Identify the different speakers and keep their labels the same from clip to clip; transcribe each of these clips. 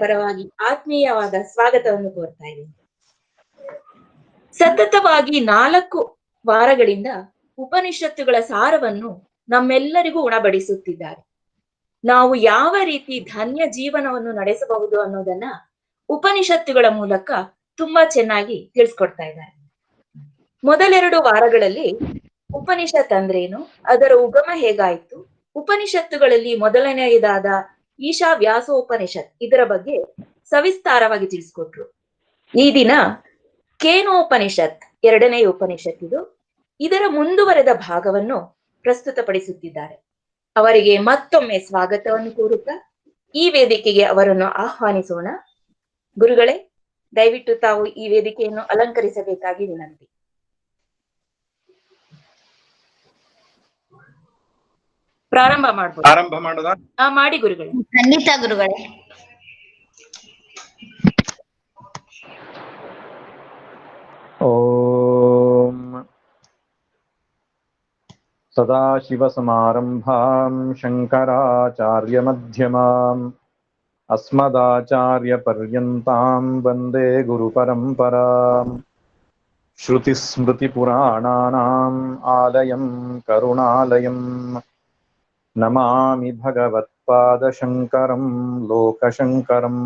Speaker 1: ಪರವಾಗಿ ಆತ್ಮೀಯವಾದ ಸ್ವಾಗತವನ್ನು ಕೋರ್ತಾ ಇದ್ದೀನಿ. ಸತತವಾಗಿ 4 ವಾರಗಳಿಂದ ಉಪನಿಷತ್ತುಗಳ ಸಾರವನ್ನು ನಮ್ಮೆಲ್ಲರಿಗೂ ಉಣಬಡಿಸುತ್ತಿದ್ದಾರೆ. ನಾವು ಯಾವ ರೀತಿ ಧನ್ಯ ಜೀವನವನ್ನು ನಡೆಸಬಹುದು ಅನ್ನೋದನ್ನ ಉಪನಿಷತ್ತುಗಳ ಮೂಲಕ ತುಂಬಾ ಚೆನ್ನಾಗಿ ತಿಳಿಸ್ಕೊಡ್ತಾ ಇದ್ದಾರೆ. ಮೊದಲೆರಡು ವಾರಗಳಲ್ಲಿ ಉಪನಿಷತ್ ಅಂದ್ರೇನು, ಅದರ ಉಗಮ ಹೇಗಾಯ್ತು, ಉಪನಿಷತ್ತುಗಳಲ್ಲಿ ಮೊದಲನೆಯದಾದ ಈಶಾವ್ಯಾಸೋಪನಿಷತ್ ಇದರ ಬಗ್ಗೆ ಸವಿಸ್ತಾರವಾಗಿ ತಿಳಿಸ್ಕೊಟ್ರು. ಈ ದಿನ ಕೇನೋಪನಿಷತ್ ಎರಡನೇ ಉಪನಿಷತ್ ಇದರ ಮುಂದುವರೆದ ಭಾಗವನ್ನು ಪ್ರಸ್ತುತಪಡಿಸುತ್ತಿದ್ದಾರೆ. ಅವರಿಗೆ ಮತ್ತೊಮ್ಮೆ ಸ್ವಾಗತವನ್ನು ಕೋರುತ್ತಾ ಈ ವೇದಿಕೆಗೆ ಅವರನ್ನು ಆಹ್ವಾನಿಸೋಣ. ಗುರುಗಳೇ, ದಯವಿಟ್ಟು ತಾವು ಈ ವೇದಿಕೆಯನ್ನು ಅಲಂಕರಿಸಬೇಕಾಗಿ ವಿನಂತಿ. ಪ್ರಾರಂಭ ಮಾಡೋದಾ? ಮಾಡಿ ಗುರುಗಳೇ.
Speaker 2: ಖಂಡಿತ ಗುರುಗಳೇ.
Speaker 3: ಓಂ ಸದಾಶಿವಸಮಾರಂಭಾಂ ಶಂಕರಾಚಾರ್ಯಮಧ್ಯಮಾಂ ಅಸ್ಮದಾಚಾರ್ಯಪರ್ಯಂತಾಂ ವಂದೇ ಗುರುಪರಂಪರಾಂ. ಶ್ರುತಿಸ್ಮೃತಿಪುರಾಣಾನಾಂ ಆಲಯಂ ಕರುಣಾಲಯಂ ನಮಾಮಿ ಭಗವತ್ಪಾದಶಂಕರಂ ಲೋಕಶಂಕರಂ.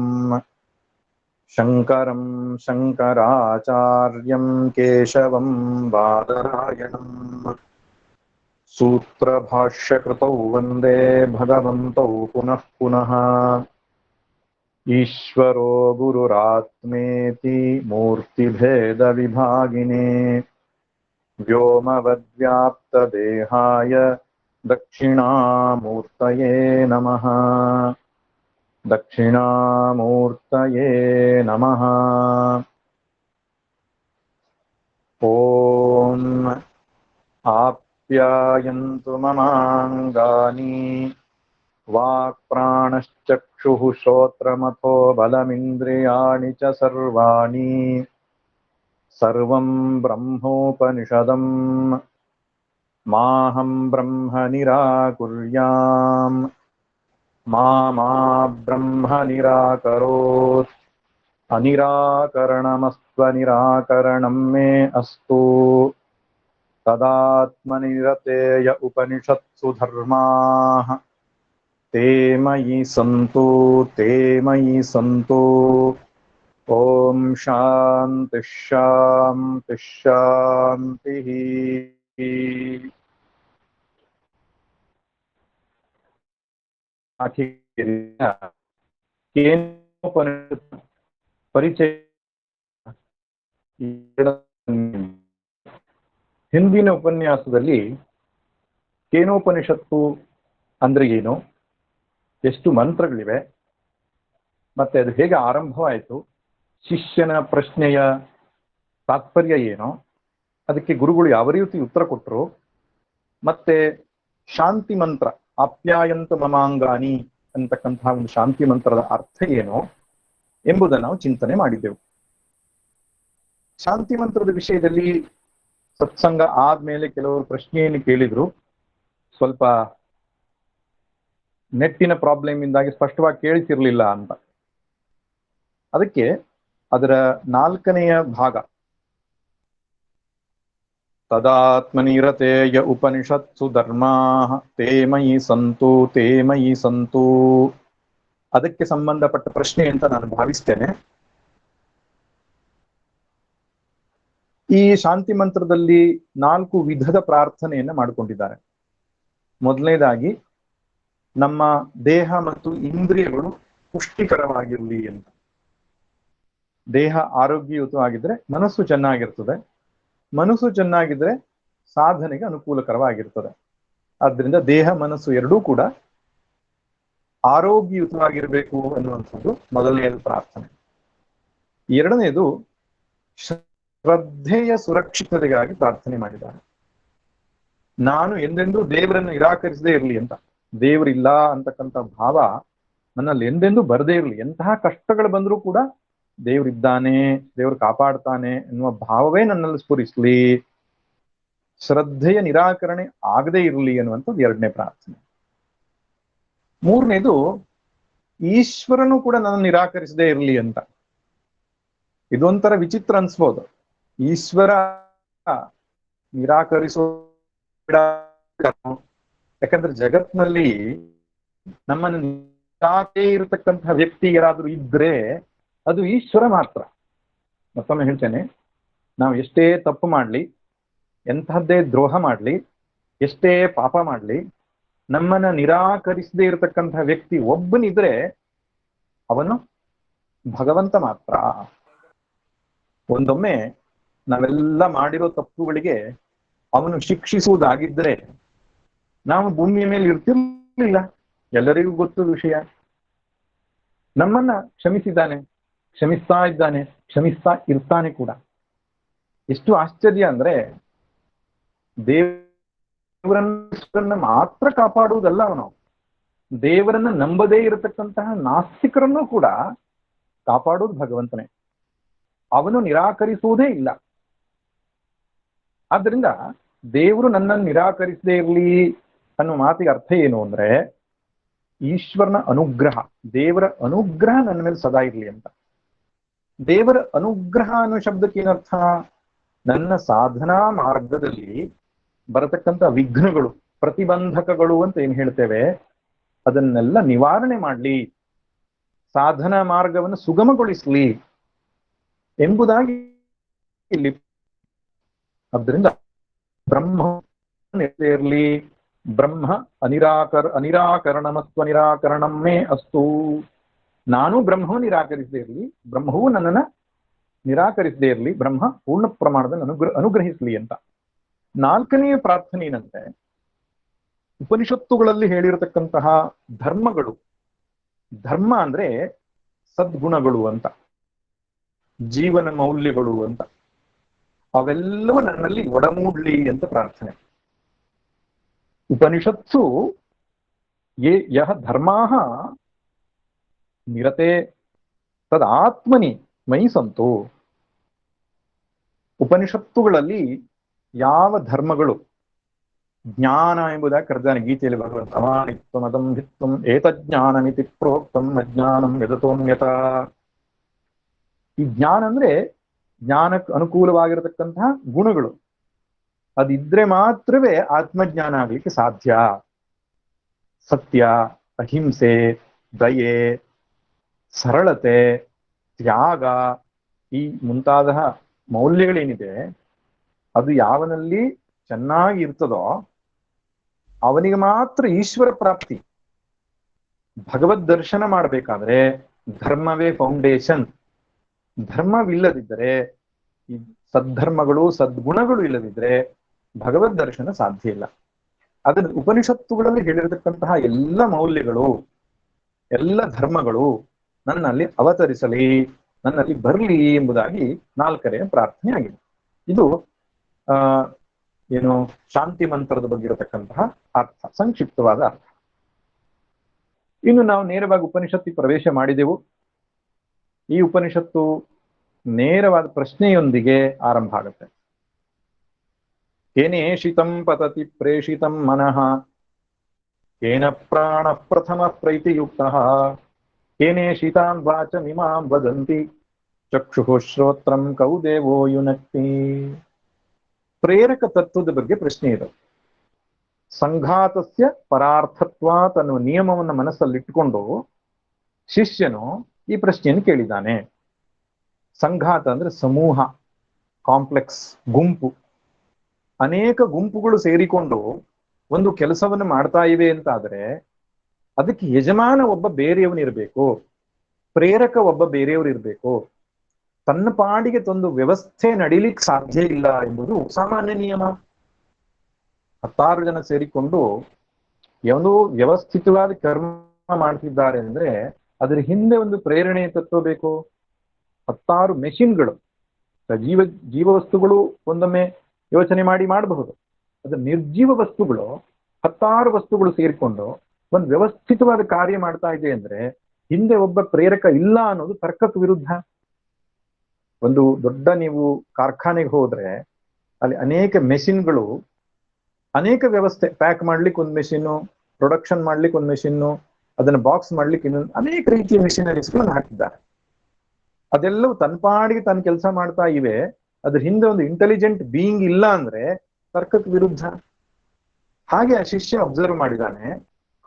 Speaker 3: ಶಂಕರಂ ಶಂಕರಾಚಾರ್ಯಂ ಕೇಶವಂ ಬಾದರಾಯಣಂ. ಸೂತ್ರಭಾಷ್ಯಕೃತೌ ವಂದೇ ಭಗವಂತೌ ಪುನಃ ಪುನಃ. ಈಶ್ವರೋ ಗುರುರಾತ್ಮೇತಿ ಮೂರ್ತಿಭೇದ ವಿಭಾಗಿನೇ ವ್ಯೋಮವದ್ವ್ಯಾಪ್ತದೇಹಾಯ ದಕ್ಷಿಣಾಮೂರ್ತಯೇ ನಮಃ. ದಕ್ಷಿಣಾಮೂರ್ತಯೇ ನಮಃ. ಓಂ ಆಪ್ಯಾಯಂತು ಮಮಾಂಗಾನಿ ವಾಕ್ಪ್ರಾಣಶ್ಚಕ್ಷುಃ ಶ್ರೋತ್ರಮಥೋ ಬಲಮಿಂದ್ರಿಯಾಣಿ ಚ ಸರ್ವಾಣಿ. ಸರ್ವಂ ಬ್ರಹ್ಮೋಪನಿಷದಂ ಮಾಹಂ ಬ್ರಹ್ಮ ನಿರಾಕುರ್ಯಾಂ ಮಾ ಬ್ರಹ್ಮ ನಿರಾಕರೋತ್. ಅನಿರಾಕರಣಮಸ್ತ್ವನಿರಾಕರಣಂ ಮೇ ಅಸ್ತು. ತದಾತ್ಮನಿರತೇಯ ಉಪನಿಷತ್ಸು ಧರ್ಮಾಃ ತೇ ಮಯಿ ಸಂತು ತೇ ಮಯಿ ಸಂತು. ಓಂ ಶಾಂತಿ ಶಾಂತಿ ಶಾಂತಿ. ಪರಿಚಯ. ಹಿಂದಿನ ಉಪನ್ಯಾಸದಲ್ಲಿ ಕೇನೋಪನಿಷತ್ತು ಅಂದ್ರೆ ಏನು, ಎಷ್ಟು ಮಂತ್ರಗಳಿವೆ, ಮತ್ತೆ ಅದು ಹೇಗೆ ಆರಂಭವಾಯಿತು, ಶಿಷ್ಯನ ಪ್ರಶ್ನೆಯ ತಾತ್ಪರ್ಯ ಏನು, ಅದಕ್ಕೆ ಗುರುಗಳು ಯಾವ ರೀತಿ ಉತ್ತರ ಕೊಟ್ಟರು, ಮತ್ತೆ ಶಾಂತಿ ಮಂತ್ರ ಆಪ್ಯಾಯಂತ ಮಮಾಂಗಾನಿ ಅಂತಕ್ಕಂತಹ ಒಂದು ಶಾಂತಿ ಮಂತ್ರದ ಅರ್ಥ ಏನು ಎಂಬುದನ್ನು ನಾವು ಚಿಂತನೆ ಮಾಡಿದ್ದೆವು. ಶಾಂತಿ ಮಂತ್ರದ ವಿಷಯದಲ್ಲಿ ಸತ್ಸಂಗ ಆದ್ಮೇಲೆ ಕೆಲವರು ಪ್ರಶ್ನೆಯನ್ನು ಕೇಳಿದ್ರು. ಸ್ವಲ್ಪ ನೆಟ್ಟಿನ ಪ್ರಾಬ್ಲಮ್ ಇಂದಾಗಿ ಸ್ಪಷ್ಟವಾಗಿ ಕೇಳಿಸಿರ್ಲಿಲ್ಲ ಅಂತ. ಅದಕ್ಕೆ ಅದರ 4ನೆಯ ಭಾಗ ತದಾತ್ಮನಿರತೇಯ ಉಪನಿಷತ್ಸು ಧರ್ಮಾಃ ತೇ ಮಯಿ ಸಂತು ತೇ ಮಯಿ ಸಂತು, ಅದಕ್ಕೆ ಸಂಬಂಧಪಟ್ಟ ಪ್ರಶ್ನೆ ಅಂತ ನಾನು ಭಾವಿಸ್ತೇನೆ. ಈ ಶಾಂತಿ ಮಂತ್ರದಲ್ಲಿ 4 ವಿಧದ ಪ್ರಾರ್ಥನೆಯನ್ನ ಮಾಡಿಕೊಂಡಿದ್ದಾರೆ. ಮೊದಲನೇದಾಗಿ ನಮ್ಮ ದೇಹ ಮತ್ತು ಇಂದ್ರಿಯಗಳು ಪುಷ್ಟಿಕರವಾಗಿರಲಿ ಅಂತ. ದೇಹ ಆರೋಗ್ಯಯುತವಾಗಿದ್ರೆ ಮನಸ್ಸು ಚೆನ್ನಾಗಿರ್ತದೆ, ಮನಸ್ಸು ಚೆನ್ನಾಗಿದ್ರೆ ಸಾಧನೆಗೆ ಅನುಕೂಲಕರವಾಗಿರ್ತದೆ. ಆದ್ರಿಂದ ದೇಹ ಮನಸ್ಸು ಎರಡೂ ಕೂಡ ಆರೋಗ್ಯಯುತವಾಗಿರ್ಬೇಕು ಅನ್ನುವಂಥದ್ದು ಮೊದಲನೆಯದು ಪ್ರಾರ್ಥನೆ. ಎರಡನೇದು ಶ್ರದ್ಧೆಯ ಸುರಕ್ಷಿತತೆಗಾಗಿ ಪ್ರಾರ್ಥನೆ ಮಾಡಿದ್ದಾರೆ. ನಾನು ಎಂದೆಂದೂ ದೇವರನ್ನು ನಿರಾಕರಿಸದೇ ಇರಲಿ ಅಂತ, ದೇವರಿಲ್ಲ ಅಂತಕ್ಕಂಥ ಭಾವ ನನ್ನಲ್ಲಿ ಎಂದೆಂದೂ ಬರದೇ ಇರಲಿ. ಎಂತಹ ಕಷ್ಟಗಳು ಬಂದರೂ ಕೂಡ ದೇವರಿದ್ದಾನೆ, ದೇವರು ಕಾಪಾಡ್ತಾನೆ ಎನ್ನುವ ಭಾವವೇ ನನ್ನಲ್ಲಿ ಸ್ಫುರಿಸ್ಲಿ, ಶ್ರದ್ಧೆಯ ನಿರಾಕರಣೆ ಆಗದೇ ಇರಲಿ ಅನ್ನುವಂಥದ್ದು ಎರಡನೇ ಪ್ರಾರ್ಥನೆ. ಮೂರನೇದು ಈಶ್ವರನು ಕೂಡ ನನ್ನ ನಿರಾಕರಿಸದೇ ಇರಲಿ ಅಂತ. ಇದೊಂಥರ ವಿಚಿತ್ರ ಅನ್ಸ್ಬೋದು. ಈಶ್ವರ ನಿರಾಕರಿಸೋ, ಯಾಕಂದ್ರೆ ಜಗತ್ನಲ್ಲಿ ನಮ್ಮನ್ನು ಇರತಕ್ಕಂತಹ ವ್ಯಕ್ತಿ ಯಾರಾದ್ರೂ ಇದ್ರೆ ಅದು ಈಶ್ವರ ಮಾತ್ರ. ಮತ್ತೊಮ್ಮೆ ಹೇಳ್ತೇನೆ, ನಾವು ಎಷ್ಟೇ ತಪ್ಪು ಮಾಡ್ಲಿ, ಎಂತಹದ್ದೇ ದ್ರೋಹ ಮಾಡ್ಲಿ, ಎಷ್ಟೇ ಪಾಪ ಮಾಡ್ಲಿ, ನಮ್ಮನ್ನ ನಿರಾಕರಿಸದೇ ಇರತಕ್ಕಂತಹ ವ್ಯಕ್ತಿ ಒಬ್ಬನಿದ್ರೆ ಅವನು ಭಗವಂತ ಮಾತ್ರ. ಒಂದೊಮ್ಮೆ ನಾವೆಲ್ಲ ಮಾಡಿರೋ ತಪ್ಪುಗಳಿಗೆ ಅವನು ಶಿಕ್ಷಿಸುವುದಾಗಿದ್ರೆ ನಾವು ಭೂಮಿಯ ಮೇಲೆ ಇರ್ತಿರ್ಲಿಲ್ಲ. ಎಲ್ಲರಿಗೂ ಗೊತ್ತು ವಿಷಯ. ನಮ್ಮನ್ನ ಕ್ಷಮಿಸಿದ್ದಾನೆ, ಕ್ಷಮಿಸ್ತಾ ಇದ್ದಾನೆ, ಕ್ಷಮಿಸ್ತಾ ಇರ್ತಾನೆ ಕೂಡ. ಎಷ್ಟು ಆಶ್ಚರ್ಯ ಅಂದ್ರೆ, ದೇವರನ್ನ ಮಾತ್ರ ಕಾಪಾಡುವುದಲ್ಲ ಅವನು, ದೇವರನ್ನ ನಂಬದೇ ಇರತಕ್ಕಂತಹ ನಾಸ್ತಿಕರನ್ನು ಕೂಡ ಕಾಪಾಡುವುದು ಭಗವಂತನೇ. ಅವನು ನಿರಾಕರಿಸುವುದೇ ಇಲ್ಲ. ಆದ್ರಿಂದ ದೇವರು ನನ್ನನ್ನು ನಿರಾಕರಿಸದೇ ಇರಲಿ ಅನ್ನೋ ಮಾತಿಗೆ ಅರ್ಥ ಏನು ಅಂದ್ರೆ, ಈಶ್ವರನ ಅನುಗ್ರಹ, ದೇವರ ಅನುಗ್ರಹ ನನ್ನ ಮೇಲೆ ಸದಾ ಇರಲಿ ಅಂತ. ದೇವರ ಅನುಗ್ರಹ ಅನ್ನೋ ಶಬ್ದಕ್ಕೆ ಏನರ್ಥ? ನನ್ನ ಸಾಧನಾ ಮಾರ್ಗದಲ್ಲಿ ಬರತಕ್ಕಂಥ ವಿಘ್ನಗಳು, ಪ್ರತಿಬಂಧಕಗಳು ಅಂತ ಏನ್ ಹೇಳ್ತೇವೆ, ಅದನ್ನೆಲ್ಲ ನಿವಾರಣೆ ಮಾಡ್ಲಿ, ಸಾಧನಾ ಮಾರ್ಗವನ್ನು ಸುಗಮಗೊಳಿಸ್ಲಿ ಎಂಬುದಾಗಿ ಇಲ್ಲಿ. ಆದ್ದರಿಂದ ಬ್ರಹ್ಮ ಇರಲಿ, ಬ್ರಹ್ಮ ಅನಿರಾಕರಣಮತ್ವ ನಿರಾಕರಣಮ್ಮೇ ಅಸ್ತು. ನಾನು ಬ್ರಹ್ಮವು ನಿರಾಕರಿಸದೇ ಇರಲಿ, ಬ್ರಹ್ಮವು ನನ್ನನ್ನ ನಿರಾಕರಿಸದೇ ಇರಲಿ, ಬ್ರಹ್ಮ ಪೂರ್ಣ ಪ್ರಮಾಣದಲ್ಲಿ ಅನುಗ್ರಹಿಸಲಿ ಅಂತ. ನಾಲ್ಕನೆಯ ಪ್ರಾರ್ಥನೆ ಏನಂತೆ, ಉಪನಿಷತ್ತುಗಳಲ್ಲಿ ಹೇಳಿರತಕ್ಕಂತಹ ಧರ್ಮಗಳು, ಧರ್ಮ ಅಂದ್ರೆ ಸದ್ಗುಣಗಳು ಅಂತ, ಜೀವನ ಮೌಲ್ಯಗಳು ಅಂತ, ಅವೆಲ್ಲವೂ ನನ್ನಲ್ಲಿ ಒಡಮೂಡ್ಲಿ ಅಂತ ಪ್ರಾರ್ಥನೆ. ಉಪನಿಷತ್ಸು ಯಹ ಧರ್ಮಾಹ ನಿರತೆ ತದಾತ್ಮನಿ ಮಯಿ ಸಂತು. ಉಪನಿಷತ್ತುಗಳಲ್ಲಿ ಯಾವ ಧರ್ಮಗಳು, ಜ್ಞಾನ ಎಂಬುದಾಗಿ ಕರೆದಾನೆ ಗೀತೆಯಲ್ಲಿ ಭಗವಂತ. ಅಮಾನಿತ್ವಂ ಅದಂಭಿತ್ವಂ ಏತಜ್ಞಾನಮಿತಿ ಪ್ರೋಕ್ತಂ ಅಜ್ಞಾನಂ ಯದತೋನ್ಯತ. ಈ ಜ್ಞಾನ ಅಂದ್ರೆ ಜ್ಞಾನಕ್ಕೆ ಅನುಕೂಲವಾಗಿರತಕ್ಕಂತಹ ಗುಣಗಳು. ಅದಿದ್ರೆ ಮಾತ್ರವೇ ಆತ್ಮಜ್ಞಾನ ಆಗ್ಲಿಕ್ಕೆ ಸಾಧ್ಯ. ಸತ್ಯ, ಅಹಿಂಸೆ, ದಯೆ, ಸರಳತೆ, ತ್ಯಾಗ, ಈ ಮುಂತಾದ ಮೌಲ್ಯಗಳೇನಿದೆ ಅದು ಯಾವನಲ್ಲಿ ಚೆನ್ನಾಗಿ ಇರ್ತದೋ ಅವನಿಗೆ ಮಾತ್ರ ಈಶ್ವರ ಪ್ರಾಪ್ತಿ. ಭಗವದ್ ದರ್ಶನ ಮಾಡಬೇಕಾದ್ರೆ ಧರ್ಮವೇ ಫೌಂಡೇಶನ್. ಧರ್ಮವಿಲ್ಲದಿದ್ದರೆ, ಈ ಸದ್ಧರ್ಮಗಳು ಸದ್ಗುಣಗಳು ಇಲ್ಲದಿದ್ರೆ ಭಗವದ್ ದರ್ಶನ ಸಾಧ್ಯ ಇಲ್ಲ. ಅದನ್ನ ಉಪನಿಷತ್ತುಗಳಲ್ಲಿ ಹೇಳಿರತಕ್ಕಂತಹ ಎಲ್ಲ ಮೌಲ್ಯಗಳು, ಎಲ್ಲ ಧರ್ಮಗಳು ನನ್ನಲ್ಲಿ ಅವತರಿಸಲಿ, ನನ್ನಲ್ಲಿ ಬರಲಿ ಎಂಬುದಾಗಿ ನಾಲ್ಕನೆಯ ಪ್ರಾರ್ಥನೆ ಆಗಿದೆ. ಇದು ಏನು ಶಾಂತಿ ಮಂತ್ರದ ಬಗ್ಗೆ ಇರತಕ್ಕಂತಹ ಅರ್ಥ, ಸಂಕ್ಷಿಪ್ತವಾದ ಅರ್ಥ. ಇನ್ನು ನಾವು ನೇರವಾಗಿ ಉಪನಿಷತ್ತಿಗೆ ಪ್ರವೇಶ ಮಾಡಿದೆವು. ಈ ಉಪನಿಷತ್ತು ನೇರವಾದ ಪ್ರಶ್ನೆಯೊಂದಿಗೆ ಆರಂಭ ಆಗುತ್ತೆ. ಕೇನೇಷಿತಂ ಪತತಿ ಪ್ರೇಷಿತಂ ಮನಃ, ಕೇನ ಪ್ರಾಣ ಪ್ರಥಮ ಪ್ರೈತಿಯುಕ್ತಃ, ಕೇನೇಷಿತಾಂ ವಾಚಮಿಮಾಂ ವದಂತಿ, ಚಕ್ಷುಃ ಶ್ರೋತ್ರಂ ಕೌ ದೇವೋ ಯುನಕ್ತಿ. ಪ್ರೇರಕ ತತ್ವದ ಬಗ್ಗೆ ಪ್ರಶ್ನೆ ಇದೆ. ಸಂಘಾತಸ್ಯ ಪರಾರ್ಥತ್ವಾತ್ ಅನ್ನುವ ನಿಯಮವನ್ನು ಮನಸ್ಸಲ್ಲಿಟ್ಟುಕೊಂಡು ಶಿಷ್ಯನು ಈ ಪ್ರಶ್ನೆಯನ್ನು ಕೇಳಿದ್ದಾನೆ. ಸಂಘಾತ ಅಂದ್ರೆ ಸಮೂಹ, ಕಾಂಪ್ಲೆಕ್ಸ್, ಗುಂಪು. ಅನೇಕ ಗುಂಪುಗಳು ಸೇರಿಕೊಂಡು ಒಂದು ಕೆಲಸವನ್ನು ಮಾಡ್ತಾ ಇವೆ ಅಂತಾದ್ರೆ ಅದಕ್ಕೆ ಯಜಮಾನ ಒಬ್ಬ ಬೇರೆಯವನಿರ್ಬೇಕು, ಪ್ರೇರಕ ಒಬ್ಬ ಬೇರೆಯವರು ಇರ್ಬೇಕು. ತನ್ನ ಪಾಡಿಗೆ ತಂದು ವ್ಯವಸ್ಥೆ ನಡೀಲಿಕ್ಕೆ ಸಾಧ್ಯ ಇಲ್ಲ ಎಂಬುದು ಸಾಮಾನ್ಯ ನಿಯಮ. 16 ಜನ ಸೇರಿಕೊಂಡು ಒಂದು ವ್ಯವಸ್ಥಿತವಾದ ಕರ್ಮ ಮಾಡ್ತಿದ್ದಾರೆ ಅಂದ್ರೆ ಅದರ ಹಿಂದೆ ಒಂದು ಪ್ರೇರಣೆ ತತ್ವ ಬೇಕು. 16 ಮೆಷಿನ್ಗಳು, ಜೀವ ವಸ್ತುಗಳು ಒಂದೊಮ್ಮೆ ಯೋಚನೆ ಮಾಡಬಹುದು. ಅದು ನಿರ್ಜೀವ ವಸ್ತುಗಳು, 16 ವಸ್ತುಗಳು ಸೇರಿಕೊಂಡು ಒಂದು ವ್ಯವಸ್ಥಿತವಾದ ಕಾರ್ಯ ಮಾಡ್ತಾ ಇದೆ ಅಂದ್ರೆ ಹಿಂದೆ ಒಬ್ಬ ಪ್ರೇರಕ ಇಲ್ಲ ಅನ್ನೋದು ತರ್ಕಕ್ಕೆ ವಿರುದ್ಧ. ಒಂದು ದೊಡ್ಡ ನೀವು ಕಾರ್ಖಾನೆಗೆ ಹೋದ್ರೆ ಅಲ್ಲಿ ಅನೇಕ ಮೆಷಿನ್ಗಳು, ಅನೇಕ ವ್ಯವಸ್ಥೆ, ಪ್ಯಾಕ್ ಮಾಡ್ಲಿಕ್ಕೆ ಒಂದು ಮೆಷಿನ್ನು, ಪ್ರೊಡಕ್ಷನ್ ಮಾಡ್ಲಿಕ್ಕೆ ಒಂದು ಮೆಷಿನ್ನು, ಅದನ್ನ ಬಾಕ್ಸ್ ಮಾಡ್ಲಿಕ್ಕೆ ಇನ್ನೊಂದು ಅನೇಕ ರೀತಿಯ ಮಿಷನರೀಸ್ಗಳನ್ನು ಹಾಕಿದ್ದಾರೆ. ಅದೆಲ್ಲವೂ ತನ್ಪಾಡಿಗೆ ತಾನು ಕೆಲಸ ಮಾಡ್ತಾ ಇವೆ. ಅದ್ರ ಹಿಂದೆ ಒಂದು ಇಂಟೆಲಿಜೆಂಟ್ ಬೀಯಿಂಗ್ ಇಲ್ಲ ಅಂದ್ರೆ ತರ್ಕಕ್ಕೆ ವಿರುದ್ಧ. ಹಾಗೆ ಆ ಶಿಷ್ಯ ಅಬ್ಸರ್ವ್ ಮಾಡಿದಾನೆ.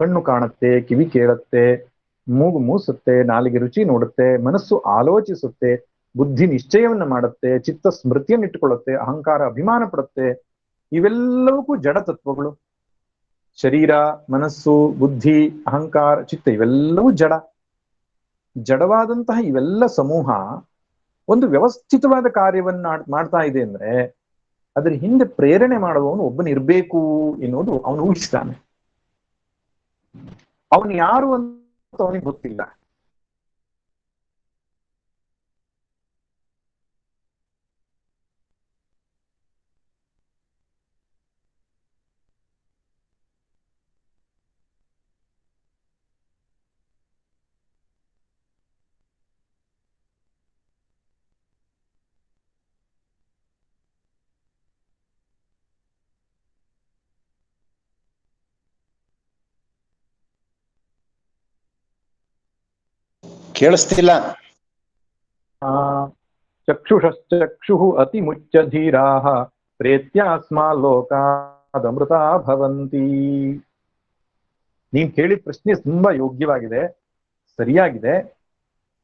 Speaker 3: ಕಣ್ಣು ಕಾಣುತ್ತೆ, ಕಿವಿ ಕೇಳುತ್ತೆ, ಮೂಗು ಮೂಸುತ್ತೆ, ನಾಲಿಗೆ ರುಚಿ ನೋಡುತ್ತೆ, ಮನಸ್ಸು ಆಲೋಚಿಸುತ್ತೆ, ಬುದ್ಧಿ ನಿಶ್ಚಯವನ್ನ ಮಾಡುತ್ತೆ, ಚಿತ್ತ ಸ್ಮೃತಿಯನ್ನು ಇಟ್ಟುಕೊಳ್ಳುತ್ತೆ, ಅಹಂಕಾರ ಅಭಿಮಾನ ಪಡುತ್ತೆ. ಇವೆಲ್ಲವಕ್ಕೂ ಜಡ ತತ್ವಗಳು. ಶರೀರ, ಮನಸ್ಸು, ಬುದ್ಧಿ, ಅಹಂಕಾರ, ಚಿತ್ತ ಇವೆಲ್ಲವೂ ಜಡವಾದಂತಹ ಇವೆಲ್ಲ ಸಮೂಹ ಒಂದು ವ್ಯವಸ್ಥಿತವಾದ ಕಾರ್ಯವನ್ನ ಮಾಡ್ತಾ ಇದೆ ಅಂದ್ರೆ ಅದ್ರ ಹಿಂದೆ ಪ್ರೇರಣೆ ಮಾಡುವವನು ಒಬ್ಬನಿರ್ಬೇಕು ಎನ್ನುವುದು ಅವನು ಊಹಿಸ್ತಾನೆ. ಅವನು ಯಾರು ಅಂತ ಅವನಿಗೆ ಗೊತ್ತಿಲ್ಲ.
Speaker 2: ಕೇಳಿಸ್ತಿಲ್ಲ.
Speaker 3: ಚಕ್ಷುಷಶ್ಚಕ್ಷುಃ ಅತಿ ಮುಚ್ಚ ಧೀರಾಃ ಪ್ರೇತ್ಯಾಸ್ಮಾ ಲೋಕಾದಮೃತಾ ಭವಂತಿ. ನೀನ್ ಕೇಳಿದ ಪ್ರಶ್ನೆ ತುಂಬಾ ಯೋಗ್ಯವಾಗಿದೆ, ಸರಿಯಾಗಿದೆ.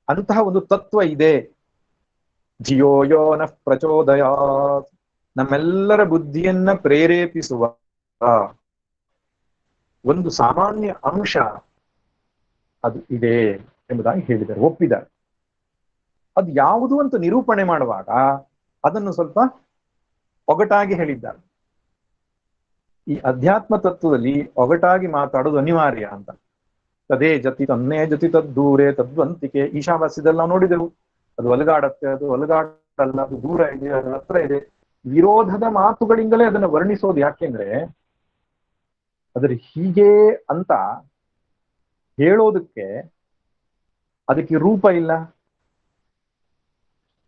Speaker 3: ಅಂತಹ ಒಂದು ತತ್ವ ಇದೆ. ಧಿಯೋ ಯೋ ನಃ ಪ್ರಚೋದಯಾತ್, ನಮ್ಮೆಲ್ಲರ ಬುದ್ಧಿಯನ್ನ ಪ್ರೇರೇಪಿಸುವ ಒಂದು ಸಾಮಾನ್ಯ ಅಂಶ ಅದು ಇದೆ ಎಂಬುದಾಗಿ ಹೇಳಿದ್ದಾರೆ, ಒಪ್ಪಿದ್ದಾರೆ. ಅದು ಯಾವುದು ಅಂತ ನಿರೂಪಣೆ ಮಾಡುವಾಗ ಅದನ್ನು ಸ್ವಲ್ಪ ಒಗಟಾಗಿ ಹೇಳಿದ್ದಾರೆ. ಈ ಅಧ್ಯಾತ್ಮ ತತ್ವದಲ್ಲಿ ಒಗಟಾಗಿ ಮಾತಾಡೋದು ಅನಿವಾರ್ಯ ಅಂತ. ತದೇ ಜತಿ ತನ್ನೇ ಜತಿ ತದ್ದೂರೇ ತದ್ವಂತಿಕೆ. ಈಶಾವಾಸ್ಯದಲ್ಲಿ ನಾವು ನೋಡಿದೆವು. ಅದು ಅಲುಗಾಡತ್ತೆ, ಅದು ಅಲುಗಾಡಲ್ಲ, ಅದು ದೂರ ಇದೆ, ಅದು ಹತ್ರ ಇದೆ. ವಿರೋಧದ ಮಾತುಗಳಿಂದಲೇ ಅದನ್ನು ವರ್ಣಿಸೋದು. ಯಾಕೆಂದ್ರೆ ಅದ್ರ ಹೀಗೆ ಅಂತ ಹೇಳೋದಕ್ಕೆ ಅದಕ್ಕೆ ರೂಪ ಇಲ್ಲ,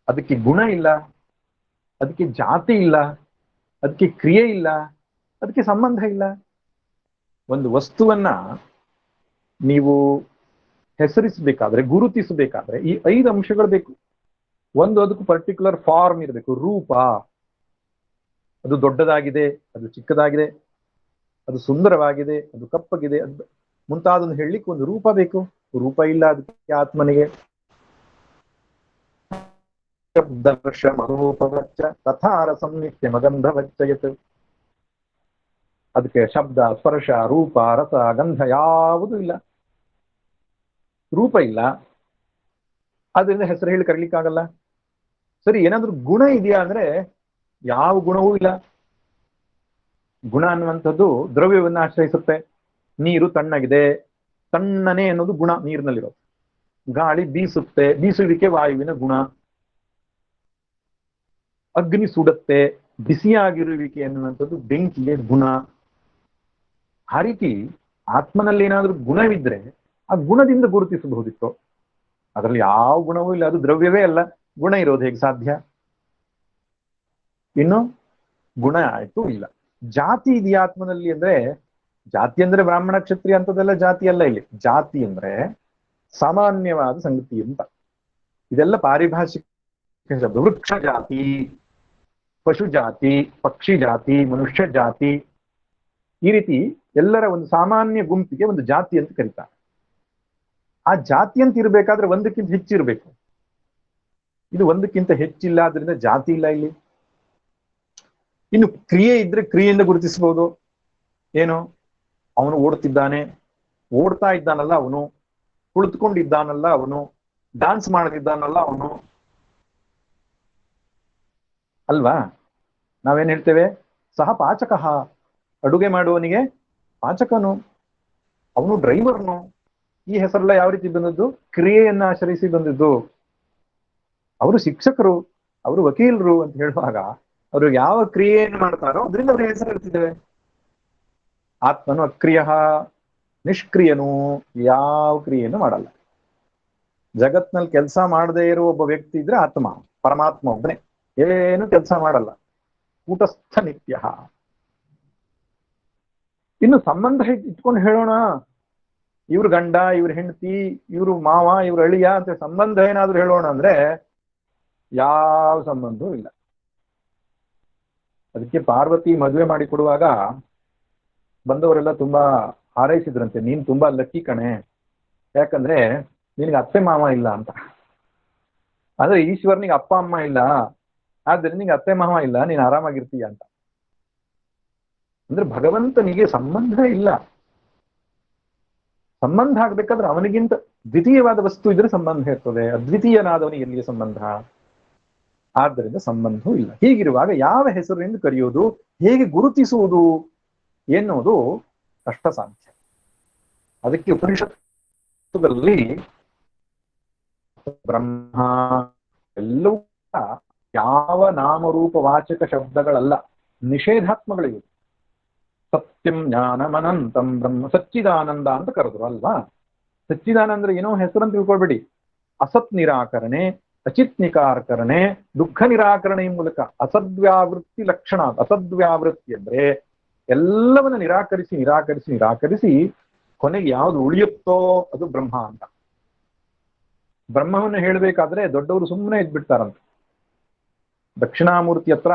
Speaker 3: ಅದಕ್ಕೆ ಗುಣ ಇಲ್ಲ, ಅದಕ್ಕೆ ಜಾತಿ ಇಲ್ಲ, ಅದಕ್ಕೆ ಕ್ರಿಯೆ ಇಲ್ಲ, ಅದಕ್ಕೆ ಸಂಬಂಧ ಇಲ್ಲ. ಒಂದು ವಸ್ತುವನ್ನ ನೀವು ಹೆಸರಿಸಬೇಕಾದ್ರೆ, ಗುರುತಿಸಬೇಕಾದ್ರೆ ಈ 5 ಅಂಶಗಳು ಬೇಕು. ಒಂದು, ಅದಕ್ಕೂ ಪರ್ಟಿಕ್ಯುಲರ್ ಫಾರ್ಮ್ ಇರಬೇಕು, ರೂಪ. ಅದು ದೊಡ್ಡದಾಗಿದೆ, ಅದು ಚಿಕ್ಕದಾಗಿದೆ, ಅದು ಸುಂದರವಾಗಿದೆ, ಅದು ಕಪ್ಪಗಿದೆ, ಅದು ಮುಂತಾದನ್ನು ಹೇಳಲಿಕ್ಕೆ ಒಂದು ರೂಪ ಬೇಕು. ರೂಪ ಇಲ್ಲ ಅದಕ್ಕೆ ಆತ್ಮನಿಗೆ. ಶಬ್ದರ್ಶ ಮಧೋಪವಚ್ಚ ತಥಾರ ಸಂನಿತ್ಯ ಮಗಂಧವಚ್ಚಯತ್. ಅದಕ್ಕೆ ಶಬ್ದ, ಸ್ಪರ್ಶ, ರೂಪ, ರಸ, ಗಂಧ ಯಾವುದೂ ಇಲ್ಲ. ರೂಪ ಇಲ್ಲ, ಆದ್ರಿಂದ ಹೆಸರು ಹೇಳಿ ಕರೀಲಿಕ್ಕಾಗಲ್ಲ. ಸರಿ, ಏನಾದ್ರೂ ಗುಣ ಇದೆಯಾ ಅಂದ್ರೆ ಯಾವ ಗುಣವೂ ಇಲ್ಲ. ಗುಣ ಅನ್ನುವಂಥದ್ದು ದ್ರವ್ಯವನ್ನ ಆಶ್ರಯಿಸುತ್ತೆ. ನೀರು ತಣ್ಣಗಿದೆ, ತಣ್ಣನೆ ಅನ್ನೋದು ಗುಣ ನೀರಿನಲ್ಲಿರೋದು. ಗಾಳಿ ಬೀಸುತ್ತೆ, ಬೀಸುವಿಕೆ ವಾಯುವಿನ ಗುಣ. ಅಗ್ನಿ ಸುಡುತ್ತೆ, ಬಿಸಿಯಾಗಿರುವಿಕೆ ಅನ್ನುವಂಥದ್ದು ಬೆಂಕಿಯ ಗುಣ. ಆ ರೀತಿ ಆತ್ಮನಲ್ಲಿ ಏನಾದ್ರೂ ಗುಣವಿದ್ರೆ ಆ ಗುಣದಿಂದ ಗುರುತಿಸಬಹುದಿತ್ತು. ಅದರಲ್ಲಿ ಯಾವ ಗುಣವೂ ಇಲ್ಲ, ಅದು ದ್ರವ್ಯವೇ ಅಲ್ಲ. ಗುಣ ಇರೋದು ಹೇಗೆ ಸಾಧ್ಯ? ಇನ್ನು ಗುಣ ಆಯ್ತು, ಇಲ್ಲ. ಜಾತಿ ಇದೆಯಾ ಆತ್ಮನಲ್ಲಿ ಅಂದ್ರೆ, ಜಾತಿ ಅಂದ್ರೆ ಬ್ರಾಹ್ಮಣ ಕ್ಷತ್ರಿಯ ಅಂತದೆಲ್ಲ ಜಾತಿ ಅಲ್ಲ. ಇಲ್ಲಿ ಜಾತಿ ಅಂದ್ರೆ ಸಾಮಾನ್ಯವಾದ ಸಂಗತಿ ಅಂತ. ಇದೆಲ್ಲ ಪಾರಿಭಾಷಿಕ ಶಬ್ದ. ವೃಕ್ಷ ಜಾತಿ, ಪಶು ಜಾತಿ, ಪಕ್ಷಿ ಜಾತಿ, ಮನುಷ್ಯ ಜಾತಿ, ಈ ರೀತಿ ಎಲ್ಲರ ಒಂದು ಸಾಮಾನ್ಯ ಗುಂಪಿಗೆ ಒಂದು ಜಾತಿ ಅಂತ ಕರೀತಾರೆ. ಆ ಜಾತಿ ಅಂತ ಇರ್ಬೇಕಾದ್ರೆ ಒಂದಕ್ಕಿಂತ ಹೆಚ್ಚಿರ್ಬೇಕು. ಇದು ಒಂದಕ್ಕಿಂತ ಹೆಚ್ಚಿಲ್ಲ, ಆದ್ರಿಂದ ಜಾತಿ ಇಲ್ಲ ಇಲ್ಲಿ. ಇನ್ನು ಕ್ರಿಯೆ ಇದ್ರೆ ಕ್ರಿಯೆಯಿಂದ ಗುರುತಿಸಬಹುದು. ಏನು, ಅವನು ಓಡ್ತಿದ್ದಾನೆ, ಓಡ್ತಾ ಇದ್ದಾನಲ್ಲ ಅವನು, ಕುಳಿತುಕೊಂಡಿದ್ದಾನಲ್ಲ ಅವನು, ಡಾನ್ಸ್ ಮಾಡದಿದ್ದಾನಲ್ಲ ಅವನು, ಅಲ್ವಾ? ನಾವೇನ್ ಹೇಳ್ತೇವೆ? ಸಹ ಪಾಚಕಃ, ಅಡುಗೆ ಮಾಡುವವನಿಗೆ ಪಾಚಕನು, ಅವನು ಡ್ರೈವರ್ನು. ಈ ಹೆಸರೆಲ್ಲ ಯಾವ ರೀತಿ ಬಂದದ್ದು? ಕ್ರಿಯೆಯನ್ನ ಆಶ್ರಯಿಸಿ ಬಂದಿದ್ದು. ಅವರು ಶಿಕ್ಷಕರು, ಅವರು ವಕೀಲರು ಅಂತ ಹೇಳುವಾಗ ಅವರು ಯಾವ ಕ್ರಿಯೆಯನ್ನು ಮಾಡ್ತಾರೋ ಅದರಿಂದ ಅವ್ರಿಗೆ ಹೆಸರು ಇರ್ತಿದ್ದೇವೆ. ಆತ್ಮನು ಅಕ್ರಿಯ, ನಿಷ್ಕ್ರಿಯನು, ಯಾವ ಕ್ರಿಯೆಯನ್ನು ಮಾಡಲ್ಲ. ಜಗತ್ನಲ್ಲಿ ಕೆಲಸ ಮಾಡದೇ ಇರೋ ಒಬ್ಬ ವ್ಯಕ್ತಿ ಇದ್ರೆ ಆತ್ಮ, ಪರಮಾತ್ಮ ಒಬ್ಬನೇ, ಏನು ಕೆಲಸ ಮಾಡಲ್ಲ. ಕೂಟಸ್ಥ ನಿತ್ಯ. ಇನ್ನು ಸಂಬಂಧ ಇಟ್ಕೊಂಡು ಹೇಳೋಣ, ಇವ್ರ ಗಂಡ, ಇವ್ರ ಹೆಂಡತಿ, ಇವ್ರು ಮಾವ, ಇವ್ರ ಅಳಿಯ ಅಂತ ಸಂಬಂಧ ಏನಾದ್ರು ಹೇಳೋಣ ಅಂದ್ರೆ ಯಾವ ಸಂಬಂಧವೂ ಇಲ್ಲ. ಅದಕ್ಕೆ ಪಾರ್ವತಿ ಮದುವೆ ಮಾಡಿ ಕೊಡುವಾಗ ಬಂದವರೆಲ್ಲ ತುಂಬಾ ಹಾರೈಸಿದ್ರಂತೆ, ನೀನ್ ತುಂಬಾ ಲಕ್ಕಿ ಕಣೆ, ಯಾಕಂದ್ರೆ ನಿನಗೆ ಅತ್ತೆ ಮಾವ ಇಲ್ಲ ಅಂತ. ಅಂದ್ರೆ ಈಶ್ವರನಿಗೆ ಅಪ್ಪ ಅಮ್ಮ ಇಲ್ಲ, ಆದ್ರೆ ನಿಂಗೆ ಅತ್ತೆ ಮಾವ ಇಲ್ಲ, ನೀನ್ ಆರಾಮಾಗಿರ್ತೀಯ ಅಂತ. ಅಂದ್ರೆ ಭಗವಂತನಿಗೆ ಸಂಬಂಧ ಇಲ್ಲ. ಸಂಬಂಧ ಆಗ್ಬೇಕಾದ್ರೆ ಅವನಿಗಿಂತ ದ್ವಿತೀಯವಾದ ವಸ್ತು ಇದ್ರೆ ಸಂಬಂಧ ಇರ್ತದೆ, ಅದ್ವಿತೀಯನಾದವನಿಗೆ ಎಲ್ಲಿಯ ಸಂಬಂಧ? ಆದ್ದರಿಂದ ಸಂಬಂಧವೂ ಇಲ್ಲ. ಹೀಗಿರುವಾಗ ಯಾವ ಹೆಸರಿನಿಂದ ಕರೆಯುವುದು, ಹೇಗೆ ಗುರುತಿಸುವುದು ಎನ್ನುವುದು ಕಷ್ಟ ಸಾಧ್ಯ. ಅದಕ್ಕೆ ಉಪನಿಷತ್ತುಗಳಲ್ಲಿ ಬ್ರಹ್ಮ ಎಲ್ಲವೂ ಯಾವ ನಾಮರೂಪ ವಾಚಕ ಶಬ್ದಗಳಲ್ಲ, ನಿಷೇಧಾತ್ಮಗಳಿವೆ. ಸತ್ಯಂ ಜ್ಞಾನಮನಂತಂ ಬ್ರಹ್ಮ ಸಚ್ಚಿದಾನಂದ ಅಂತ ಕರೆದ್ರು ಅಲ್ವಾ? ಸಚ್ಚಿದಾನಂದ್ರೆ ಏನೋ ಹೆಸರನ್ನು ತಿಳ್ಕೊಳ್ಬೇಡಿ. ಅಸತ್ ನಿರಾಕರಣೆ, ಅಚಿತ್ ನಿರಾಕರಣೆ, ದುಃಖ ನಿರಾಕರಣೆಯ ಮೂಲಕ ಅಸದ್ವ್ಯಾವೃತ್ತಿ ಲಕ್ಷಣ. ಅಸದ್ವ್ಯಾವೃತ್ತಿ ಅಂದ್ರೆ ಎಲ್ಲವನ್ನ ನಿರಾಕರಿಸಿ ನಿರಾಕರಿಸಿ ನಿರಾಕರಿಸಿ ಕೊನೆಗೆ ಯಾವುದು ಉಳಿಯುತ್ತೋ ಅದು ಬ್ರಹ್ಮ ಅಂತ. ಬ್ರಹ್ಮವನ್ನು ಹೇಳಬೇಕಾದ್ರೆ ದೊಡ್ಡವರು ಸುಮ್ಮನೆ ಇದ್ಬಿಡ್ತಾರಂತೆ. ದಕ್ಷಿಣಾಮೂರ್ತಿ ಹತ್ರ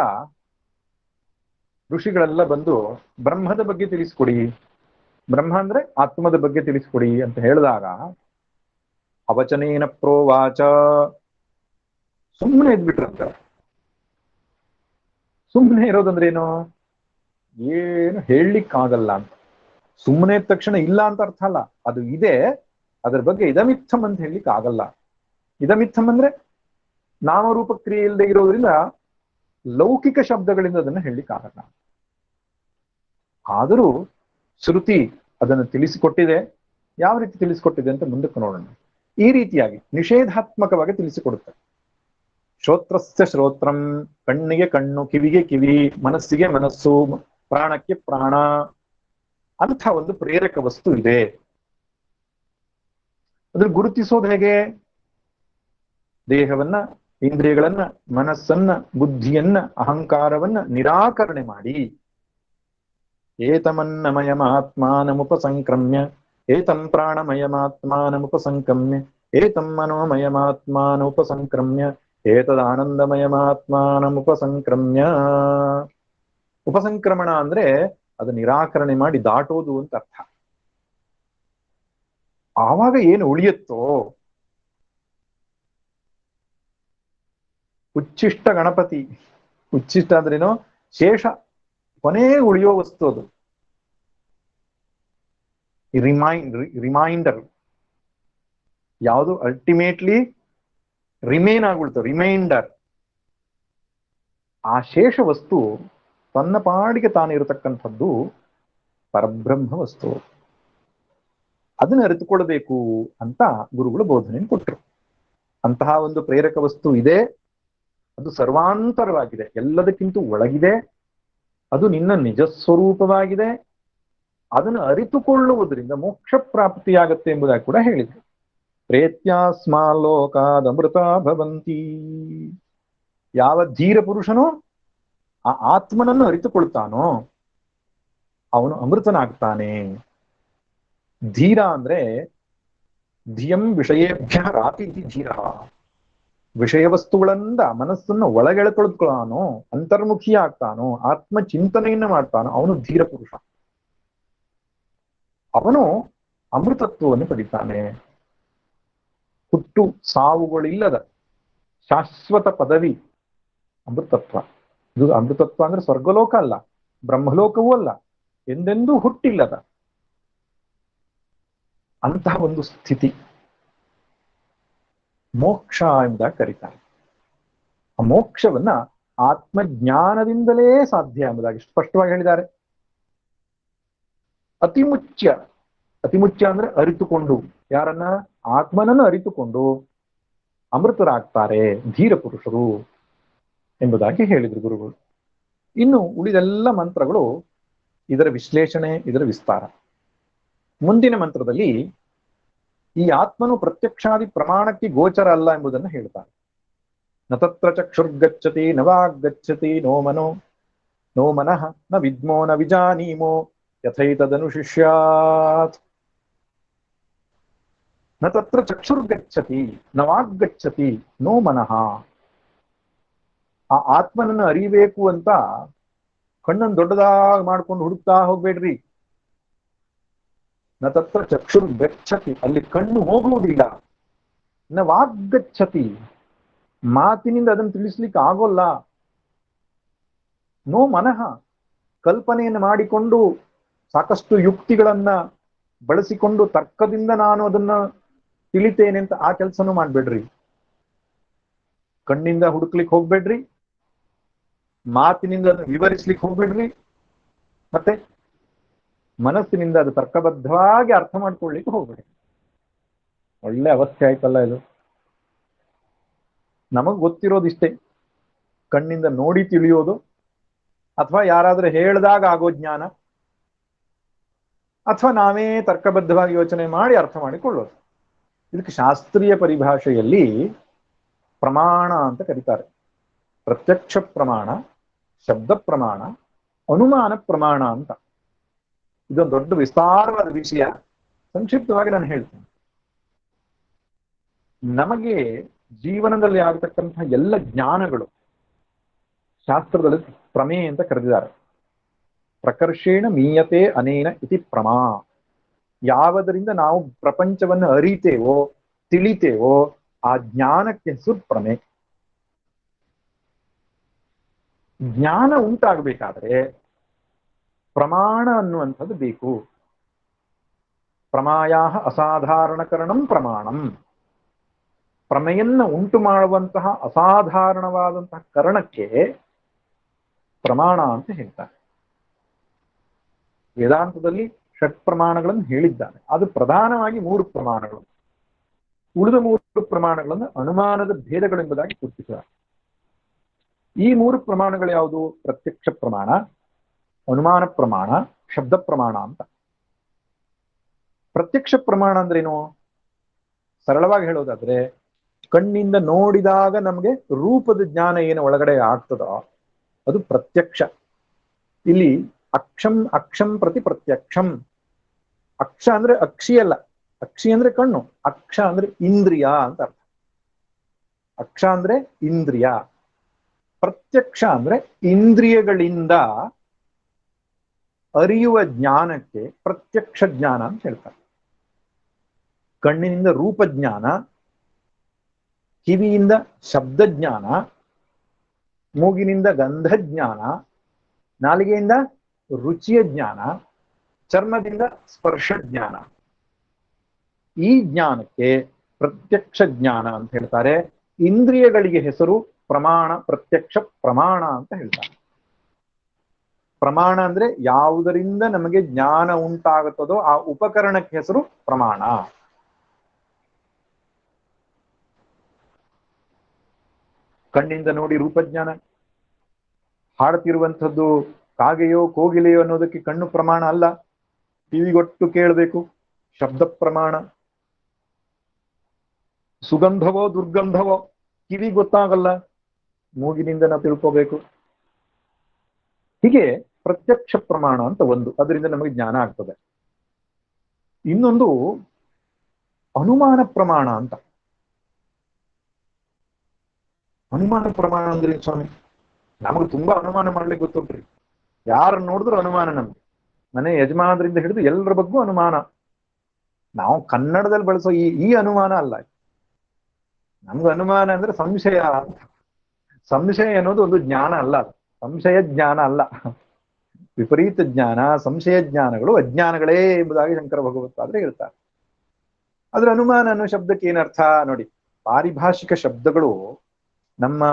Speaker 3: ಋಷಿಗಳೆಲ್ಲ ಬಂದು ಬ್ರಹ್ಮದ ಬಗ್ಗೆ ತಿಳಿಸ್ಕೊಡಿ, ಬ್ರಹ್ಮ ಅಂದ್ರೆ ಆತ್ಮದ ಬಗ್ಗೆ ತಿಳಿಸ್ಕೊಡಿ ಅಂತ ಹೇಳಿದಾಗ ಅವಚನೇನ ಪ್ರೋವಾಚ, ಸುಮ್ಮನೆ ಇದ್ಬಿಟ್ರಂತ. ಸುಮ್ಮನೆ ಇರೋದಂದ್ರೆ ಏನು? ಏನು ಹೇಳಲಿಕ್ಕಾಗಲ್ಲ ಅಂತ. ಸುಮ್ಮನೆ ಇದ್ದ ತಕ್ಷಣ ಇಲ್ಲ ಅಂತ ಅರ್ಥ ಅಲ್ಲ, ಅದು ಇದೆ, ಅದರ ಬಗ್ಗೆ ಇದಮಿತ್ತಂ ಅಂತ ಹೇಳಲಿಕ್ಕೆ ಆಗಲ್ಲ. ಇದಮಿತ್ತಂ ಅಂದ್ರೆ ನಾಮರೂಪ ಕ್ರಿಯೆ ಇಲ್ಲದೆ ಇರೋದ್ರಿಂದ ಲೌಕಿಕ ಶಬ್ದಗಳಿಂದ ಅದನ್ನು ಹೇಳಲಿಕ್ಕೆ ಆಗಲ್ಲ. ಆದರೂ ಶ್ರುತಿ ಅದನ್ನು ತಿಳಿಸಿಕೊಟ್ಟಿದೆ. ಯಾವ ರೀತಿ ತಿಳಿಸಿಕೊಟ್ಟಿದೆ ಅಂತ ಮುಂದಕ್ಕೆ ನೋಡೋಣ. ಈ ರೀತಿಯಾಗಿ ನಿಷೇಧಾತ್ಮಕವಾಗಿ ತಿಳಿಸಿಕೊಡುತ್ತೆ. ಶ್ರೋತ್ರಸ್ಯ ಶ್ರೋತ್ರಂ, ಕಣ್ಣಿಗೆ ಕಣ್ಣು, ಕಿವಿಗೆ ಕಿವಿ, ಮನಸ್ಸಿಗೆ ಮನಸ್ಸು, ಪ್ರಾಣಕ್ಕೆ ಪ್ರಾಣ ಅಂಥ ಒಂದು ಪ್ರೇರಕ ವಸ್ತು ಇದೆ. ಅದ್ರ ಗುರುತಿಸೋದು ಹೇಗೆ? ದೇಹವನ್ನ, ಇಂದ್ರಿಯಗಳನ್ನ, ಮನಸ್ಸನ್ನ, ಬುದ್ಧಿಯನ್ನ, ಅಹಂಕಾರವನ್ನ ನಿರಾಕರಣೆ ಮಾಡಿ ಏತಮನ್ನಮಯಮಾತ್ಮಾನಮುಪಸಂಕ್ರಮ್ಯ ಏತಂ ಪ್ರಾಣಮಯಮಾತ್ಮಾನಮುಪಸಂಕ್ರಮ್ಯ ಏತಂ ಮನೋಮಯಮಾತ್ಮಾನಮುಪಸಂಕ್ರಮ್ಯ ಏತದಾನಂದಮಯಮಾತ್ಮಾನಮುಪಸಂಕ್ರಮ್ಯ. ಉಪಸಂಕ್ರಮಣ ಅಂದ್ರೆ ಅದು ನಿರಾಕರಣೆ ಮಾಡಿ ದಾಟೋದು ಅಂತ ಅರ್ಥ. ಆವಾಗ ಏನು ಉಳಿಯುತ್ತೋ, ಉಚ್ಚಿಷ್ಟ ಗಣಪತಿ, ಉಚ್ಚಿಷ್ಟ ಅಂದ್ರೇನು? ಶೇಷ, ಕೊನೆ ಉಳಿಯೋ ವಸ್ತು ಅದು. ರಿಮೈಂಡರ್ ಯಾವುದು ಅಲ್ಟಿಮೇಟ್ಲಿ ರಿಮೇನ್ ಆಗ್ಬಿಡ್ತು, ರಿಮೈಂಡರ್. ಆ ಶೇಷ ವಸ್ತು ತನ್ನ ಪಾಡಿಗೆ ತಾನಿರತಕ್ಕಂಥದ್ದು ಪರಬ್ರಹ್ಮ ವಸ್ತು. ಅದನ್ನ ಅರಿತುಕೊಳ್ಬೇಕು ಅಂತ ಗುರುಗಳು ಬೋಧನೆಯನ್ನು ಕೊಟ್ಟರು. ಅಂತಹ ಒಂದು ಪ್ರೇರಕ ವಸ್ತು ಇದೆ, ಅದು ಸರ್ವಾಂತರವಾಗಿದೆ, ಎಲ್ಲದಕ್ಕಿಂತ ಒಳಗಿದೆ, ಅದು ನಿನ್ನ ನಿಜ ಸ್ವರೂಪವಾಗಿದೆ. ಅದನ್ನು ಅರಿತುಕೊಳ್ಳುವುದರಿಂದ ಮೋಕ್ಷ ಪ್ರಾಪ್ತಿಯಾಗತ್ತೆ ಎಂಬುದಾಗಿ ಕೂಡ ಹೇಳಿದ್ರು. ಪ್ರೇತ್ಯಾಸ್ಮಾಲೋಕಾದಮೃತ ಭವಂತಿ. ಯಾವ ಧೀರ ಪುರುಷನೋ ಆ ಆತ್ಮನನ್ನು ಅರಿತುಕೊಳ್ತಾನೋ ಅವನು ಅಮೃತನಾಗ್ತಾನೆ. ಧೀರ ಅಂದ್ರೆ ಧಿಯಂ ವಿಷಯೇಭ್ಯ ರಾತಿ ಧೀರ. ವಿಷಯ ವಸ್ತುಗಳಿಂದ ಮನಸ್ಸನ್ನು ಒಳಗೆಳೆದುಕೊಳ್ಳಾನೋ, ಅಂತರ್ಮುಖಿ ಆಗ್ತಾನೋ, ಆತ್ಮ ಚಿಂತನೆಯನ್ನ ಮಾಡ್ತಾನೋ ಅವನು ಧೀರ ಪುರುಷ. ಅವನು ಅಮೃತತ್ವವನ್ನು ಪಡಿತಾನೆ. ಹುಟ್ಟು ಸಾವುಗಳಿಲ್ಲದ ಶಾಶ್ವತ ಪದವಿ ಅಮೃತತ್ವ. ಇದು ಅಮೃತತ್ವ ಅಂದ್ರೆ ಸ್ವರ್ಗಲೋಕ ಅಲ್ಲ, ಬ್ರಹ್ಮಲೋಕವೂ ಅಲ್ಲ, ಎಂದೆಂದೂ ಹುಟ್ಟಿಲ್ಲದ ಅಂತಹ ಒಂದು ಸ್ಥಿತಿ ಮೋಕ್ಷ ಎಂಬುದಾಗಿ ಕರೀತಾರೆ. ಆ ಮೋಕ್ಷವನ್ನ ಆತ್ಮಜ್ಞಾನದಿಂದಲೇ ಸಾಧ್ಯ ಎಂಬುದಾಗಿ ಸ್ಪಷ್ಟವಾಗಿ ಹೇಳಿದ್ದಾರೆ. ಅತಿಮುಚ್ಯ, ಅತಿಮುಚ್ಯ ಅಂದ್ರೆ ಅರಿತುಕೊಂಡು, ಯಾರನ್ನ? ಆತ್ಮನನ್ನು ಅರಿತುಕೊಂಡು ಅಮೃತರಾಗ್ತಾರೆ ಧೀರ ಪುರುಷರು ಎಂಬುದಾಗಿ ಹೇಳಿದ್ರು ಗುರುಗಳು. ಇನ್ನು ಉಳಿದೆಲ್ಲ ಮಂತ್ರಗಳು ಇದರ ವಿಶ್ಲೇಷಣೆ, ಇದರ ವಿಸ್ತಾರ. ಮುಂದಿನ ಮಂತ್ರದಲ್ಲಿ ಈ ಆತ್ಮನು ಪ್ರತ್ಯಕ್ಷಾದಿ ಪ್ರಮಾಣಕ್ಕೆ ಗೋಚರ ಅಲ್ಲ ಎಂಬುದನ್ನು ಹೇಳ್ತಾರೆ. ನ ತತ್ರ ಚಕ್ಷುರ್ಗಚ್ಚತಿ ನ ವಾಗ್ಗಚ್ಚತಿ ನೋ ಮನಃ ನ ವಿದ್ಮೋ ನ ವಿಜಾನೀಮೋ ಯಥೈತದನುಶಿಷ್ಯಾತ್. ನ ತತ್ರ ಚಕ್ಷುರ್ಗಚ್ಚತಿ ನ ವಾಗ್ಗಚ್ಚತಿ ನೋ ಮನಃ. ಆ ಆತ್ಮನನ್ನು ಅರಿಬೇಕು ಅಂತ ಕಣ್ಣನ್ನು ದೊಡ್ಡದಾಗಿ ಮಾಡ್ಕೊಂಡು ಹುಡುಕ್ತಾ ಹೋಗ್ಬೇಡ್ರಿ. ನ ತತ್ರ ಚಕ್ಷುರ್ಗಚ್ಚತಿ, ಅಲ್ಲಿ ಕಣ್ಣು ಹೋಗುವುದಿಲ್ಲ. ನ ವಾಗ್ಗಚ್ಚತಿ, ಮಾತಿನಿಂದ ಅದನ್ನು ತಿಳಿಸ್ಲಿಕ್ಕೆ ಆಗೋಲ್ಲ. ನೋ ಮನಃ, ಕಲ್ಪನೆಯನ್ನು ಮಾಡಿಕೊಂಡು ಸಾಕಷ್ಟು ಯುಕ್ತಿಗಳನ್ನ ಬಳಸಿಕೊಂಡು ತರ್ಕದಿಂದ ನಾನು ಅದನ್ನ ತಿಳಿತೇನೆ ಅಂತ ಆ ಕೆಲಸನೂ ಮಾಡ್ಬೇಡ್ರಿ. ಕಣ್ಣಿಂದ ಹುಡುಕ್ಲಿಕ್ಕೆ ಹೋಗ್ಬೇಡ್ರಿ, ಮಾತಿನಿಂದ ಅದನ್ನು ವಿವರಿಸ್ಲಿಕ್ಕೆ ಹೋಗ್ಬೇಡ್ರಿ, ಮತ್ತೆ ಮನಸ್ಸಿನಿಂದ ಅದು ತರ್ಕಬದ್ಧವಾಗಿ ಅರ್ಥ ಮಾಡ್ಕೊಳ್ಳಿಕ್ಕೆ ಹೋಗ್ಬೇಡಿ. ಒಳ್ಳೆ ಅವಸ್ಥೆ ಆಯ್ತಲ್ಲ ಇದು. ನಮಗ್ ಗೊತ್ತಿರೋದಿಷ್ಟೇ, ಕಣ್ಣಿಂದ ನೋಡಿ ತಿಳಿಯೋದು, ಅಥವಾ ಯಾರಾದ್ರೂ ಹೇಳ್ದಾಗ ಆಗೋ ಜ್ಞಾನ, ಅಥವಾ ನಾವೇ ತರ್ಕಬದ್ಧವಾಗಿ ಯೋಚನೆ ಮಾಡಿ ಅರ್ಥ ಮಾಡಿಕೊಳ್ಳೋದು. ಇದಕ್ಕೆ ಶಾಸ್ತ್ರೀಯ ಪರಿಭಾಷೆಯಲ್ಲಿ ಪ್ರಮಾಣ ಅಂತ ಕರೀತಾರೆ. ಪ್ರತ್ಯಕ್ಷ ಪ್ರಮಾಣ, ಶಬ್ದ ಪ್ರಮಾಣ, ಅನುಮಾನ ಪ್ರಮಾಣ ಅಂತ. ಇದೊಂದು ದೊಡ್ಡ ವಿಸ್ತಾರವಾದ ವಿಷಯ. ಸಂಕ್ಷಿಪ್ತವಾಗಿ ನಾನು ಹೇಳ್ತೇನೆ. ನಮಗೆ ಜೀವನದಲ್ಲಿ ಆಗತಕ್ಕಂತಹ ಎಲ್ಲ ಜ್ಞಾನಗಳು ಶಾಸ್ತ್ರದಲ್ಲಿ ಪ್ರಮೇಯ ಅಂತ ಕರೆದಿದ್ದಾರೆ. ಪ್ರಕರ್ಷೇಣ ಮೀಯತೆ ಅನೇನ ಇತಿ ಪ್ರಮಾ. ಯಾವುದರಿಂದ ನಾವು ಪ್ರಪಂಚವನ್ನು ಅರಿತೇವೋ ತಿಳಿತೇವೋ ಆ ಜ್ಞಾನಕ್ಕೆ ಹೆಸರು ಪ್ರಮೇ. ಜ್ಞಾನ ಉಂಟಾಗಬೇಕಾದ್ರೆ ಪ್ರಮಾಣ ಅನ್ನುವಂಥದ್ದು ಬೇಕು. ಪ್ರಮಾಯಾ ಅಸಾಧಾರಣಕರಣಂ ಪ್ರಮಾಣಂ. ಪ್ರಮೆಯನ್ನ ಉಂಟು ಮಾಡುವಂತಹ ಅಸಾಧಾರಣವಾದಂತಹ ಕರಣಕ್ಕೆ ಪ್ರಮಾಣ ಅಂತ ಹೇಳ್ತಾರೆ. ವೇದಾಂತದಲ್ಲಿ ಷಟ್ ಪ್ರಮಾಣಗಳನ್ನು ಹೇಳಿದ್ದಾನೆ. ಅದು ಪ್ರಧಾನವಾಗಿ 3 ಪ್ರಮಾಣಗಳು. ಉಳಿದ 3 ಪ್ರಮಾಣಗಳನ್ನು ಅನುಮಾನದ ಭೇದಗಳೆಂಬುದಾಗಿ ಗುರುತಿಸಿದ್ದಾರೆ. ಈ 3 ಪ್ರಮಾಣಗಳು ಯಾವುದು? ಪ್ರತ್ಯಕ್ಷ ಪ್ರಮಾಣ, ಅನುಮಾನ ಪ್ರಮಾಣ, ಶಬ್ದ ಪ್ರಮಾಣ ಅಂತ. ಪ್ರತ್ಯಕ್ಷ ಪ್ರಮಾಣ ಅಂದ್ರೇನು? ಸರಳವಾಗಿ ಹೇಳೋದಾದ್ರೆ, ಕಣ್ಣಿಂದ ನೋಡಿದಾಗ ನಮಗೆ ರೂಪದ ಜ್ಞಾನ ಏನು ಒಳಗಡೆ ಆಗ್ತದೋ ಅದು ಪ್ರತ್ಯಕ್ಷ. ಇಲ್ಲಿ ಅಕ್ಷಂ ಪ್ರತಿ ಪ್ರತ್ಯಕ್ಷಂ. ಅಕ್ಷ ಅಂದ್ರೆ ಅಕ್ಷಿ ಅಲ್ಲ, ಅಕ್ಷಿ ಅಂದ್ರೆ ಕಣ್ಣು, ಅಕ್ಷ ಅಂದ್ರೆ ಇಂದ್ರಿಯ ಅಂತ ಅರ್ಥ. ಅಕ್ಷ ಅಂದ್ರೆ ಇಂದ್ರಿಯ, ಪ್ರತ್ಯಕ್ಷ ಅಂದ್ರೆ ಇಂದ್ರಿಯಗಳಿಂದ ಅರಿಯುವ ಜ್ಞಾನಕ್ಕೆ ಪ್ರತ್ಯಕ್ಷ ಜ್ಞಾನ ಅಂತ ಹೇಳ್ತಾರೆ. ಕಣ್ಣಿನಿಂದ ರೂಪಜ್ಞಾನ, ಕಿವಿಯಿಂದ ಶಬ್ದಜ್ಞಾನ, ಮೂಗಿನಿಂದ ಗಂಧಜ್ಞಾನ, ನಾಲಿಗೆಯಿಂದ ರುಚಿಯ ಜ್ಞಾನ, ಚರ್ಮದಿಂದ ಸ್ಪರ್ಶ ಜ್ಞಾನ. ಈ ಜ್ಞಾನಕ್ಕೆ ಪ್ರತ್ಯಕ್ಷ ಜ್ಞಾನ ಅಂತ ಹೇಳ್ತಾರೆ. ಇಂದ್ರಿಯಗಳಿಗೆ ಹೆಸರು ಪ್ರಮಾಣ, ಪ್ರತ್ಯಕ್ಷ ಪ್ರಮಾಣ ಅಂತ ಹೇಳ್ತಾರೆ. ಪ್ರಮಾಣ ಅಂದ್ರೆ ಯಾವುದರಿಂದ ನಮಗೆ ಜ್ಞಾನ ಉಂಟಾಗುತ್ತದೋ ಆ ಉಪಕರಣಕ್ಕೆ ಹೆಸರು ಪ್ರಮಾಣ. ಕಣ್ಣಿಂದ ನೋಡಿ ರೂಪಜ್ಞಾನ, ಹಾಡುತ್ತಿರುವಂಥದ್ದು ಕಾಗೆಯೋ ಕೋಗಿಲೆಯೋ ಅನ್ನೋದಕ್ಕೆ ಕಣ್ಣು ಪ್ರಮಾಣ ಅಲ್ಲ, ಕಿವಿಗೊಟ್ಟು ಕೇಳಬೇಕು, ಶಬ್ದ ಪ್ರಮಾಣ. ಸುಗಂಧವೋ ದುರ್ಗಂಧವೋ ಕಿವಿ ಗೊತ್ತಾಗಲ್ಲ, ಮೂಗಿನಿಂದ ನಾವು ತಿಳ್ಕೋಬೇಕು. ಹೀಗೆ ಪ್ರತ್ಯಕ್ಷ ಪ್ರಮಾಣ ಅಂತ ಒಂದು, ಅದರಿಂದ ನಮಗೆ ಜ್ಞಾನ ಆಗ್ತದೆ. ಇನ್ನೊಂದು ಅನುಮಾನ ಪ್ರಮಾಣ ಅಂತ. ಅನುಮಾನ ಪ್ರಮಾಣ ಅಂದ್ರೆ ಸ್ವಾಮಿ, ನಮಗೆ ತುಂಬಾ ಅನುಮಾನ ಮಾಡ್ಲಿಕ್ಕೆ ಗೊತ್ತುಂಟ್ರಿ. ಯಾರನ್ನ ನೋಡಿದ್ರು ಅನುಮಾನ. ನಮ್ಗೆ ಮನೆ ಯಜಮಾನರಿಂದ ಹಿಡಿದು ಎಲ್ಲರ ಬಗ್ಗೂ ಅನುಮಾನ. ನಾವು ಕನ್ನಡದಲ್ಲಿ ಬಳಸೋ ಈ ಅನುಮಾನ ಅಲ್ಲ. ನಮ್ಗೆ ಅನುಮಾನ ಅಂದ್ರೆ ಸಂಶಯ ಅಂತ. ಸಂಶಯ ಅನ್ನೋದು ಒಂದು ಜ್ಞಾನ ಅಲ್ಲ, ಸಂಶಯ ಜ್ಞಾನ ಅಲ್ಲ. ವಿಪರೀತ ಜ್ಞಾನ, ಸಂಶಯ ಜ್ಞಾನಗಳು ಅಜ್ಞಾನಗಳೇ ಎಂಬುದಾಗಿ ಶಂಕರ ಭಗವತ್ಪಾದರು ಹೇಳ್ತಾರೆ. ಆದ್ರೆ ಅನುಮಾನ ಅನ್ನೋ ಶಬ್ದಕ್ಕೆ ಏನರ್ಥ ನೋಡಿ. ಪಾರಿಭಾಷಿಕ ಶಬ್ದಗಳು ನಮ್ಮ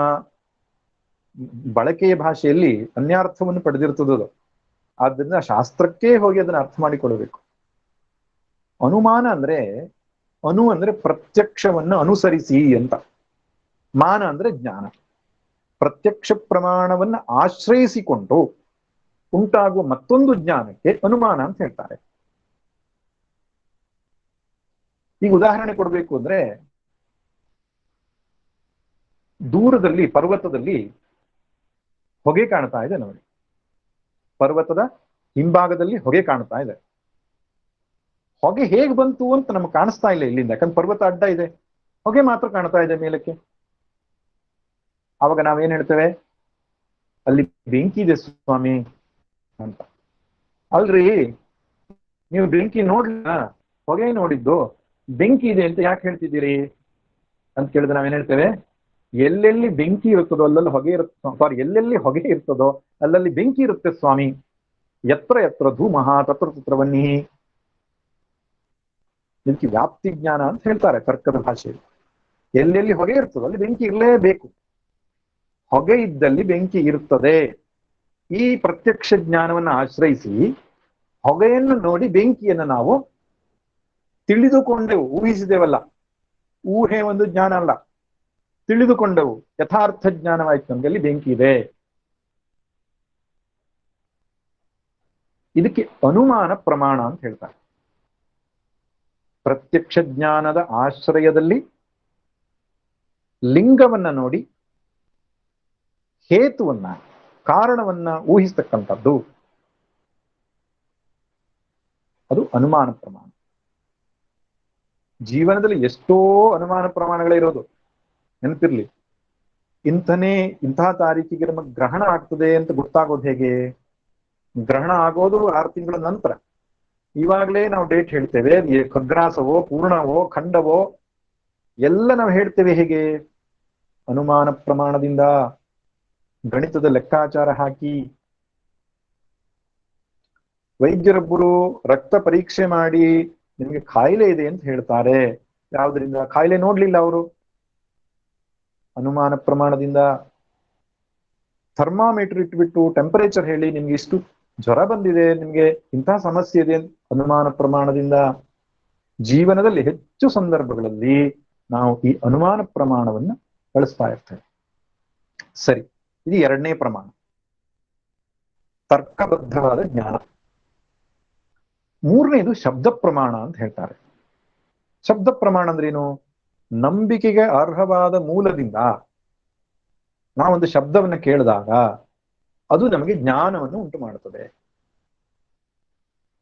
Speaker 3: ಬಳಕೆಯ ಭಾಷೆಯಲ್ಲಿ ಅನ್ಯಾರ್ಥವನ್ನು ಪಡೆದಿರ್ತದದು. ಆದ್ದರಿಂದ ಶಾಸ್ತ್ರಕ್ಕೆ ಹೋಗಿ ಅದನ್ನ ಅರ್ಥ ಮಾಡಿಕೊಳ್ಬೇಕು. ಅನುಮಾನ ಅಂದ್ರೆ, ಅನು ಅಂದ್ರೆ ಪ್ರತ್ಯಕ್ಷವನ್ನು ಅನುಸರಿಸಿ ಅಂತ, ಮಾನ ಅಂದ್ರೆ ಜ್ಞಾನ. ಪ್ರತ್ಯಕ್ಷ ಪ್ರಮಾಣವನ್ನು ಆಶ್ರಯಿಸಿಕೊಂಡು ಉಂಟಾಗುವ ಮತ್ತೊಂದು ಜ್ಞಾನಕ್ಕೆ ಅನುಮಾನ ಅಂತ ಹೇಳ್ತಾರೆ. ಈಗ ಉದಾಹರಣೆ ಕೊಡ್ಬೇಕು ಅಂದ್ರೆ, ದೂರದಲ್ಲಿ ಪರ್ವತದಲ್ಲಿ ಹೊಗೆ ಕಾಣ್ತಾ ಇದೆ ನೋಡಿ. ಪರ್ವತದ ಹಿಂಭಾಗದಲ್ಲಿ ಹೊಗೆ ಕಾಣ್ತಾ ಇದೆ. ಹೊಗೆ ಹೇಗೆ ಬಂತು ಅಂತ ನಮ್ಗೆ ಕಾಣಿಸ್ತಾ ಇಲ್ಲ ಇಲ್ಲಿಂದ, ಯಾಕಂದ್ರೆ ಪರ್ವತ ಅಡ್ಡ ಇದೆ, ಹೊಗೆ ಮಾತ್ರ ಕಾಣ್ತಾ ಇದೆ ಮೇಲಕ್ಕೆ. ಆವಾಗ ನಾವೇನ್ ಹೇಳ್ತೇವೆ, ಅಲ್ಲಿ ಬೆಂಕಿ ಇದೆ ಸ್ವಾಮಿ ಅಂತ. ಅಲ್ರಿ, ನೀವು ಬೆಂಕಿ ನೋಡ್ಲಿಲ್ಲ, ಹೊಗೆ ನೋಡಿದ್ದು, ಬೆಂಕಿ ಇದೆ ಅಂತ ಯಾಕೆ ಹೇಳ್ತಿದ್ದೀರಿ ಅಂತ ಕೇಳಿದ್ರೆ ನಾವೇನ್ ಹೇಳ್ತೇವೆ, ಎಲ್ಲೆಲ್ಲಿ ಬೆಂಕಿ ಇರುತ್ತದೋ ಅಲ್ಲಲ್ಲಿ ಹೊಗೆ ಇರುತ್ತೆ, ಸಾರಿ, ಎಲ್ಲೆಲ್ಲಿ ಹೊಗೆ ಇರ್ತದೋ ಅಲ್ಲಲ್ಲಿ ಬೆಂಕಿ ಇರುತ್ತೆ ಸ್ವಾಮಿ. ಎತ್ರ ಎತ್ರ ಧೂಮಃ ತತ್ರ ತತ್ರ ವನ್ನಿ. ಇದಕ್ಕೆ ವ್ಯಾಪ್ತಿ ಜ್ಞಾನ ಅಂತ ಹೇಳ್ತಾರೆ ತರ್ಕದ ಭಾಷೆಯಲ್ಲಿ. ಎಲ್ಲೆಲ್ಲಿ ಹೊಗೆ ಇರ್ತದೋ ಅಲ್ಲಿ ಬೆಂಕಿ ಇರಲೇಬೇಕು, ಹೊಗೆ ಇದ್ದಲ್ಲಿ ಬೆಂಕಿ ಇರುತ್ತದೆ. ಈ ಪ್ರತ್ಯಕ್ಷ ಜ್ಞಾನವನ್ನು ಆಶ್ರಯಿಸಿ ಹೊಗೆಯನ್ನು ನೋಡಿ ಬೆಂಕಿಯನ್ನು ನಾವು ತಿಳಿದುಕೊಂಡೆವು, ಊಹಿಸಿದೆವಲ್ಲ. ಊಹೆ ಒಂದು ಜ್ಞಾನ ಅಲ್ಲ, ತಿಳಿದುಕೊಂಡೆವು, ಯಥಾರ್ಥ ಜ್ಞಾನವಾಯ್ತು ನಮ್ಗೆ, ಅಲ್ಲಿ ಬೆಂಕಿ ಇದೆ. ಇದಕ್ಕೆ ಅನುಮಾನ ಪ್ರಮಾಣ ಅಂತ ಹೇಳ್ತಾರೆ. ಪ್ರತ್ಯಕ್ಷ ಜ್ಞಾನದ ಆಶ್ರಯದಲ್ಲಿ ಲಿಂಗವನ್ನ ನೋಡಿ ಹೇತುವನ್ನ, ಕಾರಣವನ್ನ ಊಹಿಸ್ತಕ್ಕಂಥದ್ದು ಅದು ಅನುಮಾನ ಪ್ರಮಾಣ. ಜೀವನದಲ್ಲಿ ಎಷ್ಟೋ ಅನುಮಾನ ಪ್ರಮಾಣಗಳಿರೋದು, ನೆನಪಿರ್ಲಿ. ಇಂತಹ ತಾರೀಕಿಗೆ ನಮಗೆ ಗ್ರಹಣ ಆಗ್ತದೆ ಅಂತ ಗೊತ್ತಾಗೋದು ಹೇಗೆ? ಗ್ರಹಣ ಆಗೋದು 6 ತಿಂಗಳ ನಂತರ. ಇವಾಗಲೇ ನಾವು ಡೇಟ್ ಹೇಳ್ತೇವೆ, ಖಗ್ರಾಸವೋ ಪೂರ್ಣವೋ ಖಂಡವೋ ಎಲ್ಲ ನಾವು ಹೇಳ್ತೇವೆ ಹೇಗೆ? ಅನುಮಾನ ಪ್ರಮಾಣದಿಂದ, ಗಣಿತದ ಲೆಕ್ಕಾಚಾರ ಹಾಕಿ. ವೈದ್ಯರೊಬ್ಬರು ರಕ್ತ ಪರೀಕ್ಷೆ ಮಾಡಿ ನಿಮಗೆ ಕಾಯಿಲೆ ಇದೆ ಅಂತ ಹೇಳ್ತಾರೆ. ಯಾವುದರಿಂದ? ಕಾಯಿಲೆ ನೋಡ್ಲಿಲ್ಲ ಅವರು, ಅನುಮಾನ ಪ್ರಮಾಣದಿಂದ. ಥರ್ಮಾಮೀಟರ್ ಇಟ್ಬಿಟ್ಟು ಟೆಂಪರೇಚರ್ ಹೇಳಿ ನಿಮ್ಗೆ ಇಷ್ಟು ಜ್ವರ ಬಂದಿದೆ, ನಿಮ್ಗೆ ಇಂತಹ ಸಮಸ್ಯೆ ಇದೆ, ಅನುಮಾನ ಪ್ರಮಾಣದಿಂದ. ಜೀವನದಲ್ಲಿ ಹೆಚ್ಚು ಸಂದರ್ಭಗಳಲ್ಲಿ ನಾವು ಈ ಅನುಮಾನ ಪ್ರಮಾಣವನ್ನು ಬಳಸ್ತಾ ಇರ್ತೇವೆ. ಸರಿ, ಇದು 2ನೇ ಪ್ರಮಾಣ, ತರ್ಕಬದ್ಧವಾದ ಜ್ಞಾನ. 3ನೇದು ಶಬ್ದ ಪ್ರಮಾಣ ಅಂತ ಹೇಳ್ತಾರೆ. ಶಬ್ದ ಪ್ರಮಾಣ ಅಂದ್ರೇನು? ನಂಬಿಕೆಗೆ ಅರ್ಹವಾದ ಮೂಲದಿಂದ ನಾವೊಂದು ಶಬ್ದವನ್ನು ಕೇಳಿದಾಗ ಅದು ನಮಗೆ ಜ್ಞಾನವನ್ನು ಉಂಟು ಮಾಡುತ್ತದೆ.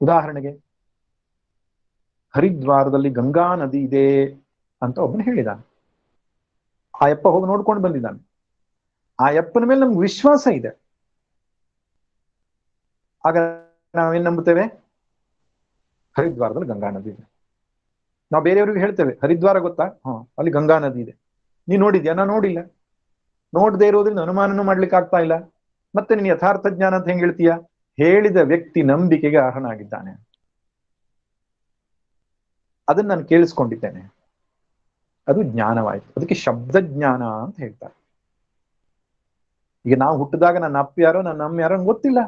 Speaker 3: ಉದಾಹರಣೆಗೆ, ಹರಿದ್ವಾರದಲ್ಲಿ ಗಂಗಾ ನದಿ ಇದೆ ಅಂತ ಒಬ್ಬನು ಹೇಳಿದಾನೆ. ಆ ಯಪ್ಪ ಹೋಗಿ ನೋಡ್ಕೊಂಡು ಬಂದಿದ್ದಾನೆ. ಆ ಯಪ್ಪನ ಮೇಲೆ ನಮ್ಗೆ ವಿಶ್ವಾಸ ಇದೆ. ಆಗ ನಾವೇನ್ ನಂಬುತ್ತೇವೆ? ಹರಿದ್ವಾರದಲ್ಲಿ ಗಂಗಾ ನದಿ ಇದೆ. ನಾವು ಬೇರೆಯವ್ರಿಗೆ ಹೇಳ್ತೇವೆ, ಹರಿದ್ವಾರ ಗೊತ್ತಾ? ಅಲ್ಲಿ ಗಂಗಾ ನದಿ ಇದೆ. ನೀ ನೋಡಿದ್ಯಾ? ನಾ ನೋಡಿಲ್ಲ. ನೋಡದೆ ಇರೋದ್ರಿಂದ ಅನುಮಾನನೂ ಮಾಡ್ಲಿಕ್ಕೆ ಆಗ್ತಾ ಇಲ್ಲ. ಮತ್ತೆ ನೀನು ಯಥಾರ್ಥ ಜ್ಞಾನ ಅಂತ ಹೆಂಗ್ ಹೇಳ್ತೀಯ? ಹೇಳಿದ ವ್ಯಕ್ತಿ ನಂಬಿಕೆಗೆ ಅರ್ಹನಾಗಿದ್ದಾನೆ, ಅದನ್ನ ನಾನು ಕೇಳಿಸ್ಕೊಂಡಿದ್ದೇನೆ, ಅದು ಜ್ಞಾನವಾಯ್ತು. ಅದಕ್ಕೆ ಶಬ್ದ ಜ್ಞಾನ ಅಂತ ಹೇಳ್ತಾರೆ. ಈಗ ನಾವು ಹುಟ್ಟಿದಾಗ ನನ್ನ ಅಪ್ಪ ಯಾರೋ ನನ್ನ ಅಮ್ಮ ಯಾರೋ ಗೊತ್ತಿಲ್ಲ.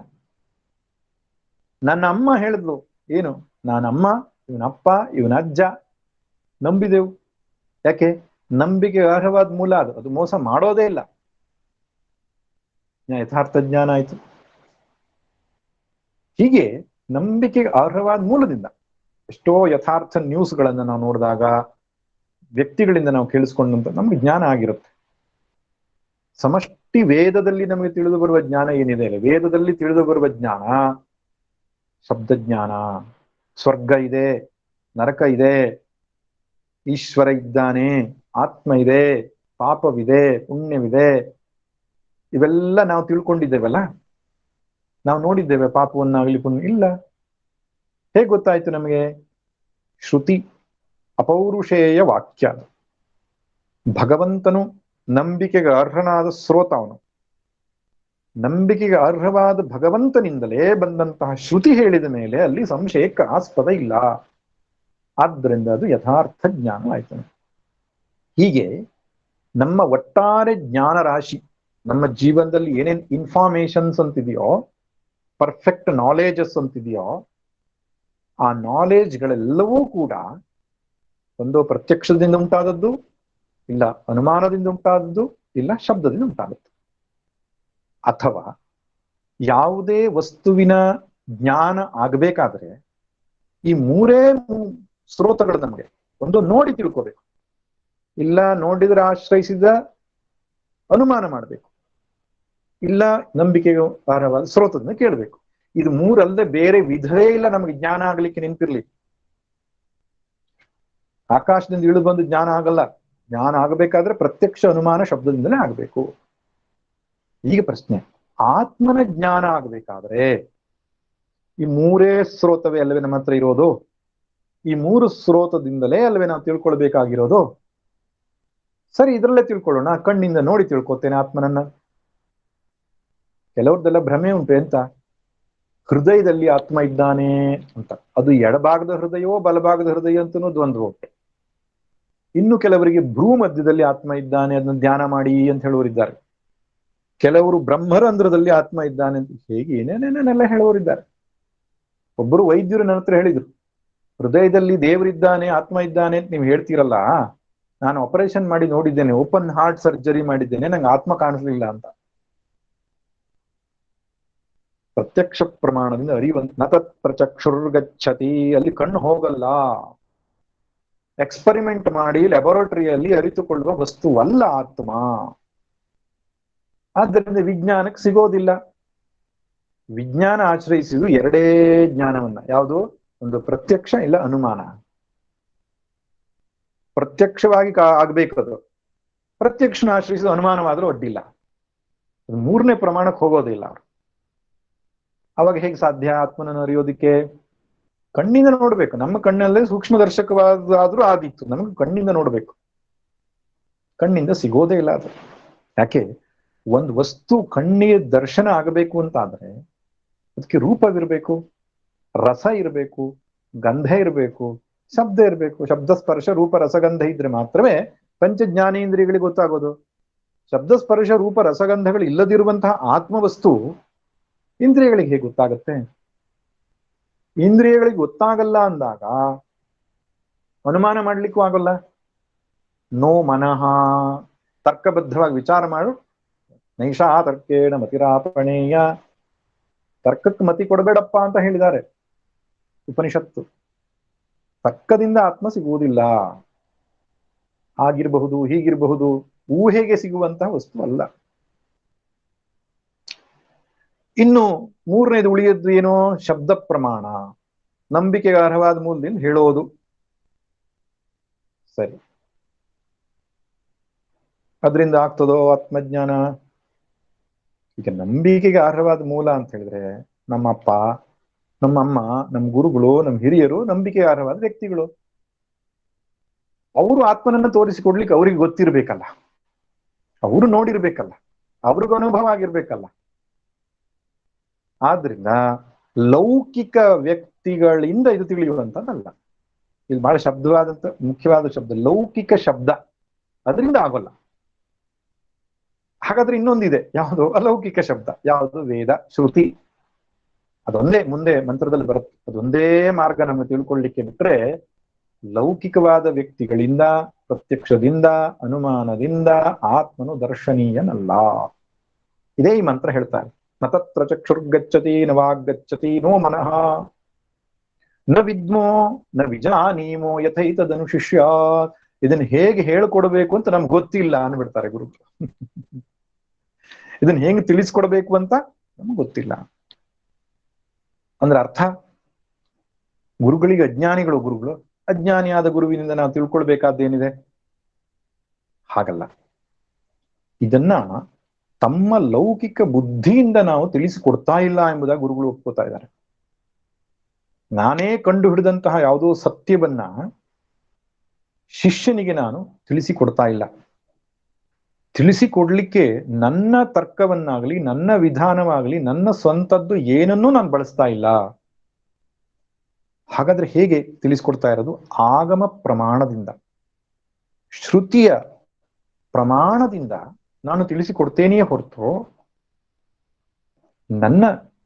Speaker 3: ನನ್ನ ಅಮ್ಮ ಹೇಳಿದ್ಲು, ಏನು? ನಾನಮ್ಮ, ಇವನಪ್ಪ, ಇವನ ಅಜ್ಜ, ನಂಬಿದೆವು. ಯಾಕೆ? ನಂಬಿಕೆ ಅರ್ಹವಾದ ಮೂಲ ಅದು, ಅದು ಮೋಸ ಮಾಡೋದೇ ಇಲ್ಲ. ಯಥಾರ್ಥ ಜ್ಞಾನ ಆಯ್ತು. ಹೀಗೆ ನಂಬಿಕೆಗೆ ಅರ್ಹವಾದ ಮೂಲದಿಂದ ಎಷ್ಟೋ ಯಥಾರ್ಥ ನ್ಯೂಸ್ಗಳನ್ನ ನಾವು ನೋಡಿದಾಗ, ವ್ಯಕ್ತಿಗಳಿಂದ ನಾವು ಕೇಳಿಸ್ಕೊಂಡಂತ ನಮ್ಗೆ ಜ್ಞಾನ ಆಗಿರುತ್ತೆ. ಸಮಷ್ಟಿ ವೇದದಲ್ಲಿ ನಮಗೆ ತಿಳಿದು ಬರುವ ಜ್ಞಾನ ಏನಿದೆ ಅಲ್ಲ, ವೇದದಲ್ಲಿ ತಿಳಿದು ಬರುವ ಜ್ಞಾನ ಶಬ್ದ ಜ್ಞಾನ. ಸ್ವರ್ಗ ಇದೆ, ನರಕ ಇದೆ, ಈಶ್ವರ ಇದ್ದಾನೆ, ಆತ್ಮ ಇದೆ, ಪಾಪವಿದೆ, ಪುಣ್ಯವಿದೆ, ಇವೆಲ್ಲ ನಾವು ತಿಳ್ಕೊಂಡಿದ್ದೇವಲ್ಲ. ನಾವು ನೋಡಿದ್ದೇವೆ ಪಾಪವನ್ನಾಗಲಿ ಪುಣ್ಯ ಇಲ್ಲ. ಹೇಗೆ ಗೊತ್ತಾಯ್ತು ನಮಗೆ? ಶ್ರುತಿ, ಅಪೌರುಷೇಯ ವಾಕ್ಯ. ಭಗವಂತನು ನಂಬಿಕೆಗೆ ಅರ್ಹನಾದ ಸ್ರೋತ. ಅವನು ನಂಬಿಕೆಗೆ ಅರ್ಹವಾದ ಭಗವಂತನಿಂದಲೇ ಬಂದಂತಹ ಶ್ರುತಿ ಹೇಳಿದ ಮೇಲೆ ಅಲ್ಲಿ ಸಂಶಯಕ್ಕೆ ಆಸ್ಪದ ಇಲ್ಲ. ಆದ್ದರಿಂದ ಅದು ಯಥಾರ್ಥ ಜ್ಞಾನವಾಯ್ತು. ಹೀಗೆ ನಮ್ಮ ಒಟ್ಟಾರೆ ಜ್ಞಾನ ರಾಶಿ, ನಮ್ಮ ಜೀವನದಲ್ಲಿ ಏನೇನ್ ಇನ್ಫಾರ್ಮೇಶನ್ಸ್ ಅಂತಿದೆಯೋ, ಪರ್ಫೆಕ್ಟ್ ನಾಲೆಜಸ್ ಅಂತಿದೆಯೋ, ಆ ನಾಲೆಜ್ಗಳೆಲ್ಲವೂ ಕೂಡ ಒಂದು ಪ್ರತ್ಯಕ್ಷದಿಂದ ಉಂಟಾದದ್ದು, ಇಲ್ಲ ಅನುಮಾನದಿಂದ ಉಂಟಾದದ್ದು, ಇಲ್ಲ ಶಬ್ದದಿಂದ ಉಂಟಾದದ್ದು. ಅಥವಾ ಯಾವುದೇ ವಸ್ತುವಿನ ಜ್ಞಾನ ಆಗಬೇಕಾದ್ರೆ ಈ 3 ಸ್ರೋತಗಳು ನಮಗೆ ಒಂದು ನೋಡಿ ತಿಳ್ಕೋಬೇಕು, ಇಲ್ಲ ನೋಡಿದ್ರೆ ಆಶ್ರಯಿಸಿದ ಅನುಮಾನ ಮಾಡಬೇಕು, ಇಲ್ಲ ನಂಬಿಕೆಗೆ ಆಧಾರವಾದ ಸ್ರೋತದಿಂದ ಕೇಳಬೇಕು. ಇದು 3 ಅಲ್ಲದೆ ಬೇರೆ ವಿಧವೇ ಇಲ್ಲ ನಮಗೆ ಜ್ಞಾನ ಆಗ್ಲಿಕ್ಕೆ. ನೆನಪಿರ್ಲಿ, ಆಕಾಶದಿಂದ ಇಳಿದು ಬಂದು ಜ್ಞಾನ ಆಗಲ್ಲ. ಜ್ಞಾನ ಆಗಬೇಕಾದ್ರೆ ಪ್ರತ್ಯಕ್ಷ ಅನುಮಾನ ಶಬ್ದದಿಂದಲೇ ಆಗಬೇಕು. ಈಗ ಪ್ರಶ್ನೆ, ಆತ್ಮನ ಜ್ಞಾನ ಆಗಬೇಕಾದ್ರೆ ಈ ಮೂರೇ ಸ್ರೋತವೇ ಅಲ್ಲವೇ ನಮ್ಮ ಹತ್ರ ಇರೋದು? ಈ ಮೂರು ಸ್ರೋತದಿಂದಲೇ ಅಲ್ವೇ ನಾವು ತಿಳ್ಕೊಳ್ಬೇಕಾಗಿರೋದು? ಸರಿ, ಇದ್ರಲ್ಲೇ ತಿಳ್ಕೊಳ್ಳೋಣ. ಕಣ್ಣಿಂದ ನೋಡಿ ತಿಳ್ಕೊತೇನೆ ಆತ್ಮನನ್ನ. ಕೆಲವ್ರದ್ದೆಲ್ಲ ಭ್ರಮೆ ಉಂಟು. ಎಂತ? ಹೃದಯದಲ್ಲಿ ಆತ್ಮ ಇದ್ದಾನೆ ಅಂತ. ಅದು ಎಡಭಾಗದ ಹೃದಯವೋ ಬಲಭಾಗದ ಹೃದಯ ಅಂತನೂ ದ್ವಂದ್ವ ಉಂಟು. ಇನ್ನು ಕೆಲವರಿಗೆ ಭ್ರೂ ಮಧ್ಯದಲ್ಲಿ ಆತ್ಮ ಇದ್ದಾನೆ, ಅದನ್ನ ಧ್ಯಾನ ಮಾಡಿ ಅಂತ ಹೇಳುವರಿದ್ದಾರೆ. ಕೆಲವರು ಬ್ರಹ್ಮರಂಧ್ರದಲ್ಲಿ ಆತ್ಮ ಇದ್ದಾನೆ ಅಂತ ಹೇಗೆ ಏನೇನೇನೆಲ್ಲ ಹೇಳುವರಿದ್ದಾರೆ. ಒಬ್ಬರು ವೈದ್ಯರು ನನ್ನ ಹತ್ರ ಹೇಳಿದ್ರು, ಹೃದಯದಲ್ಲಿ ದೇವರಿದ್ದಾನೆ ಆತ್ಮ ಇದ್ದಾನೆ ಅಂತ ನೀವು ಹೇಳ್ತೀರಲ್ಲ, ನಾನು ಆಪರೇಷನ್ ಮಾಡಿ ನೋಡಿದ್ದೇನೆ, ಓಪನ್ ಹಾರ್ಟ್ ಸರ್ಜರಿ ಮಾಡಿದ್ದೇನೆ, ನಂಗೆ ಆತ್ಮ ಕಾಣಿಸ್ಲಿಲ್ಲ ಅಂತ. ಪ್ರತ್ಯಕ್ಷ ಪ್ರಮಾಣದಿಂದ ಅರಿವಂತ ನತತ್ರ ಚಕ್ಷುರ್ಗಚ್ಚತಿ, ಅಲ್ಲಿ ಕಣ್ಣು ಹೋಗಲ್ಲ. ಎಕ್ಸ್ಪರಿಮೆಂಟ್ ಮಾಡಿ ಲ್ಯಾಬೊರೇಟರಿಯಲ್ಲಿ ಅರಿತುಕೊಳ್ಳುವ ವಸ್ತುವಲ್ಲ ಆತ್ಮ. ಆದ್ದರಿಂದ ವಿಜ್ಞಾನಕ್ಕೆ ಸಿಗೋದಿಲ್ಲ. ವಿಜ್ಞಾನ ಆಶ್ರಯಿಸಿದ್ರು ಎರಡೇ ಜ್ಞಾನವನ್ನ. ಯಾವುದು? ಒಂದು ಪ್ರತ್ಯಕ್ಷ, ಇಲ್ಲ ಅನುಮಾನ. ಪ್ರತ್ಯಕ್ಷವಾಗಿ ಆಗ್ಬೇಕು ಅದು. ಪ್ರತ್ಯಕ್ಷನ ಆಶ್ರಯಿಸಿದ ಅನುಮಾನವಾದ್ರೂ ಅಡ್ಡಿಲ್ಲ. ಅದು ಮೂರನೇ ಪ್ರಮಾಣಕ್ಕೆ ಹೋಗೋದಿಲ್ಲ ಅವರು. ಅವಾಗ ಹೇಗೆ ಸಾಧ್ಯ ಆತ್ಮನನ್ನು ಅರಿಯೋದಿಕ್ಕೆ? ಕಣ್ಣಿಂದ ನೋಡ್ಬೇಕು. ನಮ್ಮ ಕಣ್ಣಲ್ಲೇ ಸೂಕ್ಷ್ಮ ದರ್ಶಕವಾದ್ರೂ ಆದಿತ್ತು, ನಮಗೆ ಕಣ್ಣಿಂದ ನೋಡ್ಬೇಕು. ಕಣ್ಣಿಂದ ಸಿಗೋದೇ ಇಲ್ಲ ಅದು. ಯಾಕೆ? ಒಂದು ವಸ್ತು ಕಣ್ಣಿಗೆ ದರ್ಶನ ಆಗಬೇಕು ಅಂತ ಆದ್ರೆ ಅದಕ್ಕೆ ರೂಪವಿರ್ಬೇಕು, ರಸ ಇರಬೇಕು, ಗಂಧ ಇರಬೇಕು, ಶಬ್ದ ಇರಬೇಕು. ಶಬ್ದ ಸ್ಪರ್ಶ ರೂಪ ರಸಗಂಧ ಇದ್ರೆ ಮಾತ್ರವೇ ಪಂಚ ಜ್ಞಾನೇಂದ್ರಿಯಗಳಿಗೆ ಗೊತ್ತಾಗೋದು. ಶಬ್ದ ಸ್ಪರ್ಶ ರೂಪ ರಸಗಂಧಗಳು ಇಲ್ಲದಿರುವಂತಹ ಆತ್ಮವಸ್ತು ಇಂದ್ರಿಯಗಳಿಗೆ ಹೇಗೆ ಗೊತ್ತಾಗತ್ತೆ? ಇಂದ್ರಿಯಗಳಿಗೆ ಗೊತ್ತಾಗಲ್ಲ ಅಂದಾಗ ಅನುಮಾನ ಮಾಡ್ಲಿಕ್ಕೂ ಆಗಲ್ಲ. ನೋ ಮನಃ, ತರ್ಕಬದ್ಧವಾಗಿ ವಿಚಾರ ಮಾಡು. ನೈಷಾ ತರ್ಕೇಣ ಮತಿರಾಪಣೇಯ, ತರ್ಕಕ್ಕೆ ಮತಿ ಕೊಡಬೇಡಪ್ಪ ಅಂತ ಹೇಳಿದ್ದಾರೆ ಉಪನಿಷತ್ತು. ತರ್ಕದಿಂದ ಆತ್ಮ ಸಿಗುವುದಿಲ್ಲ. ಆಗಿರಬಹುದು, ಹೀಗಿರಬಹುದು, ಊಹೆಗೆ ಸಿಗುವಂತಹ ವಸ್ತು ಅಲ್ಲ. ಇನ್ನು ಮೂರನೇದು ಉಳಿಯದ್ದು ಏನೋ? ಶಬ್ದ ಪ್ರಮಾಣ, ನಂಬಿಕೆಗೆ ಅರ್ಹವಾದ ಮೂಲದಿಂದ ಹೇಳೋದು. ಸರಿ, ಅದರಿಂದ ಆಗ್ತದೋ ಆತ್ಮಜ್ಞಾನ? ಈಗ ನಂಬಿಕೆಗೆ ಅರ್ಹವಾದ ಮೂಲ ಅಂತ ಹೇಳಿದ್ರೆ ನಮ್ಮಪ್ಪ, ನಮ್ಮಮ್ಮ, ನಮ್ಮ ಗುರುಗಳು, ನಮ್ಮ ಹಿರಿಯರು ನಂಬಿಕೆಗೆ ಅರ್ಹವಾದ ವ್ಯಕ್ತಿಗಳು. ಅವರು ಆತ್ಮನನ್ನ ತೋರಿಸಿಕೊಡ್ಲಿಕ್ಕೆ ಅವ್ರಿಗೆ ಗೊತ್ತಿರ್ಬೇಕಲ್ಲ, ಅವರು ನೋಡಿರ್ಬೇಕಲ್ಲ, ಅವ್ರಿಗೂ ಅನುಭವ ಆಗಿರ್ಬೇಕಲ್ಲ. ಆದ್ರಿಂದ ಲೌಕಿಕ ವ್ಯಕ್ತಿಗಳಿಂದ ಇದು ತಿಳಿಯುವಂತದ್ದಲ್ಲ. ಇದು ಬಹಳ ಶಬ್ದವಾದಂತ ಮುಖ್ಯವಾದ ಶಬ್ದ, ಲೌಕಿಕ ಶಬ್ದ. ಅದರಿಂದ ಆಗೋಲ್ಲ. ಹಾಗಾದ್ರೆ ಇನ್ನೊಂದಿದೆ, ಯಾವುದು? ಅಲೌಕಿಕ ಶಬ್ದ. ಯಾವುದು? ವೇದ, ಶ್ರುತಿ. ಅದೊಂದೇ ಮುಂದೆ ಮಂತ್ರದಲ್ಲಿ ಬರುತ್ತೆ. ಅದೊಂದೇ ಮಾರ್ಗ ನಮಗೆ ತಿಳ್ಕೊಳ್ಳಿಕ್ಕೆ ಬಿಟ್ರೆ ಲೌಕಿಕವಾದ ವ್ಯಕ್ತಿಗಳಿಂದ, ಪ್ರತ್ಯಕ್ಷದಿಂದ, ಅನುಮಾನದಿಂದ ಆತ್ಮನು ದರ್ಶನೀಯನಲ್ಲ. ಇದೇ ಈ ಮಂತ್ರ ಹೇಳ್ತಾರೆ. ನ ತತ್ರ ಚಕ್ಷುರ್ಗಚ್ಚತಿ ನ ವಾಗ್ಗಚ್ಚತಿ ನೋ ಮನಃ ನ ವಿದ್ಮೋ ನ ವಿಜಾನೀಮೋ ಯಥೈತದನುಶಿಷ್ಯ. ಇದನ್ನ ಹೇಗೆ ಹೇಳ್ಕೊಡ್ಬೇಕು ಅಂತ ನಮ್ಗೆ ಗೊತ್ತಿಲ್ಲ ಅನ್ಬಿಡ್ತಾರೆ ಗುರು. ಇದನ್ನ ಹೇಗೆ ತಿಳಿಸ್ಕೊಡ್ಬೇಕು ಅಂತ ನಮ್ಗೆ ಗೊತ್ತಿಲ್ಲ ಅಂದ್ರೆ ಅರ್ಥ, ಗುರುಗಳಿಗೆ ಅಜ್ಞಾನಿಗಳು ಗುರುಗಳು, ಅಜ್ಞಾನಿಯಾದ ಗುರುವಿನಿಂದ ನಾವು ತಿಳ್ಕೊಳ್ಬೇಕಾದ್ದೇನಿದೆ? ಹಾಗಲ್ಲ. ಇದನ್ನ ತಮ್ಮ ಲೌಕಿಕ ಬುದ್ಧಿಯಿಂದ ನಾವು ತಿಳಿಸಿಕೊಡ್ತಾ ಇಲ್ಲ ಎಂಬುದಾಗಿ ಗುರುಗಳು ಒಪ್ಕೋತಾ ಇದ್ದಾರೆ. ನಾನೇ ಕಂಡು ಹಿಡಿದಂತಹ ಯಾವುದೋ ಸತ್ಯವನ್ನ ಶಿಷ್ಯನಿಗೆ ನಾನು ತಿಳಿಸಿಕೊಡ್ತಾ ಇಲ್ಲ. ತಿಳಿಸಿಕೊಡ್ಲಿಕ್ಕೆ ನನ್ನ ತರ್ಕವನ್ನಾಗಲಿ, ನನ್ನ ವಿಧಾನವಾಗಲಿ, ನನ್ನ ಸ್ವಂತದ್ದು ಏನನ್ನೂ ನಾನು ಬಳಸ್ತಾ ಇಲ್ಲ. ಹಾಗಾದ್ರೆ ಹೇಗೆ ತಿಳಿಸ್ಕೊಡ್ತಾ ಇರೋದು? ಆಗಮ ಪ್ರಮಾಣದಿಂದ, ಶ್ರುತಿಯ ಪ್ರಮಾಣದಿಂದ ನಾನು ತಿಳಿಸಿಕೊಡ್ತೇನೆಯೇ ಹೊರತು ನನ್ನ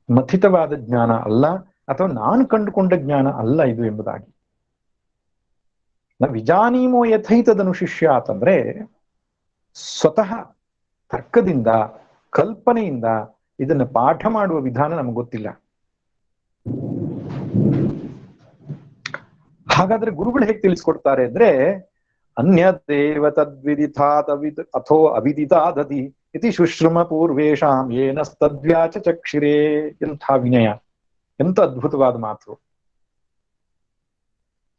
Speaker 3: ಮಥಿತವಾದ ಜ್ಞಾನ ಅಲ್ಲ, ಅಥವಾ ನಾನು ಕಂಡುಕೊಂಡ ಜ್ಞಾನ ಅಲ್ಲ ಇದು ಎಂಬುದಾಗಿ. ನ ವಿಜಾನೀಮೋ ಯಥೈತದನು ಶಿಷ್ಯ ಅಂತಂದ್ರೆ ಸ್ವತಃ ತರ್ಕದಿಂದ, ಕಲ್ಪನೆಯಿಂದ ಇದನ್ನು ಪಾಠ ಮಾಡುವ ವಿಧಾನ ನಮ್ಗೆ ಗೊತ್ತಿಲ್ಲ. ಹಾಗಾದ್ರೆ ಗುರುಗಳು ಹೇಗೆ ತಿಳಿಸ್ಕೊಡ್ತಾರೆ ಅಂದ್ರೆ ಅನ್ಯದೇವ ತದ್ವಿದಿತಾತ್ ಅಥೋ ಅವಿದಿತಾದದಿ ಇತಿ ಶುಶ್ರಮ ಪೂರ್ವೇಶಾಂ ಏನಸ್ತದ್ವ್ಯಾಚ ಚಕ್ಷಿರೇ. ಎಂಥ ವಿನಯ, ಎಂಥ ಅದ್ಭುತವಾದ ಮಾತು.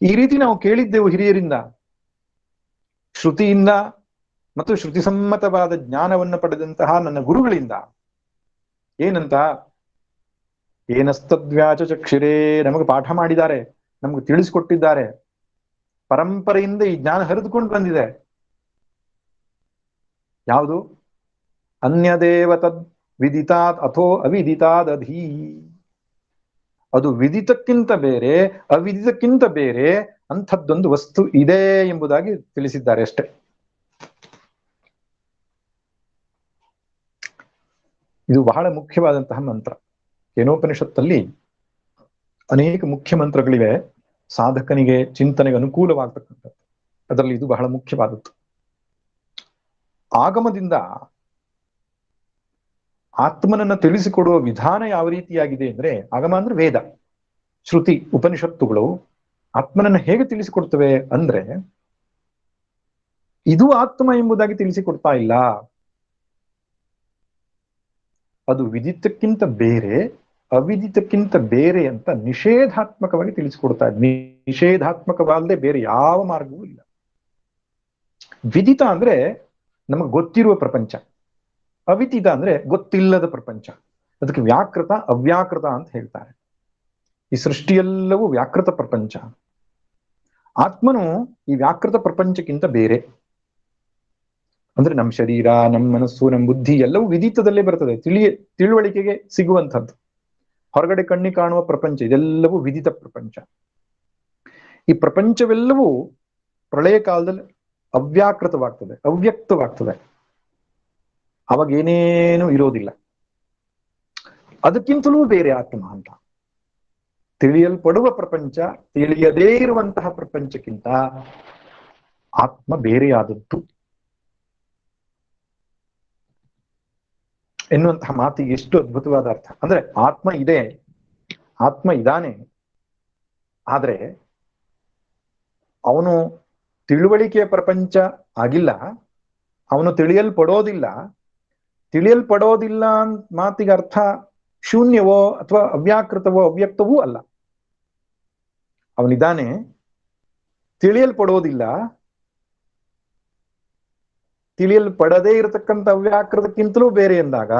Speaker 3: ಈ ರೀತಿ ನಾವು ಕೇಳಿದ್ದೆವು ಹಿರಿಯರಿಂದ, ಶ್ರುತಿಯಿಂದ ಮತ್ತು ಶ್ರುತಿಸಮ್ಮತವಾದ ಜ್ಞಾನವನ್ನು ಪಡೆದಂತಹ ನನ್ನ ಗುರುಗಳಿಂದ. ಏನಂತ? ಏನಸ್ತದ್ವ್ಯಾಚ ಚಕ್ಷಿರೇ, ನಮಗೆ ಪಾಠ ಮಾಡಿದ್ದಾರೆ, ನಮಗೆ ತಿಳಿಸಿಕೊಟ್ಟಿದ್ದಾರೆ. ಪರಂಪರೆಯಿಂದ ಈ ಜ್ಞಾನ ಹರಿದುಕೊಂಡು ಬಂದಿದೆ. ಯಾವುದು? ಅನ್ಯದೇವ ತದ್ ವಿದಿತಾದ್ ಅಥೋ ಅವಿದಿತಾದಧೀ. ಅದು ವಿದಿತಕ್ಕಿಂತ ಬೇರೆ, ಅವಿದಿತಕ್ಕಿಂತ ಬೇರೆ ಅಂಥದ್ದೊಂದು ವಸ್ತು ಇದೆ ಎಂಬುದಾಗಿ ತಿಳಿಸಿದ್ದಾರೆ ಅಷ್ಟೆ. ಇದು ಬಹಳ ಮುಖ್ಯವಾದಂತಹ ಮಂತ್ರ. ಕೇನೋಪನಿಷತ್ತಲ್ಲಿ ಅನೇಕ ಮುಖ್ಯ ಮಂತ್ರಗಳಿವೆ, ಸಾಧಕನಿಗೆ ಚಿಂತನೆಗೆ ಅನುಕೂಲವಾಗತಕ್ಕಂಥದ್ದು. ಅದರಲ್ಲಿ ಇದು ಬಹಳ ಮುಖ್ಯವಾದದ್ದು. ಆಗಮದಿಂದ ಆತ್ಮನನ್ನ ತಿಳಿಸಿಕೊಡುವ ವಿಧಾನ ಯಾವ ರೀತಿಯಾಗಿದೆ ಅಂದ್ರೆ, ಆಗಮ ಅಂದ್ರೆ ವೇದ, ಶ್ರುತಿ, ಉಪನಿಷತ್ತುಗಳು ಆತ್ಮನನ್ನ ಹೇಗೆ ತಿಳಿಸಿಕೊಡ್ತವೆ ಅಂದ್ರೆ, ಇದು ಆತ್ಮ ಎಂಬುದಾಗಿ ತಿಳಿಸಿಕೊಡ್ತಾ ಇಲ್ಲ. ಅದು ವಿದಿತಕ್ಕಿಂತ ಬೇರೆ, ಅವಿದಿತಕ್ಕಿಂತ ಬೇರೆ ಅಂತ ನಿಷೇಧಾತ್ಮಕವಾಗಿ ತಿಳಿಸಿಕೊಡ್ತಾ ಇದೆ. ನಿಷೇಧಾತ್ಮಕವಾಗದೆ ಬೇರೆ ಯಾವ ಮಾರ್ಗವೂ ಇಲ್ಲ. ವಿದಿತ ಅಂದ್ರೆ ನಮಗೆ ಗೊತ್ತಿರುವ ಪ್ರಪಂಚ, ಅವಿದಿತ ಅಂದ್ರೆ ಗೊತ್ತಿಲ್ಲದ ಪ್ರಪಂಚ. ಅದಕ್ಕೆ ವ್ಯಾಕೃತ, ಅವ್ಯಾಕೃತ ಅಂತ ಹೇಳ್ತಾರೆ. ಈ ಸೃಷ್ಟಿಯೆಲ್ಲವೂ ವ್ಯಾಕೃತ ಪ್ರಪಂಚ. ಆತ್ಮನು ಈ ವ್ಯಾಕೃತ ಪ್ರಪಂಚಕ್ಕಿಂತ ಬೇರೆ. ಅಂದ್ರೆ ನಮ್ಮ ಶರೀರ, ನಮ್ಮ ಮನಸ್ಸು, ನಮ್ಮ ಬುದ್ಧಿ ಎಲ್ಲವೂ ವಿದಿತದಲ್ಲೇ ಬರ್ತದೆ, ತಿಳುವಳಿಕೆಗೆ ಸಿಗುವಂಥದ್ದು. ಹೊರಗಡೆ ಕಣ್ಣಿಗೆ ಕಾಣುವ ಪ್ರಪಂಚ ಇದೆಲ್ಲವೂ ವಿದಿತ ಪ್ರಪಂಚ. ಈ ಪ್ರಪಂಚವೆಲ್ಲವೂ ಪ್ರಳಯ ಕಾಲದಲ್ಲಿ ಅವ್ಯಾಕೃತವಾಗ್ತದೆ, ಅವ್ಯಕ್ತವಾಗ್ತದೆ. ಅವಾಗ ಏನೇನು ಇರೋದಿಲ್ಲ. ಅದಕ್ಕಿಂತಲೂ ಬೇರೆ ಆತ್ಮ ಅಂತ. ತಿಳಿಯಲ್ಪಡುವ ಪ್ರಪಂಚ, ತಿಳಿಯದೇ ಇರುವಂತಹ ಪ್ರಪಂಚಕ್ಕಿಂತ ಆತ್ಮ ಬೇರೆಯಾದದ್ದು ಎನ್ನುವಂತಹ ಮಾತಿಗೆ ಎಷ್ಟು ಅದ್ಭುತವಾದ ಅರ್ಥ. ಅಂದ್ರೆ ಆತ್ಮ ಇದೆ, ಆತ್ಮ ಇದ್ದಾನೆ, ಆದ್ರೆ ಅವನು ತಿಳುವಳಿಕೆಯ ಪ್ರಪಂಚ ಆಗಿಲ್ಲ, ಅವನು ತಿಳಿಯಲ್ಪಡೋದಿಲ್ಲ. ತಿಳಿಯಲ್ಪಡೋದಿಲ್ಲ ಅಂತ ಮಾತಿಗೆ ಅರ್ಥ ಶೂನ್ಯವೋ ಅಥವಾ ಅವ್ಯಾಕೃತವೋ ಅವ್ಯಕ್ತವೂ ಅಲ್ಲ. ಅವನಿದ್ದಾನೆ, ತಿಳಿಯಲ್ಪಡೋದಿಲ್ಲ. ತಿಳಿಯಲ್ಪಡದೇ ಇರತಕ್ಕಂಥ ಅವ್ಯಾಕೃತಕ್ಕಿಂತಲೂ ಬೇರೆ ಎಂದಾಗ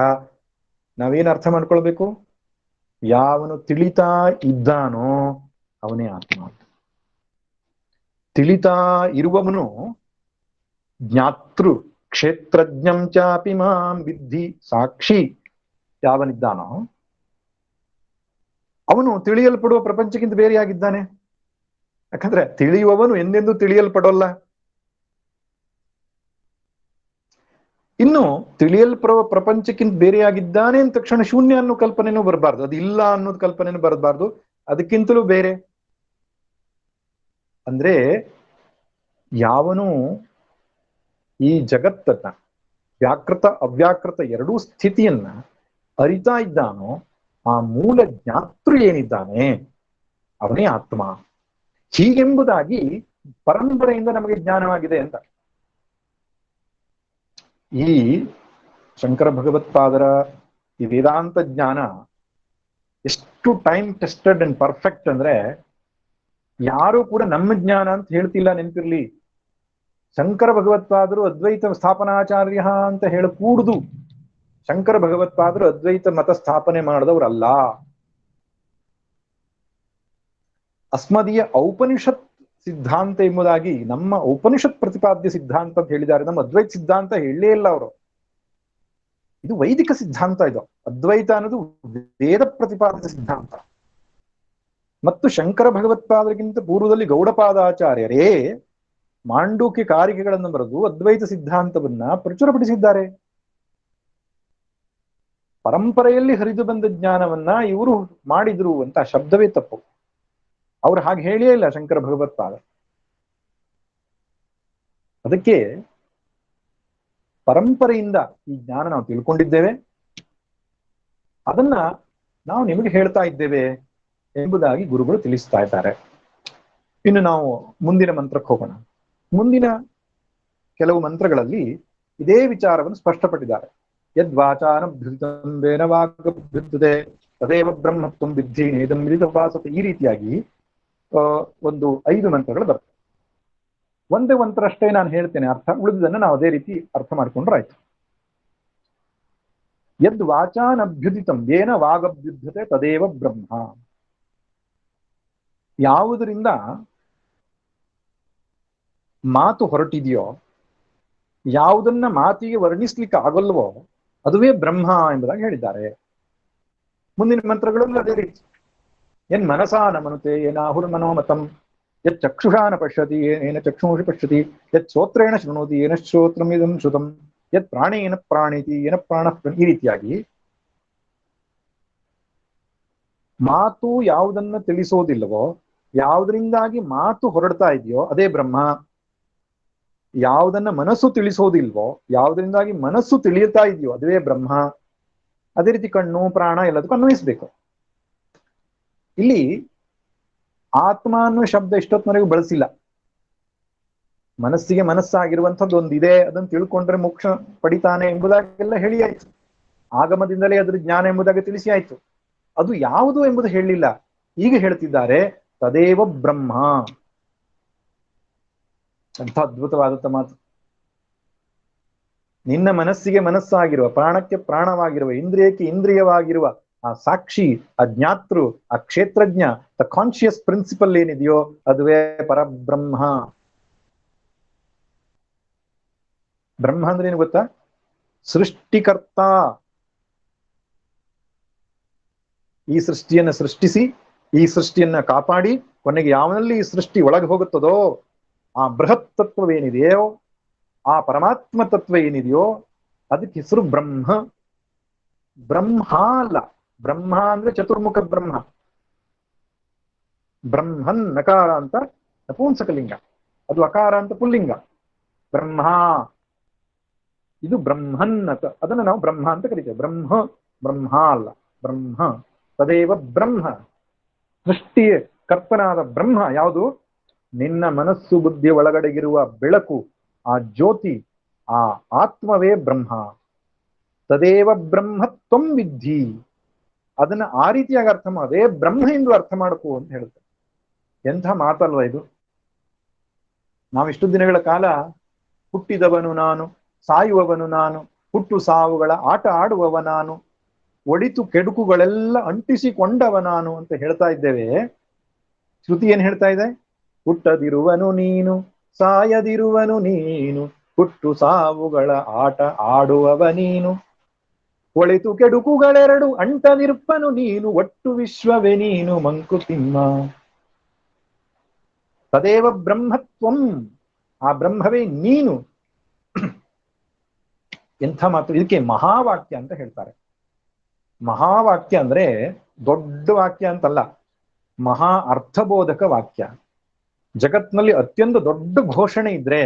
Speaker 3: ನಾವೇನು ಅರ್ಥ ಮಾಡ್ಕೊಳ್ಬೇಕು? ಯಾವನು ತಿಳಿತಾ ಇದ್ದಾನೋ ಅವನೇ ಆತ್ಮ. ತಿಳಿತಾ ಇರುವವನು ಜ್ಞಾತೃ ಕ್ಷೇತ್ರಜ್ಞಂ ಚಾಪಿ ಮಾಂ ವಿದ್ಧಿ ಸಾಕ್ಷಿ ಯಾವನಿದ್ದಾನೋ ಅವನು ತಿಳಿಯಲ್ಪಡುವ ಪ್ರಪಂಚಕ್ಕಿಂತ ಬೇರೆಯಾಗಿದ್ದಾನೆ. ಯಾಕಂದ್ರೆ ತಿಳಿಯುವವನು ಎಂದೆಂದೂ ತಿಳಿಯಲ್ಪಡೋಲ್ಲ. ಇನ್ನು ತಿಳಿಯಲ್ಪಡುವ ಪ್ರಪಂಚಕ್ಕಿಂತ ಬೇರೆಯಾಗಿದ್ದಾನೆ ಅಂದ ತಕ್ಷಣ ಶೂನ್ಯ ಅನ್ನೋ ಕಲ್ಪನೆನೂ ಬರಬಾರ್ದು, ಅದು ಇಲ್ಲ ಅನ್ನೋದು ಕಲ್ಪನೆನೂ ಬರಬಾರ್ದು. ಅದಕ್ಕಿಂತಲೂ ಬೇರೆ ಅಂದ್ರೆ ಯಾವನು ಈ ಜಗತ್ತನ್ನ ವ್ಯಾಕೃತ ಅವ್ಯಾಕೃತ ಎರಡೂ ಸ್ಥಿತಿಯನ್ನ ಅರಿತಾ ಇದ್ದಾನೋ ಆ ಮೂಲ ಜ್ಞಾತೃ ಏನಿದ್ದಾನೆ ಅವನೇ ಆತ್ಮ. ಹೀಗೆಂಬುದಾಗಿ ಪರಂಪರೆಯಿಂದ ನಮಗೆ ಜ್ಞಾನವಾಗಿದೆ ಅಂತ. ಈ ಶಂಕರ ಭಗವತ್ಪಾದರ ಈ ವೇದಾಂತ ಜ್ಞಾನ ಎಷ್ಟು ಟೈಮ್ ಟೆಸ್ಟೆಡ್ ಅಂಡ್ ಪರ್ಫೆಕ್ಟ್ ಅಂದ್ರೆ ಯಾರು ಕೂಡ ನಮ್ಮ ಜ್ಞಾನ ಅಂತ ಹೇಳ್ತಿಲ್ಲ, ನೆನಪಿರ್ಲಿ. ಶಂಕರ ಭಗವತ್ಪಾದರು ಅದ್ವೈತ ಸ್ಥಾಪನಾಚಾರ್ಯ ಅಂತ ಹೇಳಕೂಡುದು. ಶಂಕರ ಭಗವತ್ಪಾದರು ಅದ್ವೈತ ಮತ ಸ್ಥಾಪನೆ ಮಾಡಿದವರಲ್ಲ. ಅಸ್ಮದೀಯ ಔಪನಿಷತ್ ಸಿದ್ಧಾಂತ ಎಂಬುದಾಗಿ ನಮ್ಮ ಉಪನಿಷತ್ ಪ್ರತಿಪಾದ್ಯ ಸಿದ್ಧಾಂತ ಅಂತ ಹೇಳಿದ್ದಾರೆ. ನಮ್ಮ ಅದ್ವೈತ ಸಿದ್ಧಾಂತ ಹೇಳಲೇ ಇಲ್ಲ ಅವರು. ಇದು ವೈದಿಕ ಸಿದ್ಧಾಂತ. ಇದು ಅದ್ವೈತ ಅನ್ನೋದು ವೇದ ಪ್ರತಿಪಾದಿತ ಸಿದ್ಧಾಂತ. ಮತ್ತು ಶಂಕರ ಭಗವತ್ಪಾದರಿಗಿಂತ ಪೂರ್ವದಲ್ಲಿ ಗೌಡಪಾದಾಚಾರ್ಯರೇ ಮಾಂಡೂಕ್ಯ ಕಾರಿಕೆಗಳನ್ನು ಬರೆದು ಅದ್ವೈತ ಸಿದ್ಧಾಂತವನ್ನ ಪ್ರಚುರಪಡಿಸಿದ್ದಾರೆ. ಪರಂಪರೆಯಲ್ಲಿ ಹರಿದು ಬಂದ ಜ್ಞಾನವನ್ನ ಇವರು ಮಾಡಿದ್ರು ಅಂತ ಶಬ್ದವೇ ತಪ್ಪು. ಅವ್ರು ಹಾಗೆ ಹೇಳಿಯೇ ಇಲ್ಲ ಶಂಕರ ಭಗವತ್ಪಾದ. ಅದಕ್ಕೆ ಪರಂಪರೆಯಿಂದ ಈ ಜ್ಞಾನ ನಾವು ತಿಳ್ಕೊಂಡಿದ್ದೇವೆ, ಅದನ್ನ ನಾವು ನಿಮಗೆ ಹೇಳ್ತಾ ಇದ್ದೇವೆ ಎಂಬುದಾಗಿ ಗುರುಗಳು ತಿಳಿಸ್ತಾ ಇದ್ದಾರೆ. ಇನ್ನು ನಾವು ಮುಂದಿನ ಮಂತ್ರಕ್ಕೆ ಹೋಗೋಣ. ಮುಂದಿನ ಕೆಲವು ಮಂತ್ರಗಳಲ್ಲಿ ಇದೇ ವಿಚಾರವನ್ನು ಸ್ಪಷ್ಟಪಟ್ಟಿದ್ದಾರೆ. ಯದ್ವಾಚಾನಭ್ಯುತಂಬೇನ ವಾಗಭ್ಯುತತೆ ತದೇವ ಬ್ರಹ್ಮತ್ವಂ ವಿದ್ಧಿ ನೇದಂ ವಿದಿತವಾಸತೆ. ಈ ರೀತಿಯಾಗಿ ಒಂದು 5 ಮಂತ್ರಗಳು ಬರ್ತವೆ. ಒಂದೇ ಮಂತ್ರ ಅಷ್ಟೇ ನಾನು ಹೇಳ್ತೇನೆ ಅರ್ಥ, ಉಳಿದುದನ್ನು ನಾವು ಅದೇ ರೀತಿ ಅರ್ಥ ಮಾಡ್ಕೊಂಡ್ರೆ ಆಯ್ತು. ಯದ್ ವಾಚಾನಭ್ಯುದಿತಂ ಏನ ವಾಗಭ್ಯುದ್ಯತೆ ತದೇವ ಬ್ರಹ್ಮ. ಯಾವುದರಿಂದ ಮಾತು ಹೊರಟಿದೆಯೋ, ಯಾವುದನ್ನ ಮಾತಿಗೆ ವರ್ಣಿಸ್ಲಿಕ್ಕೆ ಆಗಲ್ವೋ ಅದುವೇ ಬ್ರಹ್ಮ ಎಂಬುದಾಗಿ ಹೇಳಿದ್ದಾರೆ. ಮುಂದಿನ ಮಂತ್ರಗಳಲ್ಲಿ ಅದೇ ರೀತಿ. ಏನ್ ಮನಸಾ ನ ಮನುತೆ ಏನಾಹುರ್ ಮನೋಮತಂ ಯತ್ ಚಕ್ಷುಷಾ ನ ಪಶ್ಯತಿ ಏನ ಚಕ್ಷುಷಿ ಪಶ್ಯತಿ ಯತ್ ಶ್ರೋತ್ರೇಣ ಶೃಣೋತಿ ಏನ ಶ್ರೋತ್ರಮಿದಂ ಶ್ರುತಂ ಯತ್ ಪ್ರಾಣೇನ ಪ್ರಾಣೀತಿ ಏನ ಪ್ರಾಣ. ಈ ರೀತಿಯಾಗಿ ಮಾತು ಯಾವುದನ್ನ ತಿಳಿಸೋದಿಲ್ಲವೋ, ಯಾವುದರಿಂದಾಗಿ ಮಾತು ಹೊರಡ್ತಾ ಇದೆಯೋ ಅದೇ ಬ್ರಹ್ಮ. ಯಾವುದನ್ನ ಮನಸ್ಸು ತಿಳಿಸೋದಿಲ್ವೋ, ಯಾವುದರಿಂದಾಗಿ ಮನಸ್ಸು ತಿಳಿಯುತ್ತಾ ಇದೆಯೋ ಅದುವೇ ಬ್ರಹ್ಮ. ಅದೇ ರೀತಿ ಕಣ್ಣು ಪ್ರಾಣ ಎಲ್ಲದಕ್ಕೂ ಅನ್ವಯಿಸ್ಬೇಕು. ಇಲ್ಲಿ ಆತ್ಮ ಅನ್ನೋ ಶಬ್ದ ಇಷ್ಟೊತ್ತಿನವರೆಗೂ ಬಳಸಿಲ್ಲ. ಮನಸ್ಸಿಗೆ ಮನಸ್ಸಾಗಿರುವಂಥದ್ದು ಒಂದಿದೆ, ಅದನ್ನು ತಿಳ್ಕೊಂಡ್ರೆ ಮೋಕ್ಷ ಪಡಿತಾನೆ ಎಂಬುದಾಗೆಲ್ಲ ಹೇಳಿ ಆಯ್ತು. ಆಗಮದಿಂದಲೇ ಅದ್ರ ಜ್ಞಾನ ಎಂಬುದಾಗಿ ತಿಳಿಸಿ ಆಯ್ತು. ಅದು ಯಾವುದು ಎಂಬುದು ಹೇಳಲಿಲ್ಲ. ಈಗ ಹೇಳ್ತಿದ್ದಾರೆ ತದೇವ ಬ್ರಹ್ಮ. ಅಂತ ಅದ್ಭುತವಾದಂಥ ಮಾತು. ನಿನ್ನ ಮನಸ್ಸಿಗೆ ಮನಸ್ಸಾಗಿರುವ, ಪ್ರಾಣಕ್ಕೆ ಪ್ರಾಣವಾಗಿರುವ, ಇಂದ್ರಿಯಕ್ಕೆ ಇಂದ್ರಿಯವಾಗಿರುವ ಆ ಸಾಕ್ಷಿ, ಆ ಜ್ಞಾತೃ, ಆ ಕ್ಷೇತ್ರಜ್ಞ, ದ ಕಾನ್ಶಿಯಸ್ ಪ್ರಿನ್ಸಿಪಲ್ ಏನಿದೆಯೋ ಅದುವೇ ಪರಬ್ರಹ್ಮ. ಬ್ರಹ್ಮ ಅಂದ್ರೆ ಏನು ಗೊತ್ತಾ? ಸೃಷ್ಟಿಕರ್ತ. ಈ ಸೃಷ್ಟಿಯನ್ನ ಸೃಷ್ಟಿಸಿ, ಈ ಸೃಷ್ಟಿಯನ್ನ ಕಾಪಾಡಿ, ಕೊನೆಗೆ ಯಾವನಲ್ಲಿ ಈ ಸೃಷ್ಟಿ ಒಳಗೆ ಹೋಗುತ್ತದೋ ಆ ಬೃಹತ್ ತತ್ವವೇನಿದೆಯೋ, ಆ ಪರಮಾತ್ಮ ತತ್ವ ಏನಿದೆಯೋ ಅದಕ್ಕೆ ಹೆಸರು ಬ್ರಹ್ಮ. ಬ್ರಹ್ಮ ಅಲ್ಲ, ಬ್ರಹ್ಮ ಅಂದ್ರೆ ಚತುರ್ಮುಖ ಬ್ರಹ್ಮ. ಬ್ರಹ್ಮನ್ ನಕಾರ ಅಂತ ನಪುಂಸಕಲಿಂಗ, ಅದು ಅಕಾರ ಅಂತ ಪುಲ್ಲಿಂಗ. ಬ್ರಹ್ಮ ಇದು ಬ್ರಹ್ಮನ್ ಅಂತ, ಅದನ್ನ ನಾವು ಬ್ರಹ್ಮ ಅಂತ ಕರಿತೇವೆ. ಬ್ರಹ್ಮ ಬ್ರಹ್ಮ ಅಲ್ಲ, ಬ್ರಹ್ಮ. ತದೇವ ಬ್ರಹ್ಮ. ಸೃಷ್ಟಿ ಕರ್ತನಾದ ಬ್ರಹ್ಮ ಯಾವುದು? ನಿನ್ನ ಮನಸ್ಸು ಬುದ್ಧಿ ಒಳಗಡೆಗಿರುವ ಬೆಳಕು, ಆ ಜ್ಯೋತಿ, ಆ ಆತ್ಮವೇ ಬ್ರಹ್ಮ. ತದೇವ ಬ್ರಹ್ಮ ತ್ವಂ ವಿದ್ಧಿ. ಅದನ್ನ ಆ ರೀತಿಯಾಗಿ ಅರ್ಥ ಮಾಡೇ ಬ್ರಹ್ಮ ಎಂದು ಅರ್ಥ ಮಾಡ್ಕೋ ಅಂತ ಹೇಳುತ್ತೆ. ಎಂಥ ಮಾತಲ್ವ ಇದು. ನಾವಿಷ್ಟು ದಿನಗಳ ಕಾಲ ಹುಟ್ಟಿದವನು ನಾನು, ಸಾಯುವವನು ನಾನು, ಹುಟ್ಟು ಸಾವುಗಳ ಆಟ ಆಡುವವ ನಾನು, ಒಳಿತು ಕೆಡುಕುಗಳೆಲ್ಲ ಅಂಟಿಸಿಕೊಂಡವ ನಾನು ಅಂತ ಹೇಳ್ತಾ ಇದ್ದೇವೆ. ಶ್ರುತಿ ಏನ್ ಹೇಳ್ತಾ ಇದೆ? ಹುಟ್ಟದಿರುವನು ನೀನು, ಸಾಯದಿರುವನು ನೀನು, ಹುಟ್ಟು ಸಾವುಗಳ ಆಟ ಆಡುವವ ನೀನು, ಒಳಿತು ಕೆಡುಕುಗಳೆರಡು ಅಂಟದಿರ್ಪನು ನೀನು, ಒಟ್ಟು ವಿಶ್ವವೇ ನೀನು ಮಂಕುತಿಮ್ಮ. ತದೇವ ಬ್ರಹ್ಮತ್ವಂ. ಆ ಬ್ರಹ್ಮವೇ ನೀನು. ಎಂಥ ಮಾತು! ಇದಕ್ಕೆ ಮಹಾವಾಕ್ಯ ಅಂತ ಹೇಳ್ತಾರೆ. ಮಹಾವಾಕ್ಯ ಅಂದ್ರೆ ದೊಡ್ಡ ವಾಕ್ಯ ಅಂತಲ್ಲ, ಮಹಾ ಅರ್ಥಬೋಧಕ ವಾಕ್ಯ. ಜಗತ್ನಲ್ಲಿ ಅತ್ಯಂತ ದೊಡ್ಡ ಘೋಷಣೆ ಇದ್ರೆ,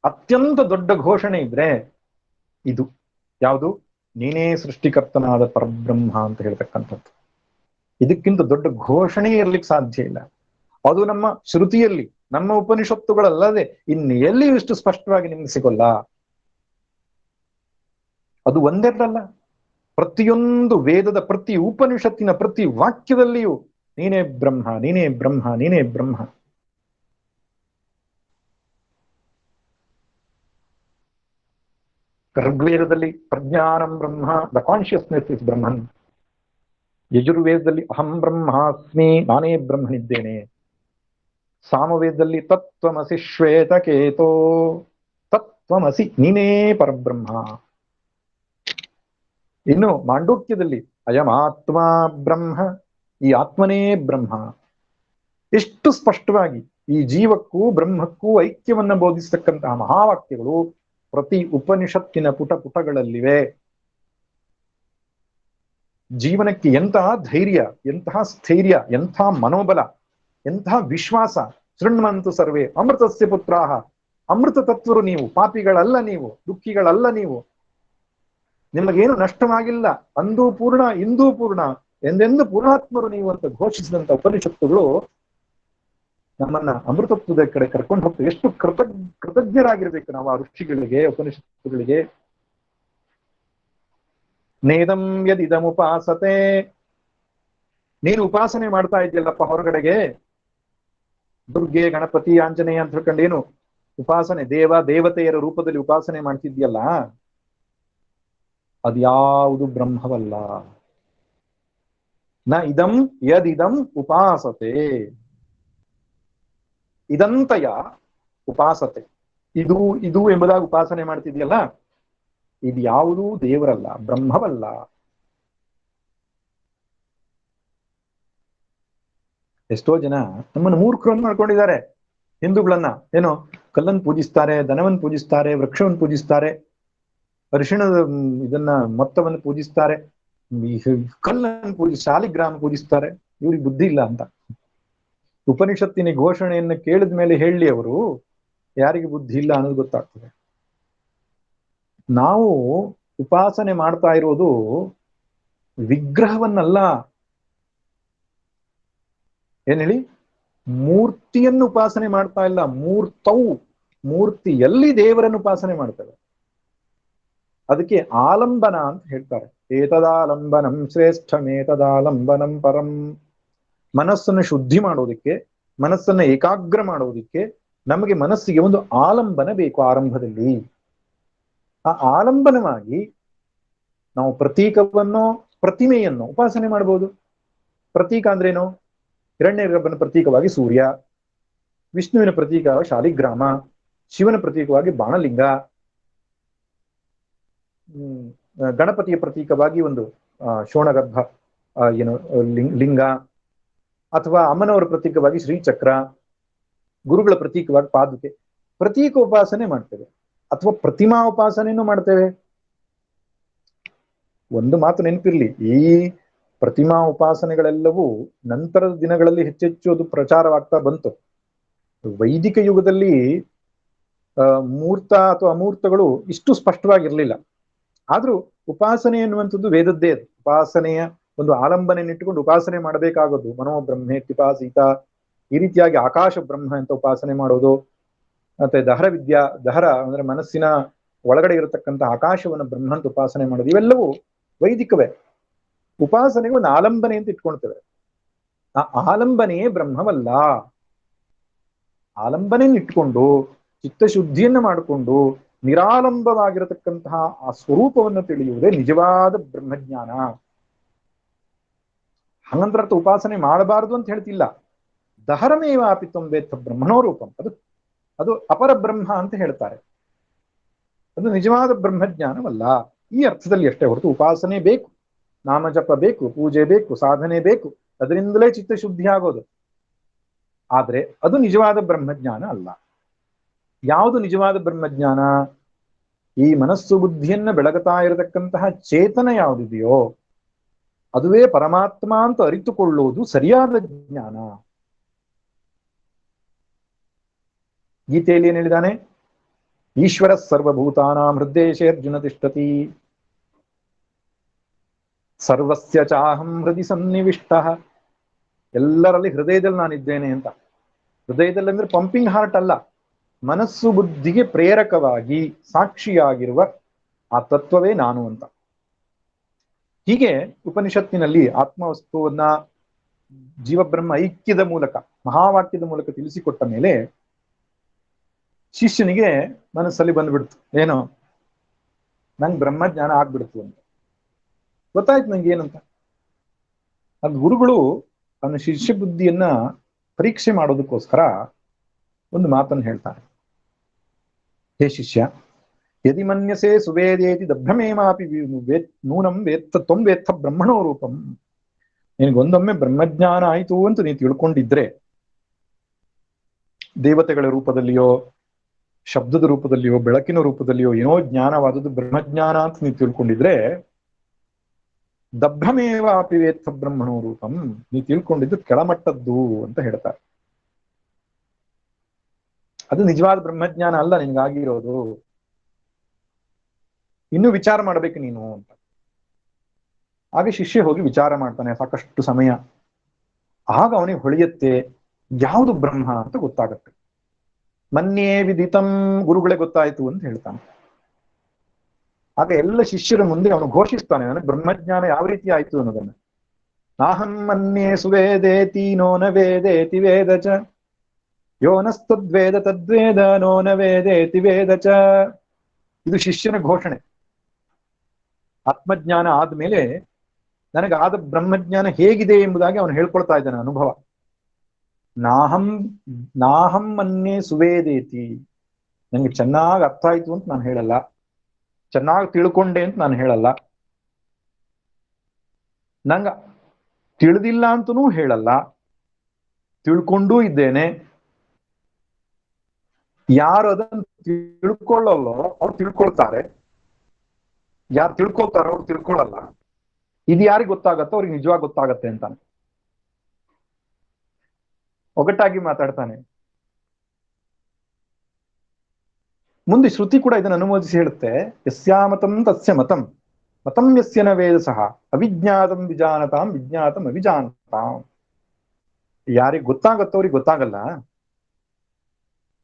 Speaker 3: ಅತ್ಯಂತ ದೊಡ್ಡ ಘೋಷಣೆ ಇದ್ರೆ ಇದು ಯಾವುದು? ನೀನೇ ಸೃಷ್ಟಿಕರ್ತನಾದ ಪರಬ್ರಹ್ಮ ಅಂತ ಹೇಳ್ತಕ್ಕಂಥದ್ದು. ಇದಕ್ಕಿಂತ ದೊಡ್ಡ ಘೋಷಣೆ ಇರ್ಲಿಕ್ಕೆ ಸಾಧ್ಯ ಇಲ್ಲ. ಅದು ನಮ್ಮ ಶ್ರುತಿಯಲ್ಲಿ, ನಮ್ಮ ಉಪನಿಷತ್ತುಗಳಲ್ಲದೆ ಇನ್ನು ಎಲ್ಲಿಯೂ ಇಷ್ಟು ಸ್ಪಷ್ಟವಾಗಿ ನಿಮ್ಗೆ ಸಿಗೋಲ್ಲ. ಅದು ಒಂದೆರಡಲ್ಲ, ಪ್ರತಿಯೊಂದು ವೇದದ, ಪ್ರತಿ ಉಪನಿಷತ್ತಿನ ಪ್ರತಿ ವಾಕ್ಯದಲ್ಲಿಯೂ ನೀನೇ ಬ್ರಹ್ಮ, ನೀನೇ ಬ್ರಹ್ಮ, ನೀನೇ ಬ್ರಹ್ಮ. ಋಗ್ವೇದದಲ್ಲಿ ಪ್ರಜ್ಞಾನಂ ಬ್ರಹ್ಮ, ದ ಕಾನ್ಶಿಯಸ್ನೆಸ್ ಇಸ್ ಬ್ರಹ್ಮನ್. ಯಜುರ್ವೇದದಲ್ಲಿ ಅಹಂ ಬ್ರಹ್ಮಾಸ್ಮಿ, ನಾನೇ ಬ್ರಹ್ಮನಿದ್ದೇನೆ. ಸಾಮವೇದದಲ್ಲಿ ತತ್ವಮಸಿ ಶ್ವೇತಕೇತೋ, ತತ್ವಮಸಿ, ನೀನೇ ಪರಬ್ರಹ್ಮ. ಇನ್ನು ಮಾಂಡೂಕ್ಯದಲ್ಲಿ ಅಯಮಾತ್ಮ ಬ್ರಹ್ಮ, ಈ ಆತ್ಮನೇ ಬ್ರಹ್ಮ. ಎಷ್ಟು ಸ್ಪಷ್ಟವಾಗಿ ಈ ಜೀವಕ್ಕೂ ಬ್ರಹ್ಮಕ್ಕೂ ಐಕ್ಯವನ್ನ ಬೋಧಿಸತಕ್ಕಂತಹ ಮಹಾವಾಕ್ಯಗಳು ಪ್ರತಿ ಉಪನಿಷತ್ತಿನ ಪುಟ ಪುಟಗಳಲ್ಲಿವೆ. ಜೀವನಕ್ಕೆ ಎಂತಹ ಧೈರ್ಯ, ಎಂತಹ ಸ್ಥೈರ್ಯ, ಎಂಥ ಮನೋಬಲ, ಎಂತಹ ವಿಶ್ವಾಸ. ಶೃಣ್ವಂತು ಸರ್ವೇ ಅಮೃತಸ್ಯ ಪುತ್ರಾಹ. ಅಮೃತ ತತ್ವರು ನೀವು, ಪಾಪಿಗಳಲ್ಲ ನೀವು, ದುಃಖಿಗಳಲ್ಲ ನೀವು, ನಿಮಗೇನು ನಷ್ಟವಾಗಿಲ್ಲ, ಅಂದೂ ಪೂರ್ಣ ಇಂದೂ ಪೂರ್ಣ, ಎಂದೆಂದು ಪೂರ್ಣಾತ್ಮರು ನೀವು ಅಂತ ಘೋಷಿಸಿದಂತ ಉಪನಿಷತ್ತುಗಳು ನಮ್ಮನ್ನ ಅಮೃತತ್ವದ ಕಡೆ ಕರ್ಕೊಂಡು ಹೋಗ್ತವೆ. ಎಷ್ಟು ಕೃತಜ್ಞರಾಗಿರ್ಬೇಕು ನಾವು ಆ ಋಷಿಗಳಿಗೆ, ಉಪನಿಷತ್ತುಗಳಿಗೆ. ನೇದಂ ಯದಿದಂ ಉಪಾಸತೆ. ನೀನು ಉಪಾಸನೆ ಮಾಡ್ತಾ ಇದೆಯಲ್ಲಪ್ಪ ಹೊರಗಡೆಗೆ, ದುರ್ಗೆ ಗಣಪತಿ ಆಂಜನೇಯ ಅಂತ ಹೇಳ್ಕೊಂಡು ಏನು ಉಪಾಸನೆ ದೇವತೆಯರ ರೂಪದಲ್ಲಿ ಉಪಾಸನೆ ಮಾಡ್ತಿದ್ಯಲ್ಲ, ಅದ್ಯಾವುದು ಬ್ರಹ್ಮವಲ್ಲ. ನ ಇದಂ ಯದಿದಂ ಉಪಾಸತೆ ಇದಂತಯ ಉಪಾಸತೆ. ಇದು ಎಂಬುದಾಗಿ ಉಪಾಸನೆ ಮಾಡ್ತಿದ್ಯಲ್ಲ, ಇದು ಯಾವುದೂ ದೇವರಲ್ಲ, ಬ್ರಹ್ಮವಲ್ಲ. ಎಷ್ಟೋ ಜನ ನಮ್ಮನ್ನು ಮೂರ್ಖರನ್ನು ಮಾಡ್ಕೊಂಡಿದ್ದಾರೆ. ಹಿಂದೂಗಳನ್ನ ಏನೋ ಕಲ್ಲನ್ನು ಪೂಜಿಸ್ತಾರೆ, ದನವನ್ನು ಪೂಜಿಸ್ತಾರೆ, ವೃಕ್ಷವನ್ನು ಪೂಜಿಸ್ತಾರೆ, ಅರಿಶಿಣದ ಇದನ್ನ ಮೊತ್ತವನ್ನು ಪೂಜಿಸ್ತಾರೆ, ಕಲ್ಲನ್ನು ಶಾಲಿಗ್ರಾಮ ಪೂಜಿಸ್ತಾರೆ. ಇವ್ರಿಗೆ ಬುದ್ಧಿ ಇಲ್ಲ ಅಂತ. ಉಪನಿಷತ್ತಿನ ಘೋಷಣೆಯನ್ನು ಕೇಳಿದ ಮೇಲೆ ಹೇಳಿ ಅವರು ಯಾರಿಗೆ ಬುದ್ಧಿ ಇಲ್ಲ ಅನ್ನೋದು ಗೊತ್ತಾಗ್ತದೆ. ನಾವು ಉಪಾಸನೆ ಮಾಡ್ತಾ ಇರೋದು ವಿಗ್ರಹವನ್ನಲ್ಲ, ಏನ್ ಹೇಳಿ, ಮೂರ್ತಿಯನ್ನು ಉಪಾಸನೆ ಮಾಡ್ತಾ ಇಲ್ಲ. ಮೂರ್ತಿಯಲ್ಲಿ ದೇವರನ್ನು ಉಪಾಸನೆ ಮಾಡ್ತೇವೆ. ಅದಕ್ಕೆ ಆಲಂಬನ ಅಂತ ಹೇಳ್ತಾರೆ. ಏತದಾಲಂಬನಂ ಶ್ರೇಷ್ಠಮೇತದಾಲಂಬನಂ ಪರಂ. ಮನಸ್ಸನ್ನು ಶುದ್ಧಿ ಮಾಡೋದಕ್ಕೆ, ಮನಸ್ಸನ್ನು ಏಕಾಗ್ರ ಮಾಡೋದಕ್ಕೆ ನಮಗೆ ಮನಸ್ಸಿಗೆ ಒಂದು ಆಲಂಬನ ಬೇಕು. ಆರಂಭದಲ್ಲಿ ಆ ಆಲಂಬನವಾಗಿ ನಾವು ಪ್ರತೀಕವನ್ನೋ ಪ್ರತಿಮೆಯನ್ನು ಉಪಾಸನೆ ಮಾಡಬಹುದು. ಪ್ರತೀಕ ಅಂದ್ರೇನು? ಹಿರಣ್ಯಗರ್ಭನ ಪ್ರತೀಕವಾಗಿ ಸೂರ್ಯ, ವಿಷ್ಣುವಿನ ಪ್ರತೀಕವಾಗಿ ಶಾಲಿಗ್ರಾಮ, ಶಿವನ ಪ್ರತೀಕವಾಗಿ ಬಾಣಲಿಂಗ, ಗಣಪತಿಯ ಪ್ರತೀಕವಾಗಿ ಒಂದು ಶೋಣಗರ್ಭ ಏನು ಲಿಂಗ, ಅಥವಾ ಅಮ್ಮನವರ ಪ್ರತೀಕವಾಗಿ ಶ್ರೀಚಕ್ರ, ಗುರುಗಳ ಪ್ರತೀಕವಾಗಿ ಪಾದುಕೆ. ಪ್ರತೀಕ ಉಪಾಸನೆ ಮಾಡ್ತೇವೆ, ಅಥವಾ ಪ್ರತಿಮಾ ಉಪಾಸನೆಯನ್ನು ಮಾಡ್ತೇವೆ. ಒಂದು ಮಾತು ನೆನಪಿರ್ಲಿ, ಈ ಪ್ರತಿಮಾ ಉಪಾಸನೆಗಳೆಲ್ಲವೂ ನಂತರದ ದಿನಗಳಲ್ಲಿ ಹೆಚ್ಚೆಚ್ಚು ಅದು ಪ್ರಚಾರವಾಗ್ತಾ ಬಂತು. ವೈದಿಕ ಯುಗದಲ್ಲಿ ಮೂರ್ತ ಅಥವಾ ಅಮೂರ್ತಗಳು ಇಷ್ಟು ಸ್ಪಷ್ಟವಾಗಿರ್ಲಿಲ್ಲ. ಆದ್ರೂ ಉಪಾಸನೆ ಎನ್ನುವಂಥದ್ದು ವೇದದ್ದೇ. ಉಪಾಸನೆಯ ಒಂದು ಆಲಂಬನೆಯನ್ನಿಟ್ಟುಕೊಂಡು ಉಪಾಸನೆ ಮಾಡಬೇಕಾಗೋದು. ಮನೋಬ್ರಹ್ಮೆ ಪಿಪಾಸೀತ, ಈ ರೀತಿಯಾಗಿ ಆಕಾಶ ಬ್ರಹ್ಮ ಅಂತ ಉಪಾಸನೆ ಮಾಡೋದು, ಮತ್ತೆ ದಹರ ಅಂದ್ರೆ ಮನಸ್ಸಿನ ಒಳಗಡೆ ಇರತಕ್ಕಂಥ ಆಕಾಶವನ್ನು ಬ್ರಹ್ಮ ಅಂತ ಉಪಾಸನೆ ಮಾಡೋದು, ಇವೆಲ್ಲವೂ ವೈದಿಕವೇ. ಉಪಾಸನೆಗೆ ಒಂದು ಆಲಂಬನೆ ಅಂತ ಇಟ್ಕೊಳ್ತೇವೆ. ಆ ಆಲಂಬನೆಯೇ ಬ್ರಹ್ಮವಲ್ಲ. ಆಲಂಬನೆಯನ್ನು ಇಟ್ಕೊಂಡು ಚಿತ್ತಶುದ್ಧಿಯನ್ನ ಮಾಡಿಕೊಂಡು ನಿರಾಲಂಬವಾಗಿರತಕ್ಕಂತಹ ಆ ಸ್ವರೂಪವನ್ನು ತಿಳಿಯುವುದೇ ನಿಜವಾದ ಬ್ರಹ್ಮಜ್ಞಾನ. ಹಂಗಂದ್ರ ಉಪಾಸನೆ ಮಾಡಬಾರದು ಅಂತ ಹೇಳ್ತಿಲ್ಲ. ದಹರಮೇವ ಅಪಿತ್ವಂ ವೇತ್ತ ಬ್ರಹ್ಮಣೋ ರೂಪಂ, ಅದು ಅಪರ ಬ್ರಹ್ಮ ಅಂತ ಹೇಳ್ತಾರೆ. ಅದು ನಿಜವಾದ ಬ್ರಹ್ಮಜ್ಞಾನವಲ್ಲ ಈ ಅರ್ಥದಲ್ಲಿ ಅಷ್ಟೇ ಹೊರತು ಉಪಾಸನೆ ಬೇಕು, ನಾಮಜಪ ಬೇಕು, ಪೂಜೆ ಬೇಕು, ಸಾಧನೆ ಬೇಕು, ಅದರಿಂದಲೇ ಚಿತ್ತಶುದ್ಧಿ ಆಗೋದು. ಆದ್ರೆ ಅದು ನಿಜವಾದ ಬ್ರಹ್ಮಜ್ಞಾನ ಅಲ್ಲ. ಯಾವುದು ನಿಜವಾದ ಬ್ರಹ್ಮಜ್ಞಾನ? ಈ ಮನಸ್ಸು ಬುದ್ಧಿಯನ್ನ ಬೆಳಗುತ್ತಾ ಇರತಕ್ಕಂತಹ ಚೇತನ ಯಾವುದಿದೆಯೋ ಅದುವೇ ಪರಮಾತ್ಮ ಅಂತ ಅರಿತುಕೊಳ್ಳುವುದು ಸರಿಯಾದ ಜ್ಞಾನ. ಗೀತೆಯಲ್ಲಿ ಏನ್ ಹೇಳಿದಾನೆ? ಈಶ್ವರ ಸರ್ವಭೂತಾನಾಂ ಹೃದಯೇಶೇರ್ಜುನ ತಿಷ್ಠತಿ, ಸರ್ವಸ್ಯ ಚಾಹಂ ಹೃದಯ ಸನ್ನಿವಿಷ್ಟ. ಎಲ್ಲರಲ್ಲಿ ಹೃದಯದಲ್ಲಿ ನಾನಿದ್ದೇನೆ ಅಂತ. ಹೃದಯದಲ್ಲಿ ಅಂದ್ರೆ ಪಂಪಿಂಗ್ ಹಾರ್ಟ್ ಅಲ್ಲ, ಮನಸ್ಸು ಬುದ್ಧಿಗೆ ಪ್ರೇರಕವಾಗಿ ಸಾಕ್ಷಿಯಾಗಿರುವ ಆ ತತ್ವವೇ ನಾನು ಅಂತ. ಹೀಗೆ ಉಪನಿಷತ್ತಿನಲ್ಲಿ ಆತ್ಮವಸ್ತುವನ್ನ ಜೀವಬ್ರಹ್ಮ ಐಕ್ಯದ ಮೂಲಕ, ಮಹಾವಾಕ್ಯದ ಮೂಲಕ ತಿಳಿಸಿಕೊಟ್ಟ ಮೇಲೆ ಶಿಷ್ಯನಿಗೆ ಮನಸ್ಸಲ್ಲಿ ಬಂದ್ಬಿಡ್ತು, ಏನೋ ನಂಗೆ ಬ್ರಹ್ಮಜ್ಞಾನ ಆಗ್ಬಿಡ್ತು ಅಂತ. ಗೊತ್ತಾಯ್ತು ನಂಗೆ ಏನಂತ. ಅದು ಗುರುಗಳು ಅವನ ಶಿಷ್ಯ ಬುದ್ಧಿಯನ್ನ ಪರೀಕ್ಷೆ ಮಾಡೋದಕ್ಕೋಸ್ಕರ ಒಂದು ಮಾತನ್ನು ಹೇಳ್ತಾರೆ. ಹೇ ಶಿಷ್ಯ, ಯದಿ ಮನ್ಯಸೆ ಸುವೇದೇತಿ ದಭ್ರಮೇಮಾಪಿ ನೂನಂ ವೇತ್ತ ತ್ವಂ ವೇತ್ತ ಬ್ರಹ್ಮಣೋ ರೂಪಂ. ನಿನಗೊಂದೊಮ್ಮೆ ಬ್ರಹ್ಮಜ್ಞಾನ ಆಯ್ತು ಅಂತ ನೀನು ತಿಳ್ಕೊಂಡಿದ್ರೆ, ದೇವತೆಗಳ ರೂಪದಲ್ಲಿಯೋ, ಶಬ್ದದ ರೂಪದಲ್ಲಿಯೋ, ಬೆಳಕಿನ ರೂಪದಲ್ಲಿಯೋ ಏನೋ ಜ್ಞಾನವಾದದ್ದು ಬ್ರಹ್ಮಜ್ಞಾನ ಅಂತ ನೀವು ತಿಳ್ಕೊಂಡಿದ್ರೆ, ದಭ್ರಮೇವ ಅಪಿ ವೇತ್ತ ಬ್ರಹ್ಮಣೋ ರೂಪಂ, ನೀವು ತಿಳ್ಕೊಂಡಿದ್ದು ಕೆಳಮಟ್ಟದ್ದು ಅಂತ ಹೇಳ್ತಾರೆ. ಅದು ನಿಜವಾದ ಬ್ರಹ್ಮಜ್ಞಾನ ಅಲ್ಲ ನಿನ್ಗಾಗಿರೋದು, ಇನ್ನೂ ವಿಚಾರ ಮಾಡ್ಬೇಕು ನೀನು ಅಂತ. ಹಾಗೆ ಶಿಷ್ಯ ಹೋಗಿ ವಿಚಾರ ಮಾಡ್ತಾನೆ ಸಾಕಷ್ಟು ಸಮಯ. ಆಗ ಅವನಿಗೆ ಹೊಳೆಯುತ್ತೆ ಯಾವುದು ಬ್ರಹ್ಮ ಅಂತ ಗೊತ್ತಾಗತ್ತೆ. ಮನ್ಯೇ ವಿದಿತಂ, ಗುರುಗಳೇ ಗೊತ್ತಾಯ್ತು ಅಂತ ಹೇಳ್ತಾನೆ. ಆಗ ಎಲ್ಲ ಶಿಷ್ಯರ ಮುಂದೆ ಅವನು ಘೋಷಿಸ್ತಾನೆ ನನಗೆ ಬ್ರಹ್ಮಜ್ಞಾನ ಯಾವ ರೀತಿ ಆಯ್ತು ಅನ್ನೋದನ್ನ. ನಾಹಂ ಮನ್ಯೇ ಸುವೇದೇತಿ ನೋ ನ ವೇದೇತಿ ವೇದಚ ಯೋನಸ್ತದ್ವೇದ ತದ್ವೇದ ನೋ ನ ವೇದೇತಿ ವೇದ ಚ. ಇದು ಶಿಷ್ಯನ ಘೋಷಣೆ. ಆತ್ಮಜ್ಞಾನ ಆದ್ಮೇಲೆ ನನಗಾದ ಬ್ರಹ್ಮಜ್ಞಾನ ಹೇಗಿದೆ ಎಂಬುದಾಗಿ ಅವನು ಹೇಳ್ಕೊಳ್ತಾ ಇದ್ದಾನೆ ಅನುಭವ. ನಾಹಂ ನಾಹಂ ಮನ್ಯೆ ಸುವೇದೇತಿ. ನಂಗೆ ಚೆನ್ನಾಗಿ ಅರ್ಥ ಆಯ್ತು ಅಂತ ನಾನು ಹೇಳಲ್ಲ, ಚೆನ್ನಾಗಿ ತಿಳ್ಕೊಂಡೆ ಅಂತ ನಾನು ಹೇಳಲ್ಲ, ನಂಗ ತಿಳಿದಿಲ್ಲ ಅಂತನೂ ಹೇಳಲ್ಲ, ತಿಳ್ಕೊಂಡೂ ಇದ್ದೇನೆ. ಯಾರು ಅದನ್ನು ತಿಳ್ಕೊಳ್ಳಲ್ಲೋ ಅವ್ರು ತಿಳ್ಕೊಳ್ತಾರೆ, ಯಾರು ತಿಳ್ಕೊಳ್ತಾರೋ ಅವ್ರು ತಿಳ್ಕೊಳ್ಳಲ್ಲ. ಇದು ಯಾರಿಗೆ ಗೊತ್ತಾಗತ್ತೋ ಅವ್ರಿಗೆ ನಿಜವಾಗಿ ಗೊತ್ತಾಗತ್ತೆ ಅಂತಾನೆ. ಒಗಟಾಗಿ ಮಾತಾಡ್ತಾನೆ. ಮುಂದೆ ಶ್ರುತಿ ಕೂಡ ಇದನ್ನು ಅನುಮೋದಿಸಿ ಹೇಳುತ್ತೆ, ಯಸ್ಯಾಮತಂ ತಸ್ಯ ಮತಂ ಮತಂ ಯಸ್ಯ ನ ವೇದ ಸಹ ಅವಿಜ್ಞಾತಂ ವಿಜಾನತಾಂ ವಿಜ್ಞಾತಂ ಅವಿಜಾನತಾಂ. ಯಾರಿಗೆ ಗೊತ್ತಾಗತ್ತೋ ಅವ್ರಿಗೆ ಗೊತ್ತಾಗಲ್ಲ,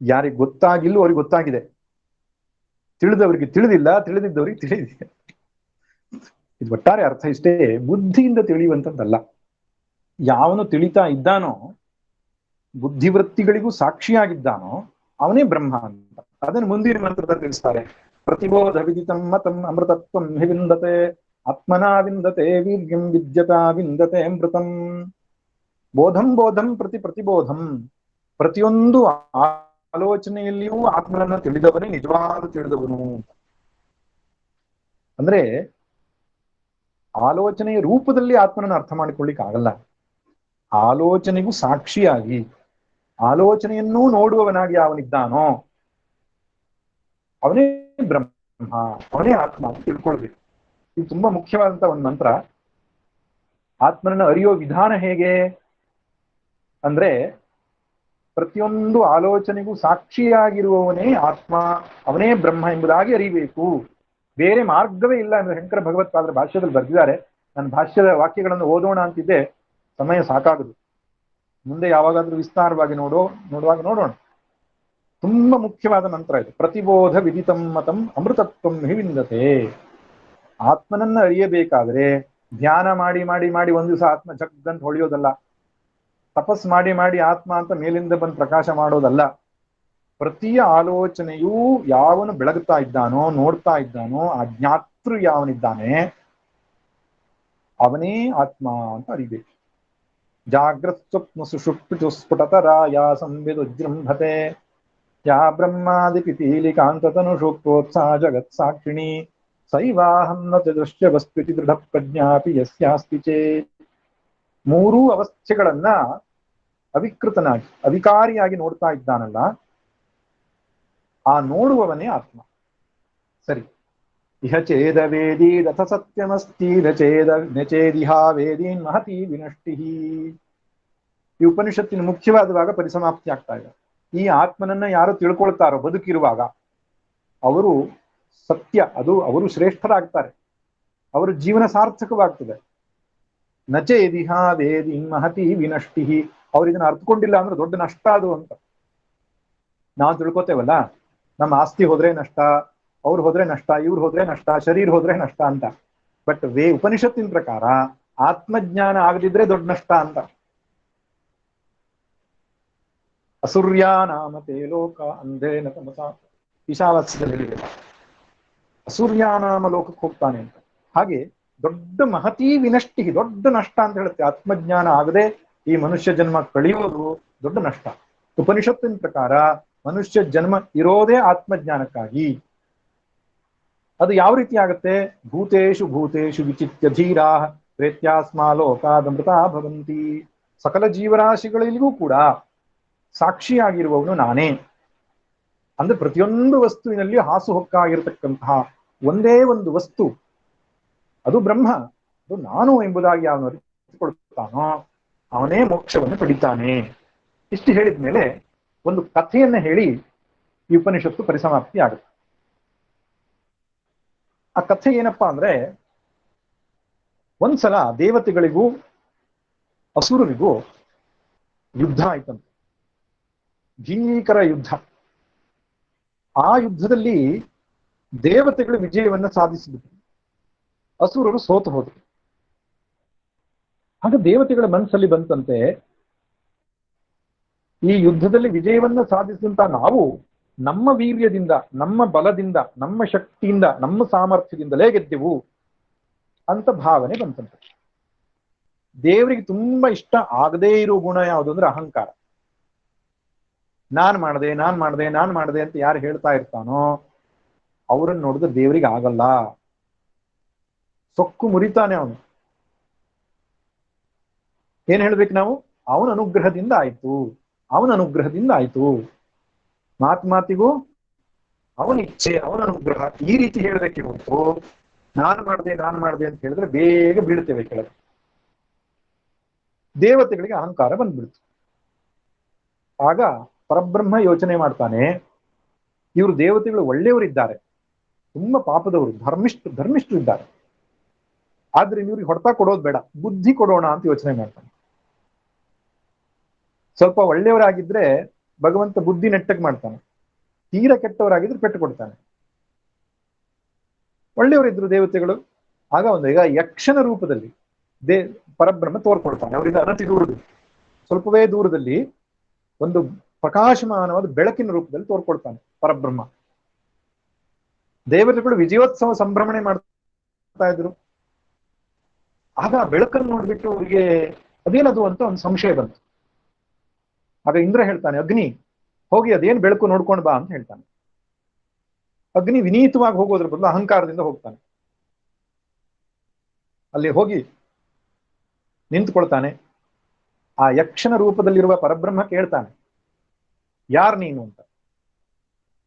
Speaker 3: ಯಾರಿಗೆ ಗೊತ್ತಾಗಿಲ್ಲೋ ಅವ್ರಿಗೆ ಗೊತ್ತಾಗಿದೆ, ತಿಳಿದವರಿಗೆ ತಿಳಿದಿಲ್ಲ, ತಿಳಿದಿದ್ದವ್ರಿಗೆ ತಿಳಿದಿದೆ. ಇದು ಒಟ್ಟಾರೆ ಅರ್ಥ ಇಷ್ಟೇ, ಬುದ್ಧಿಯಿಂದ ತಿಳಿಯುವಂಥದ್ದಲ್ಲ. ಯಾವನು ತಿಳಿತಾ ಇದ್ದಾನೋ, ಬುದ್ಧಿವೃತ್ತಿಗಳಿಗೂ ಸಾಕ್ಷಿಯಾಗಿದ್ದಾನೋ ಅವನೇ ಬ್ರಹ್ಮ ಅಂತ. ಅದನ್ನು ಮುಂದಿನ ಮಂತ್ರದಲ್ಲಿ ತಿಳಿಸ್ತಾರೆ. ಪ್ರತಿಬೋಧ ವಿದಿತಂ ಮತಂ ಅಮೃತತ್ವಂ ಹಿ ವಿಂದತೆ ಆತ್ಮನಾ ವಿಂದತೆ ವೀರ್ಯಂ ವಿದ್ಯತಾ ವಿಂದತೆ ಅಮೃತಂ. ಬೋಧಂ ಬೋಧಂ ಪ್ರತಿಬೋಧಂ. ಪ್ರತಿಯೊಂದು ಆಲೋಚನೆಯಲ್ಲಿಯೂ ಆತ್ಮನನ್ನ ತಿಳಿದವನೇ ನಿಜವಾದ ತಿಳಿದವನು. ಅಂದ್ರೆ ಆಲೋಚನೆಯ ರೂಪದಲ್ಲಿ ಆತ್ಮನನ್ನು ಅರ್ಥ ಮಾಡಿಕೊಳ್ಳಿಕ್ ಆಗಲ್ಲ. ಆಲೋಚನೆಗೂ ಸಾಕ್ಷಿಯಾಗಿ ಆಲೋಚನೆಯನ್ನೂ ನೋಡುವವನಾಗಿ ಅವನಿದ್ದಾನೋ ಅವನೇ ಬ್ರಹ್ಮ, ಅವನೇ ಆತ್ಮ ಅಂತ ತಿಳ್ಕೊಳ್ಬೇಕು. ಇದು ತುಂಬಾ ಮುಖ್ಯವಾದಂತ ಒಂದು ಮಂತ್ರ. ಆತ್ಮನನ್ನು ಅರಿಯೋ ವಿಧಾನ ಹೇಗೆ ಅಂದ್ರೆ, ಪ್ರತಿಯೊಂದು ಆಲೋಚನೆಗೂ ಸಾಕ್ಷಿಯಾಗಿರುವವನೇ ಆತ್ಮ, ಅವನೇ ಬ್ರಹ್ಮ ಎಂಬುದಾಗಿ ಅರಿಬೇಕು. ಬೇರೆ ಮಾರ್ಗವೇ ಇಲ್ಲ ಅಂದ್ರೆ ಶಂಕರ ಭಗವತ್ಪಾದರ ಭಾಷ್ಯದಲ್ಲಿ ಬರೆದಿದ್ದಾರೆ. ನನ್ನ ಭಾಷ್ಯದ ವಾಕ್ಯಗಳನ್ನು ಓದೋಣ ಅಂತಿದ್ದೆ, ಸಮಯ ಸಾಕಾಗದು. ಮುಂದೆ ಯಾವಾಗಾದ್ರೂ ವಿಸ್ತಾರವಾಗಿ ನೋಡುವಾಗ ನೋಡೋಣ. ತುಂಬಾ ಮುಖ್ಯವಾದ ಮಂತ್ರ ಇದು. ಪ್ರತಿಬೋಧ ವಿದಿತಂ ಮತಂ ಅಮೃತತ್ವಂ ಹಿ ವಿಂದತೆ. ಆತ್ಮನನ್ನ ಅರಿಯಬೇಕಾದ್ರೆ ಧ್ಯಾನ ಮಾಡಿ ಮಾಡಿ ಮಾಡಿ ಒಂದು ದಿವಸ ಆತ್ಮ ಜಗ್ಗಂತ ಹೊಳೆಯೋದಲ್ಲ, ತಪಸ್ ಮಾಡಿ ಮಾಡಿ ಆತ್ಮ ಅಂತ ಮೇಲಿಂದ ಬಂದು ಪ್ರಕಾಶ ಮಾಡೋದಲ್ಲ. ಪ್ರತಿ ಆಲೋಚನೆಯೂ ಯಾವನು ಬೆಳಗುತ್ತಾ ಇದ್ದಾನೋ, ನೋಡ್ತಾ ಇದ್ದಾನೋ, ಆ ಜ್ಞಾತೃ ಯಾವನಿದ್ದಾನೆ ಅವನೇ ಆತ್ಮ ಅಂತ ಅರಿಬೇಕು. ಜಾಗ್ರತ್ ಸ್ವಪ್ನ ಸುಷುಪ್ತು ಸ್ಫುಟತರಾಯ ಸಂವಿದುಜೃಂಭತೆ ಯಾ ಬ್ರಹ್ಮಾದಿ ಪಿಪೀಲಿಕಾಂತತನುಷು ಪ್ರೋತ್ಸಾಹ ಜಗತ್ ಸಾಕ್ಷಿಣಿ ಸೈವಾಹಂ ನ ದೃಶ್ಯ ವಸ್ತುತಿ ದೃಢ ಪ್ರಜ್ಞಾಪಿ ಯಸ್ಯಾಸ್ತಿ ಚೇತ್. ಮೂರೂ ಅವಸ್ಥೆಗಳನ್ನ ಅವಿಕೃತನಾಗಿ ಅವಿಕಾರಿಯಾಗಿ ನೋಡ್ತಾ ಇದ್ದಾನಲ್ಲ, ಆ ನೋಡುವವನೇ ಆತ್ಮ. ಸರಿ, ಇಹ ಚೇದ ವೇದಿ ರಥ ಸತ್ಯಮಸ್ತಿ ನಚೇದಿಹಾ ವೇದೀನ್ ಮಹತಿ ವಿನಷ್ಟಿ. ಈ ಉಪನಿಷತ್ತಿನ ಮುಖ್ಯವಾದ ಭಾಗ ಪರಿಸಮಾಪ್ತಿ ಆಗ್ತಾ ಇದೆ. ಈ ಆತ್ಮನನ್ನ ಯಾರು ತಿಳ್ಕೊಳ್ತಾರೋ ಬದುಕಿರುವಾಗ ಅವರು ಸತ್ಯ, ಅವರು ಶ್ರೇಷ್ಠರಾಗ್ತಾರೆ, ಅವರ ಜೀವನ ಸಾರ್ಥಕವಾಗ್ತದೆ. ನಚೇದಿಹಾ ವೇದೀನ್ ಮಹತಿ ವಿನಷ್ಟಿ. ಅವ್ರು ಇದನ್ನ ಅರ್ಥಕೊಂಡಿಲ್ಲ ಅಂದ್ರೆ ದೊಡ್ಡ ನಷ್ಟ ಅದು ಅಂತ. ನಾವು ತಿಳ್ಕೊತೇವಲ್ಲ, ನಮ್ಮ ಆಸ್ತಿ ಹೋದ್ರೆ ನಷ್ಟ, ಅವ್ರು ಹೋದ್ರೆ ನಷ್ಟ, ಇವ್ರು ಹೋದ್ರೆ ನಷ್ಟ, ಶರೀರ ಹೋದ್ರೆ ನಷ್ಟ ಅಂತ. ಬಟ್ ಉಪನಿಷತ್ತಿನ ಪ್ರಕಾರ ಆತ್ಮಜ್ಞಾನ ಆಗದಿದ್ರೆ ದೊಡ್ಡ ನಷ್ಟ ಅಂತ. ಅಸುರ್ಯ ನಾಮತೆ ಲೋಕ ಅಂಧೇನ ತಮಸ ಈಶಾವಾಸ್ಯದಲ್ಲಿ ಹೇಳಿದೆ. ಅಸುರ್ಯ ನಾಮ ಲೋಕಕ್ಕೆ ಹೋಗ್ತಾನೆ ಅಂತ. ಹಾಗೆ ದೊಡ್ಡ ಮಹತಿ ವಿನಷ್ಟಿ, ದೊಡ್ಡ ನಷ್ಟ ಅಂತ ಹೇಳುತ್ತೆ. ಆತ್ಮಜ್ಞಾನ ಆಗದೆ ಈ ಮನುಷ್ಯ ಜನ್ಮ ಕಳೆಯೋದು ದೊಡ್ಡ ನಷ್ಟ. ಉಪನಿಷತ್ತಿನ ಪ್ರಕಾರ ಮನುಷ್ಯ ಜನ್ಮ ಇರೋದೇ ಆತ್ಮಜ್ಞಾನಕ್ಕಾಗಿ. ಅದು ಯಾವ ರೀತಿ ಆಗುತ್ತೆ? ಭೂತೇಶು ಭೂತೇಶು ವಿಚಿತ್ಯ ಧೀರಾ ಪ್ರೇತ್ಯಾಸ್ಮಾ ಲೋಕಾದಮೃತಾ ಭವಂತಿ. ಸಕಲ ಜೀವರಾಶಿಗಳಿಗೂ ಕೂಡ ಸಾಕ್ಷಿಯಾಗಿರುವವನು ನಾನೇ. ಅಂದ್ರೆ ಪ್ರತಿಯೊಂದು ವಸ್ತುವಿನಲ್ಲಿ ಹಾಸುಹೊಕ್ಕಾಗಿರ್ತಕ್ಕಂತಹ ಒಂದೇ ಒಂದು ವಸ್ತು, ಅದು ಬ್ರಹ್ಮ, ಅದು ನಾನು ಎಂಬುದಾಗಿ ಅವನು ಅರಿತುಕೊಳ್ಳುತ್ತಾನೋ ಅವನೇ ಮೋಕ್ಷವನ್ನು ಪಡಿತಾನೆ. ಇಷ್ಟು ಹೇಳಿದ್ಮೇಲೆ ಒಂದು ಕಥೆಯನ್ನ ಹೇಳಿ ಈ ಉಪನಿಷತ್ತು ಪರಿಸಮಾಪ್ತಿ ಆಗುತ್ತೆ. ಆ ಕಥೆ ಏನಪ್ಪಾ ಅಂದ್ರೆ, ಒಂದ್ಸಲ ದೇವತೆಗಳಿಗೂ ಅಸುರರಿಗೂ ಯುದ್ಧ ಆಯ್ತಂತೆ, ಭೀಕರ ಯುದ್ಧ. ಆ ಯುದ್ಧದಲ್ಲಿ ದೇವತೆಗಳು ವಿಜಯವನ್ನ ಸಾಧಿಸಿಬಿಟ್ರು, ಅಸುರರು ಸೋತು ಹೋದರು. ಆಗ ದೇವತೆಗಳ ಮನಸ್ಸಲ್ಲಿ ಬಂತಂತೆ, ಈ ಯುದ್ಧದಲ್ಲಿ ವಿಜಯವನ್ನ ಸಾಧಿಸಿದಂತ ನಾವು ನಮ್ಮ ವೀರ್ಯದಿಂದ, ನಮ್ಮ ಬಲದಿಂದ, ನಮ್ಮ ಶಕ್ತಿಯಿಂದ, ನಮ್ಮ ಸಾಮರ್ಥ್ಯದಿಂದಲೇ ಗೆದ್ದೆವು ಅಂತ ಭಾವನೆ ಬಂತಂತೆ. ದೇವರಿಗೆ ತುಂಬಾ ಇಷ್ಟ ಆಗದೇ ಇರೋ ಗುಣ ಯಾವುದು ಅಂದ್ರೆ ಅಹಂಕಾರ. ನಾನ್ ಮಾಡ್ದೆ ಅಂತ ಯಾರು ಹೇಳ್ತಾ ಇರ್ತಾನೋ ಅವರನ್ನು ನೋಡಿದ್ರೆ ದೇವರಿಗೆ ಆಗಲ್ಲ, ಸೊಕ್ಕು ಮುರಿತಾನೆ ಅವನು. ಏನ್ ಹೇಳ್ಬೇಕು ನಾವು? ಅವನ ಅನುಗ್ರಹದಿಂದ ಆಯ್ತು, ಮಾತಿಗೂ ಅವನ ಇಚ್ಛೆ, ಅವನ ಅನುಗ್ರಹ, ಈ ರೀತಿ ಹೇಳ್ಬೇಕೆ ಹೊರತು ನಾನು ಮಾಡ್ದೆ ಅಂತ ಹೇಳಿದ್ರೆ ಬೇಗ ಬೀಳ್ತೇವೆ ಕೆಳಗೆ. ದೇವತೆಗಳಿಗೆ ಅಹಂಕಾರ ಬಂದ್ಬಿಡ್ತು. ಆಗ ಪರಬ್ರಹ್ಮ ಯೋಚನೆ ಮಾಡ್ತಾನೆ, ಇವರು ದೇವತೆಗಳು ಒಳ್ಳೆಯವರಿದ್ದಾರೆ, ತುಂಬಾ ಪಾಪದವರು, ಧರ್ಮಿಷ್ಠರು ಇದ್ದಾರೆ, ಆದ್ರೆ ಇವ್ರಿಗೆ ಹೊಡೆತ ಕೊಡೋದು ಬೇಡ, ಬುದ್ಧಿ ಕೊಡೋಣ ಅಂತ ಯೋಚನೆ ಮಾಡ್ತಾನೆ. ಸ್ವಲ್ಪ ಒಳ್ಳೆಯವರಾಗಿದ್ರೆ ಭಗವಂತ ಬುದ್ಧಿ ನೆಟ್ಟಗೆ ಮಾಡ್ತಾನೆ, ತೀರ ಕೆಟ್ಟವರಾಗಿದ್ರೆ ಪೆಟ್ಟು ಕೊಡ್ತಾನೆ. ಒಳ್ಳೆಯವರಿದ್ರು ದೇವತೆಗಳು. ಆಗ ಈಗ ಯಕ್ಷನ ರೂಪದಲ್ಲಿ ಪರಬ್ರಹ್ಮ ತೋರ್ಕೊಳ್ತಾನೆ. ಅವರಿಂದ ಅನತಿ ದೂರದಲ್ಲಿ, ಸ್ವಲ್ಪವೇ ದೂರದಲ್ಲಿ ಒಂದು ಪ್ರಕಾಶಮಾನವಾದ ಬೆಳಕಿನ ರೂಪದಲ್ಲಿ ತೋರ್ಕೊಳ್ತಾನೆ ಪರಬ್ರಹ್ಮ. ದೇವತೆಗಳು ವಿಜಯೋತ್ಸವ ಸಂಭ್ರಮಣೆ ಮಾಡ್ತಾ ಇದ್ರು. ಆಗ ಬೆಳಕನ್ನು ನೋಡ್ಬಿಟ್ಟು ಅವರಿಗೆ ಅದೇನದು ಅಂತ ಒಂದು ಸಂಶಯ ಬಂತು. ಆಗ ಇಂದ್ರ ಹೇಳ್ತಾನೆ, ಅಗ್ನಿ ಹೋಗಿ ಅದೇನ್ ಬೆಳಕು ನೋಡ್ಕೊಂಡ್ ಬಾ ಅಂತ ಹೇಳ್ತಾನೆ. ಅಗ್ನಿ ವಿನೀತವಾಗಿ ಹೋಗೋದ್ರ ಬದಲು ಅಹಂಕಾರದಿಂದ ಹೋಗ್ತಾನೆ. ಅಲ್ಲಿ ಹೋಗಿ ನಿಂತ್ಕೊಳ್ತಾನೆ. ಆ ಯಕ್ಷನ ರೂಪದಲ್ಲಿರುವ ಪರಬ್ರಹ್ಮ ಕೇಳ್ತಾನೆ, ಯಾರ್ ನೀನು ಅಂತ.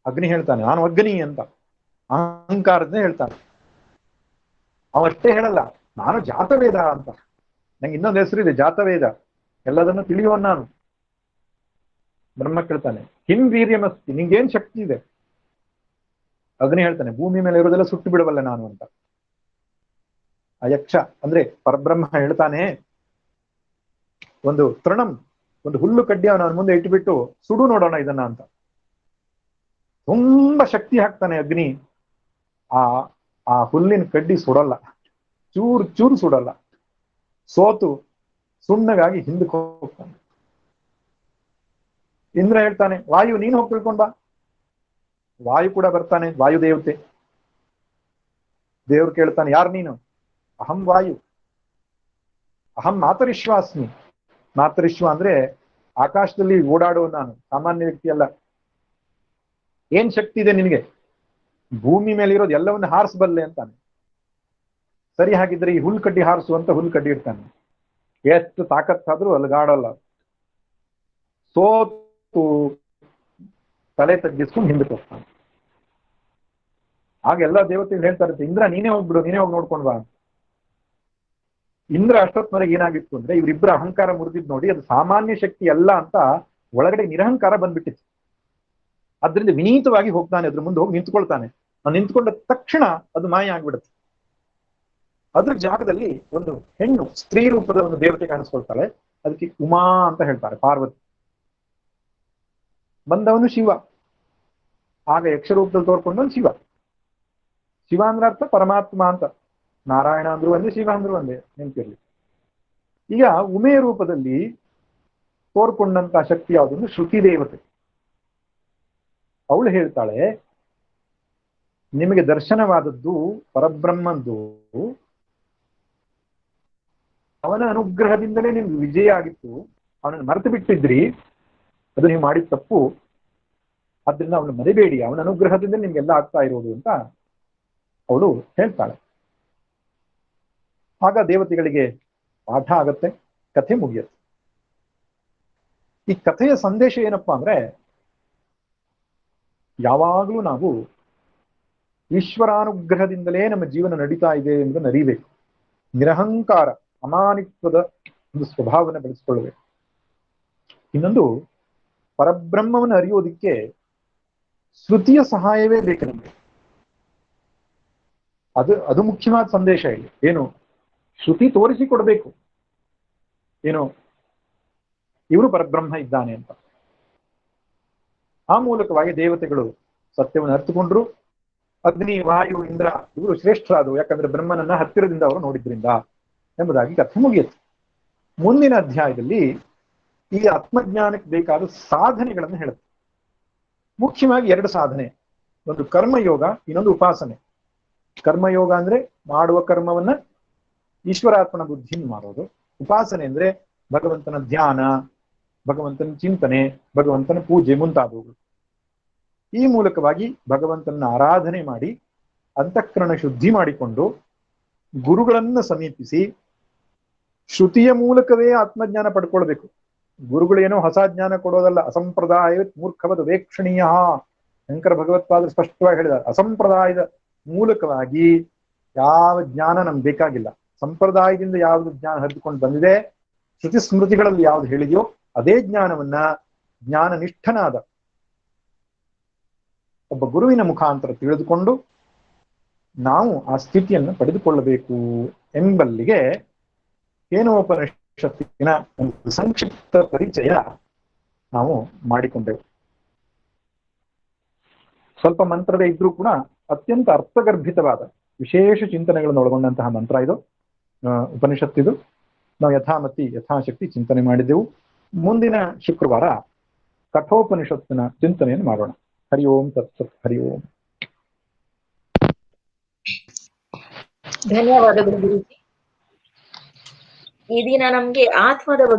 Speaker 3: ಅಗ್ನಿ ಹೇಳ್ತಾನೆ, ನಾನು ಅಗ್ನಿ ಅಂತ ಅಹಂಕಾರದಿಂದ ಹೇಳ್ತಾನೆ. ಅವಷ್ಟೇ ಹೇಳಲ್ಲ, ನಾನು ಜಾತವೇದ ಅಂತ, ನಂಗೆ ಇನ್ನೊಂದು ಹೆಸರಿದೆ ಜಾತವೇದ, ಎಲ್ಲದನ್ನು ತಿಳಿಯುವ ನಾನು. ಬ್ರಹ್ಮ ಕೇಳ್ತಾನೆ, ಹಿಂ ವೀರ್ಯಮಸ್ತಿ, ನಿಂಗೇನ್ ಶಕ್ತಿ ಇದೆ? ಅಗ್ನಿ ಹೇಳ್ತಾನೆ, ಭೂಮಿ ಮೇಲೆ ಇರೋದೆಲ್ಲ ಸುಟ್ಟು ಬಿಡಬಲ್ಲ ನಾನು ಅಂತ. ಆ ಯಕ್ಷ ಅಂದ್ರೆ ಪರಬ್ರಹ್ಮ ಹೇಳ್ತಾನೆ, ಒಂದು ತೃಣಂ, ಒಂದು ಹುಲ್ಲು ಕಡ್ಡಿ ಅವನ ಮುಂದೆ ಇಟ್ಬಿಟ್ಟು ಸುಡು ನೋಡೋಣ ಇದನ್ನ ಅಂತ. ತುಂಬಾ ಶಕ್ತಿ ಹಾಕ್ತಾನೆ ಅಗ್ನಿ. ಆ ಹುಲ್ಲಿನ ಕಡ್ಡಿ ಸುಡಲ್ಲ, ಚೂರು ಸುಡಲ್ಲ. ಸೋತು ಸುಣ್ಣಗಾಗಿ ಹಿಂದಕ್ಕೆ ಹೋಗ್ತಾನೆ. ಇಂದ್ರ ಹೇಳ್ತಾನೆ, ವಾಯು ನೀನು ಹೋಗಿ ತಿಳ್ಕೊಂಡ್ ಬಾ. ವಾಯು ಕೂಡ ಬರ್ತಾನೆ, ವಾಯು ದೇವತೆ. ದೇವ್ರು ಕೇಳ್ತಾನೆ, ಯಾರು ನೀನು? ಅಹಂ ವಾಯು, ಅಹಂ ಮಾತರಿಶ್ವಾಸ್ಮಿ. ಮಾತರಿಶ್ವ ಅಂದ್ರೆ ಆಕಾಶದಲ್ಲಿ ಓಡಾಡುವ ನಾನು, ಸಾಮಾನ್ಯ ವ್ಯಕ್ತಿ ಅಲ್ಲ. ಏನ್ ಶಕ್ತಿ ಇದೆ ನಿನಗೆ? ಭೂಮಿ ಮೇಲೆ ಇರೋದು ಎಲ್ಲವನ್ನ ಹಾರಿಸಬಲ್ಲೆ ಅಂತಾನೆ. ಸರಿ, ಹಾಗಿದ್ರೆ ಈ ಹುಲ್ ಕಡ್ಡಿ ಹಾರಿಸುವಂತ ಹುಲ್ ಕಡ್ಡಿ ಇರ್ತಾನೆ. ಎಷ್ಟು ತಾಕತ್ತಾದ್ರೂ ಅಲ್ಗಾಡಲ್ಲ. ಸೋತು ತಲೆ ತಗ್ಗಿಸ್ಕೊಂಡು ಹಿಂದಕ್ಕೆ ಹೋಗ್ತಾನೆ. ಆಗ ಎಲ್ಲ ದೇವತೆಗಳು ಹೇಳ್ತಾರೆ, ಇಂದ್ರ ನೀನೇ ಹೋಗ್ಬಿಡು, ನೀನೇ ಹೋಗಿ ನೋಡ್ಕೊಂಡ್ ಬಾ. ಇಂದ್ರ ಅಷ್ಟೊತ್ವರೆಗೆ ಏನಾಗಿತ್ತು ಅಂದ್ರೆ, ಇವರಿಬ್ಬರ ಅಹಂಕಾರ ಮುರಿದಿದ್ ನೋಡಿ, ಅದು ಸಾಮಾನ್ಯ ಶಕ್ತಿ ಅಲ್ಲ ಅಂತ ಒಳಗಡೆ ನಿರಹಂಕಾರ ಬಂದ್ಬಿಟ್ಟಿತ್ತು. ಅದ್ರಿಂದ ವಿನೀತವಾಗಿ ಹೋಗ್ತಾನೆ, ಅದ್ರ ಮುಂದೆ ಹೋಗಿ ನಿಂತ್ಕೊಳ್ತಾನೆ. ನಿಂತ್ಕೊಂಡ ತಕ್ಷಣ ಅದು ಮಾಯ ಆಗ್ಬಿಡುತ್ತೆ. ಅದ್ರ ಜಾಗದಲ್ಲಿ ಒಂದು ಹೆಣ್ಣು, ಸ್ತ್ರೀ ರೂಪದ ಒಂದು ದೇವತೆ ಕಾಣಿಸ್ಕೊಳ್ತಾಳೆ. ಅದಕ್ಕೆ ಉಮಾ ಅಂತ ಹೇಳ್ತಾರೆ, ಪಾರ್ವತಿ. ಬಂದವನು ಶಿವ. ಆಗ ಯಕ್ಷ ರೂಪದಲ್ಲಿ ತೋರ್ಕೊಂಡವನು ಶಿವ. ಶಿವ ಅಂದ್ರೆ ಅರ್ಥ ಪರಮಾತ್ಮ ಅಂತ. ನಾರಾಯಣ ಅಂದ್ರು ಒಂದೇ, ಶಿವ ಅಂದ್ರು ಒಂದೇ, ನೆನಪಿರ್ಲಿ. ಈಗ ಉಮೆ ರೂಪದಲ್ಲಿ ತೋರ್ಕೊಂಡಂತ ಶಕ್ತಿ ಯಾವುದಂದ್ರೆ ಶ್ರುತಿ ದೇವತೆ. ಅವಳು ಹೇಳ್ತಾಳೆ, ನಿಮಗೆ ದರ್ಶನವಾದದ್ದು ಪರಬ್ರಹ್ಮಂದು, ಅವನ ಅನುಗ್ರಹದಿಂದಲೇ ನಿಮ್ಗೆ ವಿಜಯ ಆಗಿತ್ತು. ಅವನನ್ನು ಮರೆತು ಬಿಟ್ಟಿದ್ರಿ, ಅದು ನೀವು ಮಾಡಿದ ತಪ್ಪು. ಆದ್ರಿಂದ ಅವನು ಮರಿಬೇಡಿ, ಅವನ ಅನುಗ್ರಹದಿಂದ ನಿಮ್ಗೆಲ್ಲ ಆಗ್ತಾ ಇರೋದು ಅಂತ ಅವಳು ಹೇಳ್ತಾಳೆ. ಆಗ ದೇವತೆಗಳಿಗೆ ಪಾಠ ಆಗತ್ತೆ, ಕಥೆ ಮುಗಿಯುತ್ತೆ. ಈ ಕಥೆಯ ಸಂದೇಶ ಏನಪ್ಪಾ ಅಂದ್ರೆ, ಯಾವಾಗಲೂ ನಾವು ಈಶ್ವರಾನುಗ್ರಹದಿಂದಲೇ ನಮ್ಮ ಜೀವನ ನಡೀತಾ ಇದೆ ಎಂದು ನರಿಬೇಕು. ನಿರಹಂಕಾರ, ಅಮಾನಿತ್ವದ ಒಂದು ಸ್ವಭಾವವನ್ನು ಬೆಳೆಸ್ಕೊಳ್ಬೇಕು. ಇನ್ನೊಂದು, ಪರಬ್ರಹ್ಮವನ್ನು ಅರಿಯೋದಿಕ್ಕೆ ಶ್ರುತಿಯ ಸಹಾಯವೇ ಬೇಕು ನಮಗೆ. ಅದು ಮುಖ್ಯವಾದ ಸಂದೇಶ ಇಲ್ಲಿ. ಏನು? ಶ್ರುತಿ ತೋರಿಸಿಕೊಡ್ಬೇಕು, ಏನು ಇವನು ಪರಬ್ರಹ್ಮ ಇದ್ದಾನೆ ಅಂತ. ಆ ಮೂಲಕವಾಗಿ ದೇವತೆಗಳು ಸತ್ಯವನ್ನು ಅರ್ಥಕೊಂಡ್ರು. ಅಗ್ನಿ, ವಾಯು, ಇಂದ್ರ ಇವರು ಶ್ರೇಷ್ಠರಾದರು, ಯಾಕಂದ್ರೆ ಬ್ರಹ್ಮನನ್ನ ಹತ್ತಿರದಿಂದ ಅವರು ನೋಡಿದ್ರಿಂದ ಎಂಬುದಾಗಿ ಕಥೆ ಮುಗಿಯಿತು. ಮುಂದಿನ ಅಧ್ಯಾಯದಲ್ಲಿ ಈ ಆತ್ಮಜ್ಞಾನಕ್ಕೆ ಬೇಕಾದ ಸಾಧನೆಗಳನ್ನು ಹೇಳುತ್ತೆ. ಮುಖ್ಯವಾಗಿ 2 ಸಾಧನೆ, ಒಂದು ಕರ್ಮಯೋಗ, ಇನ್ನೊಂದು ಉಪಾಸನೆ. ಕರ್ಮಯೋಗ ಅಂದ್ರೆ ಮಾಡುವ ಕರ್ಮವನ್ನ ಈಶ್ವರಾರ್ಪಣ ಬುದ್ಧಿಯಿಂದ ಮಾಡೋದು. ಉಪಾಸನೆ ಅಂದ್ರೆ ಭಗವಂತನ ಧ್ಯಾನ, ಭಗವಂತನ ಚಿಂತನೆ, ಭಗವಂತನ ಪೂಜೆ ಮುಂತಾದವುಗಳು. ಈ ಮೂಲಕವಾಗಿ ಭಗವಂತನ ಆರಾಧನೆ ಮಾಡಿ ಅಂತಃಕರಣ ಶುದ್ಧಿ ಮಾಡಿಕೊಂಡು ಗುರುಗಳನ್ನ ಸಮೀಪಿಸಿ ಶ್ರುತಿಯ ಮೂಲಕವೇ ಆತ್ಮಜ್ಞಾನ ಪಡ್ಕೊಳ್ಬೇಕು. ಗುರುಗಳೇನೋ ಹೊಸ ಜ್ಞಾನ ಕೊಡೋದಲ್ಲ. ಅಸಂಪ್ರದಾಯ ಮೂರ್ಖವದ ವೇಕ್ಷಣೀಯ ಶಂಕರ ಭಗವತ್ಪಾದರು ಸ್ಪಷ್ಟವಾಗಿ ಹೇಳಿದ್ದಾರೆ. ಅಸಂಪ್ರದಾಯದ ಮೂಲಕವಾಗಿ ಯಾವ ಜ್ಞಾನ ನಮ್ಗೆ ಬೇಕಾಗಿಲ್ಲ. ಸಂಪ್ರದಾಯದಿಂದ ಯಾವುದು ಜ್ಞಾನ ಹರಿದುಕೊಂಡು ಬಂದಿದೆ, ಶ್ರುತಿ ಸ್ಮೃತಿಗಳಲ್ಲಿ ಯಾವ್ದು ಹೇಳಿದೆಯೋ ಅದೇ ಜ್ಞಾನವನ್ನ ಜ್ಞಾನನಿಷ್ಠನಾದ ಒಬ್ಬ ಗುರುವಿನ ಮುಖಾಂತರ ತಿಳಿದುಕೊಂಡು ನಾವು ಆ ಸ್ಥಿತಿಯನ್ನು ಪಡೆದುಕೊಳ್ಳಬೇಕು ಎಂಬಲ್ಲಿಗೆ ಕೇನೋಪನಿಷತ್ತಿನ ಒಂದು ಸಂಕ್ಷಿಪ್ತ ಪರಿಚಯ ನಾವು ಮಾಡಿಕೊಂಡೆವು. ಸ್ವಲ್ಪ ಮಂತ್ರವೇ ಇದ್ರೂ ಕೂಡ ಅತ್ಯಂತ ಅರ್ಥಗರ್ಭಿತವಾದ ವಿಶೇಷ ಚಿಂತನೆಗಳನ್ನು ಒಳಗೊಂಡಂತಹ ಮಂತ್ರ ಇದು, ಉಪನಿಷತ್ತಿದು. ನಾವು ಯಥಾಶಕ್ತಿ ಚಿಂತನೆ ಮಾಡಿದ್ದೆವು. ಮುಂದಿನ ಶುಕ್ರವಾರ ಕಠೋಪನಿಷತ್ತಿನ ಚಿಂತನೆಯನ್ನು ಮಾಡೋಣ. ಹರಿ ಓಂ ತತ್ಸತ್. ಹರಿ ಓಂ.
Speaker 1: ಧನ್ಯವಾದಗಳು ಗುರುಜಿ. ಈ ದಿನ ನಮ್ಗೆ ಆತ್ಮದ ಬಗ್ಗೆ